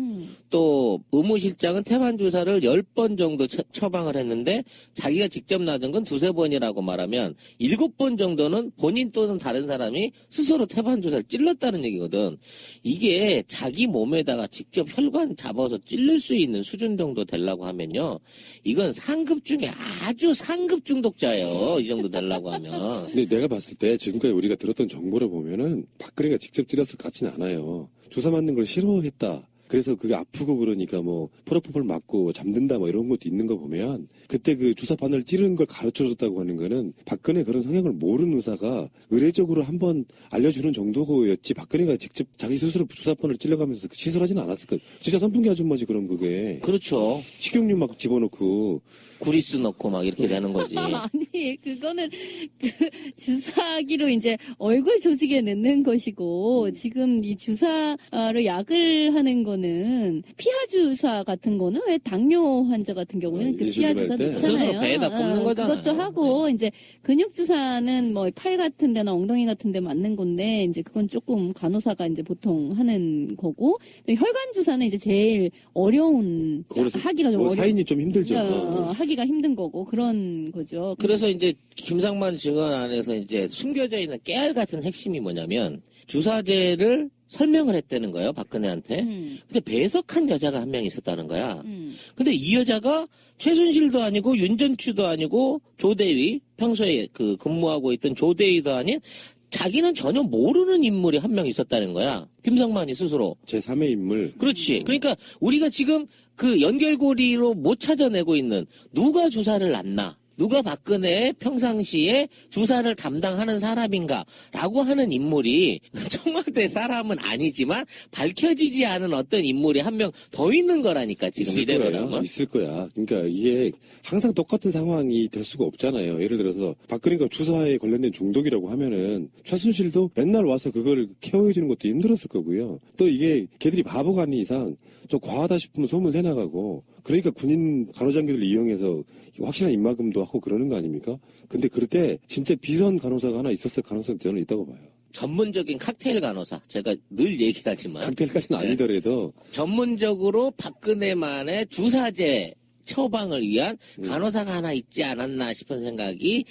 또 의무실장은 태반 주사를 10번 정도 처방을 했는데 자기가 직접 놔준 건 2-3번이라고 말하면 7번 정도는 본인 또는 다른 사람이 스스로 태반 주사를 찔렀다는 얘기거든. 이게 자기 몸에다가 직접 혈관 잡아서 찔릴 수 있는 수준 정도 되려고 하면요. 이건 상급 중에 아주 상급 중독자예요. 이 정도 되려고 하면. 근데 내가 봤을 때 지금까지 우리가 들었던 정보를 보면은 박근혜가 직접 찔렀을 것 같지는 않아요. 주사 맞는 걸 싫어했다. 그래서 그게 아프고 그러니까 뭐 프로포폴 맞고 잠든다 뭐 이런 것도 있는 거 보면 그때 그 주사 바늘 찌르는 걸 가르쳐줬다고 하는 거는 박근혜 그런 성향을 모르는 의사가 의례적으로 한번 알려주는 정도였지 박근혜가 직접 자기 스스로 주사 바늘 찔러가면서 시술하지는 않았을 거야. 진짜 선풍기 아줌마지 그럼 그게. 그렇죠. 식용유 막 집어넣고 구리스 넣고 막 이렇게 되는 거지. 아니 그거는 그 주사기로 이제 얼굴 조직에 넣는 것이고 지금 이 주사로 약을 하는 거는 경우는 피하 주사 같은 거는 왜 당뇨 환자 같은 경우에는 그 피하 인슐린 할 주사 때? 넣잖아요. 스스로 배에다 꼽는 거잖아요. 그것도 하고 이제 근육 주사는 뭐 팔 같은 데나 엉덩이 같은 데 맞는 건데 이제 그건 조금 간호사가 이제 보통 하는 거고 혈관 주사는 이제 제일 어려운 그래서 하기가 좀 어려운 사인이 좀 힘들죠. 하기가 힘든 거고 그런 거죠. 그래서 이제 김상만 증언 안에서 이제 숨겨져 있는 깨알 같은 핵심이 뭐냐면 주사제를 설명을 했다는 거예요, 박근혜한테. 근데 배석한 여자가 한 명 있었다는 거야. 근데 이 여자가 최순실도 아니고 윤전추도 아니고 조대위, 평소에 그 근무하고 있던 조대위도 아닌 자기는 전혀 모르는 인물이 한 명 있었다는 거야. 김상만이 스스로. 제3의 인물. 그렇지. 그러니까 우리가 지금 그 연결고리로 못 찾아내고 있는 누가 주사를 놨나? 누가 박근혜의 평상시에 주사를 담당하는 사람인가라고 하는 인물이 청와대 사람은 아니지만 밝혀지지 않은 어떤 인물이 한 명 더 있는 거라니까 지금 이대로라면. 있을 거야. 그러니까 이게 항상 똑같은 상황이 될 수가 없잖아요. 예를 들어서 박근혜가 주사에 관련된 중독이라고 하면은 최순실도 맨날 와서 그걸 케어해주는 것도 힘들었을 거고요. 또 이게 걔들이 바보가 아닌 이상 좀 과하다 싶으면 소문 새나가고 그러니까 군인 간호장교들을 이용해서 확실한 입막음도 하고 그러는 거 아닙니까? 근데 그럴 때 진짜 비선 간호사가 하나 있었을 가능성이 저는 있다고 봐요. 전문적인 칵테일 간호사. 제가 늘 얘기하지만. 칵테일까지는 아니더라도. 전문적으로 박근혜만의 주사제 처방을 위한 간호사가 하나 있지 않았나 싶은 생각이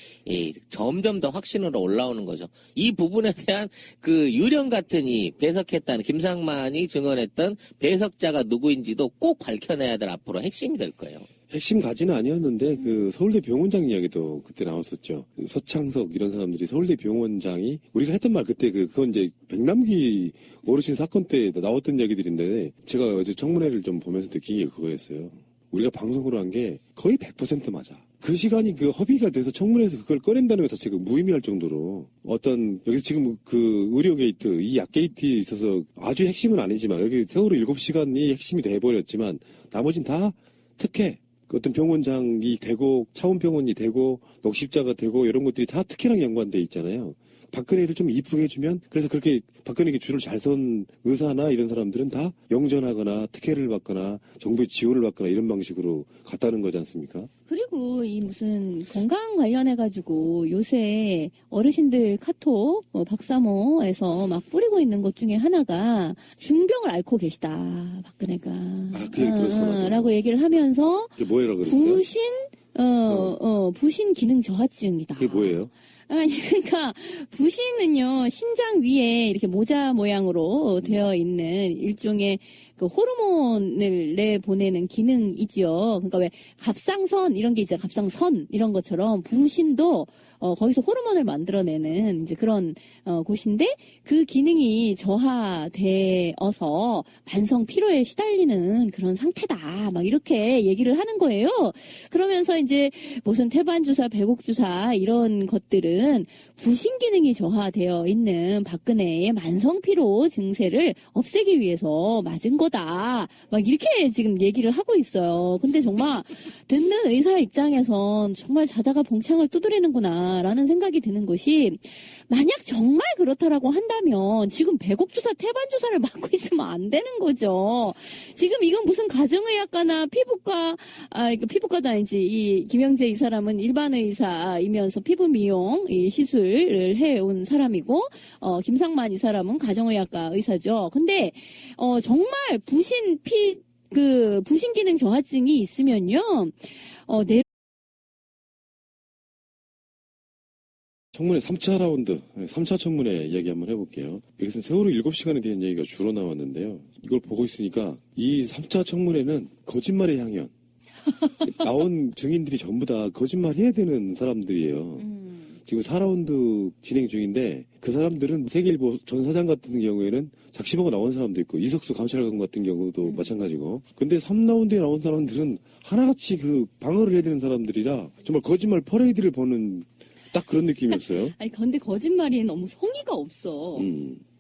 점점 더 확신으로 올라오는 거죠. 이 부분에 대한 그 유령 같은 이 배석했다는 김상만이 증언했던 배석자가 누구인지도 꼭 밝혀내야 될 앞으로 핵심이 될 거예요. 핵심 가지는 아니었는데 그 서울대 병원장 이야기도 그때 나왔었죠. 서창석 이런 사람들이 서울대 병원장이 우리가 했던 말 그때 그건 이제 백남기 어르신 사건 때 나왔던 이야기들인데 제가 어제 청문회를 좀 보면서 느낀 게 그거였어요. 우리가 방송으로 한 게 거의 100% 맞아. 그 시간이 그 허비가 돼서 청문회에서 그걸 꺼낸다는 것 자체가 무의미할 정도로 어떤 여기서 지금 그 의료 게이트, 이 약 게이트에 있어서 아주 핵심은 아니지만 여기 세월호 7시간이 핵심이 돼버렸지만 나머진 다 특혜. 어떤 병원장이 되고 차원병원이 되고 녹십자가 되고 이런 것들이 다 특혜랑 연관돼 있잖아요. 박근혜를 좀 이쁘게 해주면 그래서 그렇게 박근혜에게 줄을 잘 선 의사나 이런 사람들은 다 영전하거나 특혜를 받거나 정부의 지원을 받거나 이런 방식으로 갔다는 거지 않습니까? 그리고 이 무슨 건강 관련해가지고 요새 어르신들 카톡 박사모에서 막 뿌리고 있는 것 중에 하나가 중병을 앓고 계시다 박근혜가 그 얘기 들었어 라고 얘기를 하면서 그게 뭐라고 그랬어요? 부신 기능 저하증이다. 그게 뭐예요? 아니, 그러니까, 부신은요, 신장 위에 이렇게 모자 모양으로 되어 있는 일종의 그 호르몬을 내보내는 기능이지요. 그러니까 왜 갑상선, 이런 게 이제 갑상선, 이런 것처럼 부신도 거기서 호르몬을 만들어내는 이제 그런 곳인데 그 기능이 저하되어서 만성 피로에 시달리는 그런 상태다. 막 이렇게 얘기를 하는 거예요. 그러면서 이제 무슨 태반주사, 배곡주사 이런 것들은 부신 기능이 저하되어 있는 박근혜의 만성 피로 증세를 없애기 위해서 맞은 거다. 막 이렇게 지금 얘기를 하고 있어요. 근데 정말 듣는 의사 입장에선 정말 자자가 봉창을 두드리는구나. 라는 생각이 드는 것이 만약 정말 그렇다라고 한다면 지금 배곡주사, 태반주사를 맞고 있으면 안 되는 거죠. 지금 이건 무슨 가정의학과나 피부과도 아니지. 이 김영재 이 사람은 일반 의사이면서 피부 미용 시술을 해온 사람이고 김상만 이 사람은 가정의학과 의사죠. 근데 정말 부신 기능 저하증이 있으면요. 청문회 3차 라운드, 3차 청문회 이야기 한번 해볼게요. 여기서 세월호 7시간에 대한 얘기가 주로 나왔는데요. 이걸 보고 있으니까 이 3차 청문회는 거짓말의 향연. 나온 증인들이 전부 다 거짓말 해야 되는 사람들이에요. 지금 4라운드 진행 중인데 그 사람들은 세계일보 전 사장 같은 경우에는 작심하고 나온 사람도 있고 이석수 감찰관 같은 경우도 마찬가지고 근데 3라운드에 나온 사람들은 하나같이 그 방어를 해야 되는 사람들이라 정말 거짓말 퍼레이드를 보는 딱 그런 느낌이었어요. 아니, 근데 거짓말이 너무 성의가 없어.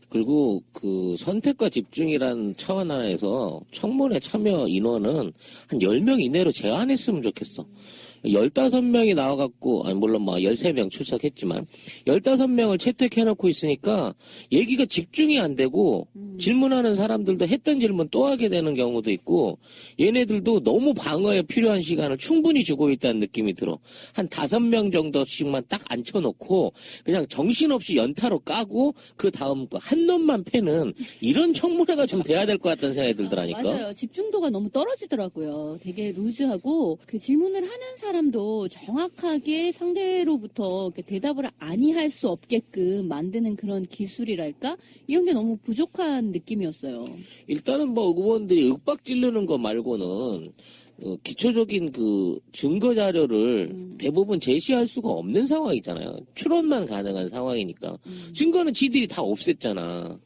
그리고 그 선택과 집중이란 차원 하나에서 청문회 참여 인원은 한 10명 이내로 제한했으면 좋겠어. 15명이 나와갖고, 아니, 물론 뭐 13명 출석했지만, 15명을 채택해놓고 있으니까, 얘기가 집중이 안 되고, 질문하는 사람들도 했던 질문 또 하게 되는 경우도 있고, 얘네들도 너무 방어에 필요한 시간을 충분히 주고 있다는 느낌이 들어. 한 5명 정도씩만 딱 앉혀놓고, 그냥 정신없이 연타로 까고, 그 다음 거 한 놈만 패는, 이런 청문회가 좀 돼야 될 것 같다는 생각이 들더라니까. 맞아요. 집중도가 너무 떨어지더라고요. 되게 루즈하고 그 질문을 하는 사람도 정확하게 상대로부터 이렇게 대답을 아니할 수 없게끔 만드는 그런 기술이랄까? 이런 게 너무 부족한 느낌이었어요. 일단은 뭐 의원들이 윽박 지르는 거 말고는 기초적인 그 증거 자료를 대부분 제시할 수가 없는 상황이잖아요. 추론만 가능한 상황이니까. 증거는 지들이 다 없앴잖아.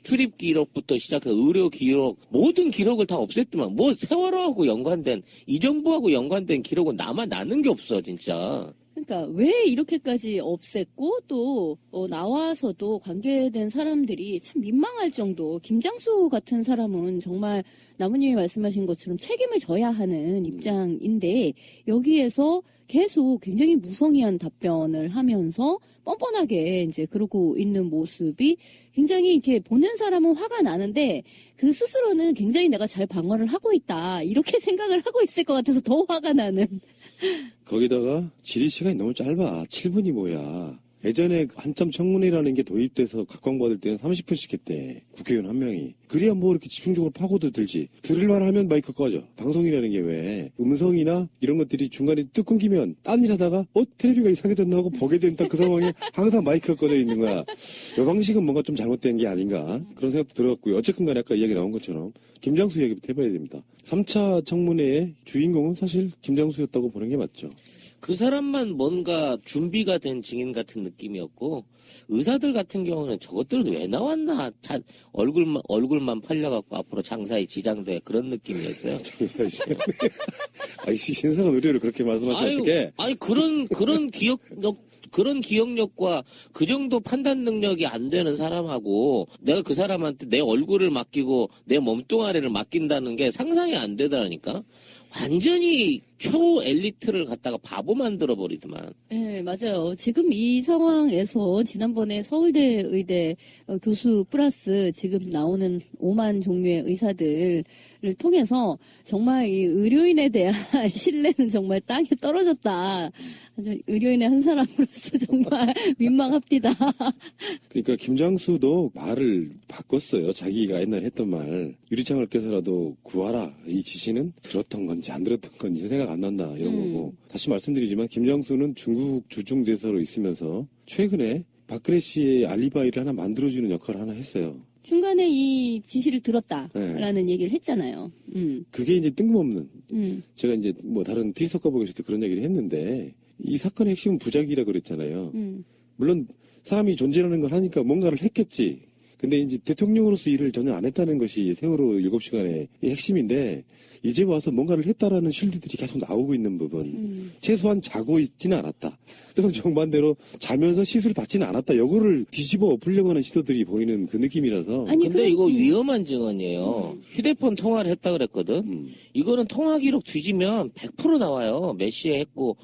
출입 기록부터 시작해 의료 기록 모든 기록을 다 없앴더만 뭐 세월호하고 연관된 이 정부하고 연관된 기록은 남는 게 없어 진짜. 그러니까 왜 이렇게까지 없앴고 또 나와서도 관계된 사람들이 참 민망할 정도. 김장수 같은 사람은 정말 나무님이 말씀하신 것처럼 책임을 져야 하는 입장인데 여기에서 계속 굉장히 무성의한 답변을 하면서 뻔뻔하게 이제 그러고 있는 모습이 굉장히 이렇게 보는 사람은 화가 나는데 그 스스로는 굉장히 내가 잘 방어를 하고 있다 이렇게 생각을 하고 있을 것 같아서 더 화가 나는. 거기다가 질의 시간이 너무 짧아. 7분이 뭐야. 예전에 한참 청문회라는 게 도입돼서 각광받을 때는 30분씩 했대. 국회의원 한 명이. 그래야 뭐 이렇게 집중적으로 파고도 들지. 들을만 하면 마이크 꺼져. 방송이라는 게 왜 음성이나 이런 것들이 중간에 뚝 끊기면 딴 일 하다가 텔레비가 이상해졌나 하고 보게 된다 그 상황에 항상 마이크가 꺼져 있는 거야. 이 방식은 뭔가 좀 잘못된 게 아닌가 그런 생각도 들어갔고요. 어쨌든 간에 아까 이야기 나온 것처럼 김장수 이야기부터 해봐야 됩니다. 3차 청문회의 주인공은 사실 김장수였다고 보는 게 맞죠. 그 사람만 뭔가 준비가 된 증인 같은 느낌이었고 의사들 같은 경우는 저것들도 왜 나왔나 얼굴만 팔려갖고 앞으로 장사에 지장돼 그런 느낌이었어요. 장사에 지장돼. 아이 신성한 의료를 그렇게 말씀하시면 어떡해. 아니 그런 기억력과 그 정도 판단 능력이 안 되는 사람하고 내가 그 사람한테 내 얼굴을 맡기고 내 몸뚱아리를 맡긴다는 게 상상이 안 되더라니까. 완전히 초 엘리트를 갖다가 바보 만들어 버리더만. 네, 맞아요. 지금 이 상황에서 지난번에 서울대 의대 교수 플러스 지금 나오는 5만 종류의 의사들을 통해서 정말 이 의료인에 대한 신뢰는 정말 땅에 떨어졌다. 의료인의 한 사람으로서 정말 민망합니다. 그러니까 김장수도 말을 바꿨어요. 자기가 옛날에 했던 말. 유리창을 깨서라도 구하라. 이 지시는 들었던 건지 안 들었던 건지 생각 안 난다. 이런 거고. 다시 말씀드리지만 김장수는 중국 주중대사로 있으면서 최근에 박근혜 씨의 알리바이를 하나 만들어주는 역할을 하나 했어요. 중간에 이 지시를 들었다라는 얘기를 했잖아요. 그게 이제 뜬금없는. 제가 이제 뭐 다른 트위터 커버 계실 때 그런 얘기를 했는데 이 사건의 핵심은 부작위라 그랬잖아요. 물론 사람이 존재라는 걸 하니까 뭔가를 했겠지. 근데 이제 대통령으로서 일을 전혀 안 했다는 것이 세월호 7시간의 핵심인데 이제 와서 뭔가를 했다라는 실드들이 계속 나오고 있는 부분. 최소한 자고 있지는 않았다. 또는 정반대로 자면서 시술을 받지는 않았다. 요거를 뒤집어 엎으려고 하는 시도들이 보이는 그 느낌이라서. 아니, 근데 이거 위험한 증언이에요. 휴대폰 통화를 했다 그랬거든. 이거는 통화 기록 뒤지면 100% 나와요. 몇 시에 했고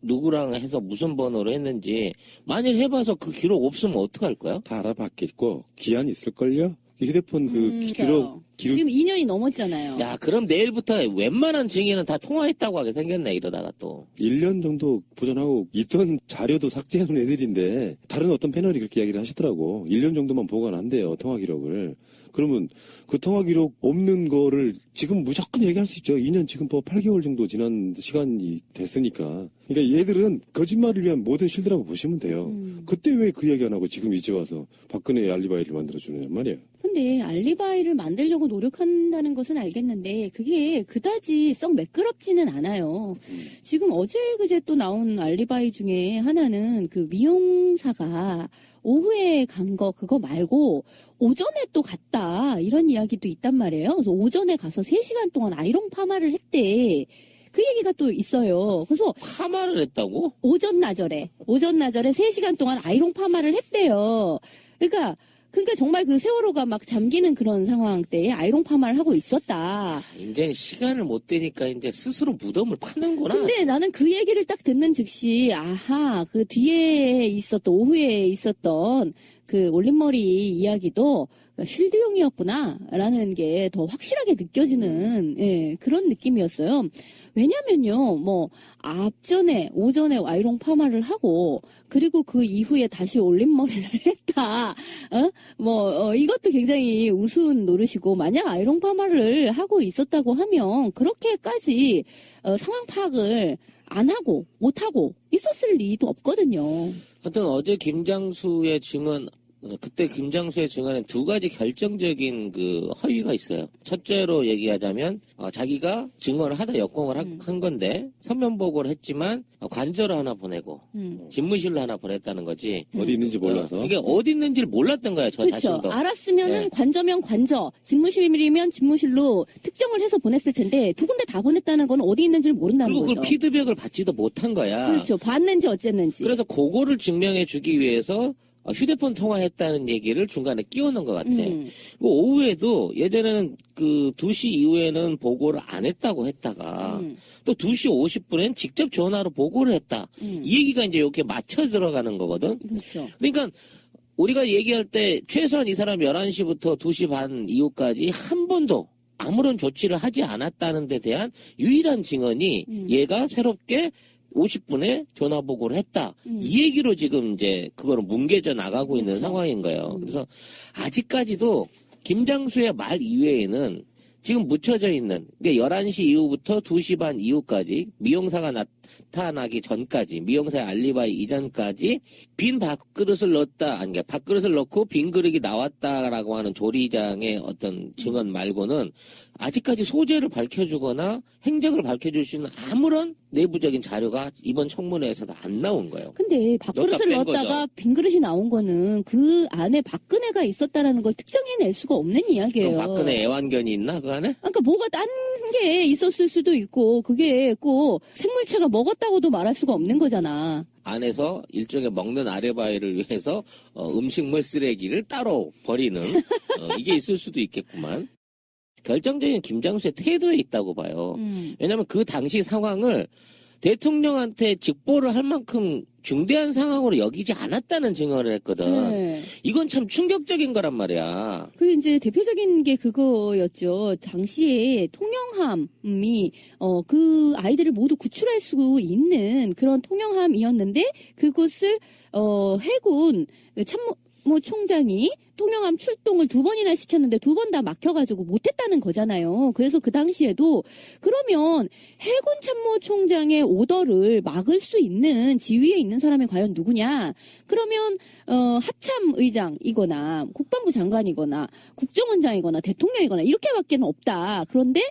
누구랑 해서 무슨 번호로 했는지. 만일 해봐서 그 기록 없으면 어떡할 거야? 다 알아봤겠고 기한이 있을걸요? 휴대폰 그 기록 지금 2년이 넘었잖아요. 야, 그럼 내일부터 웬만한 증인은 다 통화했다고 하게 생겼네, 이러다가 또. 1년 정도 보존하고 있던 자료도 삭제하는 애들인데 다른 어떤 패널이 그렇게 이야기를 하시더라고. 1년 정도만 보관한대요, 통화 기록을. 그러면 그 통화 기록 없는 거를 지금 무조건 얘기할 수 있죠. 2년 지금 8개월 정도 지난 시간이 됐으니까. 그러니까 얘들은 거짓말을 위한 모든 실드라고 보시면 돼요. 그때 왜 그 얘기 안 하고 지금 이제 와서 박근혜의 알리바이를 만들어주느냐 말이에요. 근데 알리바이를 만들려고 노력한다는 것은 알겠는데 그게 그다지 썩 매끄럽지는 않아요. 지금 어제 그제 또 나온 알리바이 중에 하나는 그 미용사가 오후에 간 거 그거 말고 오전에 또 갔다 이런 이야기도 있단 말이에요. 그래서 오전에 가서 3시간 동안 아이롱 파마를 했대. 그 얘기가 또 있어요. 그래서 파마를 했다고? 오전 나절에 3시간 동안 아이롱 파마를 했대요. 그러니까 그러니까 정말 그 세월호가 막 잠기는 그런 상황 때에 아이롱 파마를 하고 있었다. 이제 시간을 못 대니까 이제 스스로 무덤을 파는구나. 근데 나는 그 얘기를 딱 듣는 즉시 아하 그 뒤에 있었던 오후에 있었던 그 올림머리 이야기도 쉴드용이었구나라는 게 더 확실하게 느껴지는 예, 그런 느낌이었어요. 왜냐면요, 뭐 앞전에 오전에 아이롱 파마를 하고 그리고 그 이후에 다시 올림머리를 했다. 이것도 굉장히 우스운 노릇이고 만약 아이롱 파마를 하고 있었다고 하면 그렇게까지 상황 파악을 안 하고 못 하고 있었을 리도 없거든요. 하여튼 어제 김장수의 증언, 그때 김장수의 증언에 두 가지 결정적인 그 허위가 있어요. 첫째로 얘기하자면 자기가 증언을 하다 역공을 한 건데 서면 보고를 했지만 관저로 하나 보내고 집무실로 하나 보냈다는 거지. 어디 있는지 몰라서. 이게 어디 있는지를 몰랐던 거야, 저 그렇죠. 자신도. 알았으면은 네. 관저면 관저, 집무실이면 집무실로 특정을 해서 보냈을 텐데 두 군데 다 보냈다는 건 어디 있는지를 모른다는 그리고 거죠. 그걸 피드백을 받지도 못한 거야. 그렇죠. 봤는지 어쨌는지. 그래서 그거를 증명해 주기 위해서 휴대폰 통화했다는 얘기를 중간에 끼워넣은 것 같아. 그리고 오후에도 예전에는 그 2시 이후에는 보고를 안 했다고 했다가 또 2시 50분엔 직접 전화로 보고를 했다. 이 얘기가 이제 이렇게 맞춰 들어가는 거거든. 그렇죠. 그러니까 우리가 얘기할 때 최소한 이 사람 11시부터 2시 반 이후까지 한 번도 아무런 조치를 하지 않았다는 데 대한 유일한 증언이 얘가 새롭게 50분에 전화 보고를 했다. 이 얘기로 지금 이제 그거를 뭉개져 나가고 있는 그렇죠. 상황인 거예요. 그래서 아직까지도 김장수의 말 이외에는 지금 묻혀져 있는, 그러니까 11시 이후부터 2시 반 이후까지 미용사가 나타나기 전까지, 미용사의 알리바이 이전까지 빈 밥그릇을 넣었다, 아니, 밥그릇을 넣고 빈 그릇이 나왔다라고 하는 조리장의 어떤 증언 말고는 아직까지 소재를 밝혀주거나 행적을 밝혀줄 수 있는 아무런 내부적인 자료가 이번 청문회에서도 안 나온 거예요. 근데 밥그릇을 뺀 넣었다가 거죠. 빈 그릇이 나온 거는 그 안에 박근혜가 있었다라는 걸 특정해낼 수가 없는 이야기예요. 그럼 박근혜 애완견이 있나 그 안에? 그러니까 뭐가 딴 게 있었을 수도 있고 그게 꼭 생물체가 먹었다고도 말할 수가 없는 거잖아. 안에서 일종의 먹는 아르바이를 위해서 음식물 쓰레기를 따로 버리는 이게 있을 수도 있겠구만. 결정적인 김장수의 태도에 있다고 봐요. 왜냐하면 그 당시 상황을 대통령한테 직보를 할 만큼 중대한 상황으로 여기지 않았다는 증언을 했거든. 네. 이건 참 충격적인 거란 말이야. 그 이제 대표적인 게 그거였죠. 당시에 통영함이 그 아이들을 모두 구출할 수 있는 그런 통영함이었는데 그곳을 해군 참모 총장이 통영함 출동을 2번이나 시켰는데 2번 다 막혀가지고 못했다는 거잖아요. 그래서 그 당시에도 그러면 해군 참모총장의 오더를 막을 수 있는 지위에 있는 사람이 과연 누구냐? 그러면 합참의장이거나 국방부 장관이거나 국정원장이거나 대통령이거나 이렇게밖에는 없다. 그런데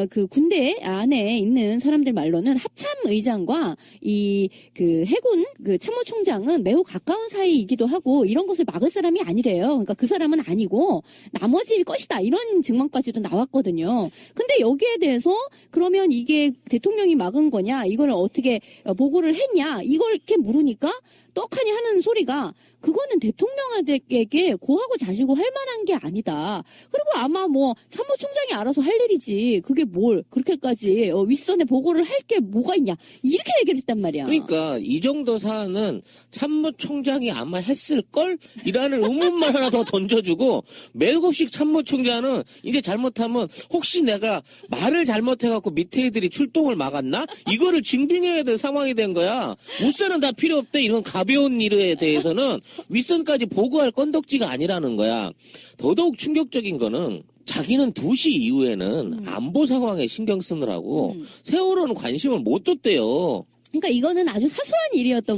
그 군대 안에 있는 사람들 말로는 합참의장과 이 그 해군 그 참모총장은 매우 가까운 사이이기도 하고 이런 것을 막을 사람이 아니래요. 그러니까 그 사람은 아니고 나머지일 것이다. 이런 증언까지도 나왔거든요. 근데 여기에 대해서 그러면 이게 대통령이 막은 거냐? 이걸 어떻게 보고를 했냐? 이걸 이렇게 물으니까 떡하니 하는 소리가 그거는 대통령에게 고하고 자시고 할 만한 게 아니다. 그리고 아마 뭐 참모총장이 알아서 할 일이지. 그게 뭘 그렇게까지 윗선에 보고를 할 게 뭐가 있냐. 이렇게 얘기를 했단 말이야. 그러니까 이 정도 사안은 참모총장이 아마 했을걸? 이라는 의문만 하나 더 던져주고 맥없이 참모총장은 이제 잘못하면 혹시 내가 말을 잘못해갖고 밑에 애들이 출동을 막았나? 이거를 증빙해야 될 상황이 된 거야. 윗선은 다 필요 없대. 이런 가벼운 일에 대해서는 윗선까지 보고할 건덕지가 아니라는 거야. 더더욱 충격적인 거는 자기는 2시 이후에는 안보 상황에 신경 쓰느라고 세월호는 관심을 못 뒀대요. 그러니까 이거는 아주 사소한 일이었던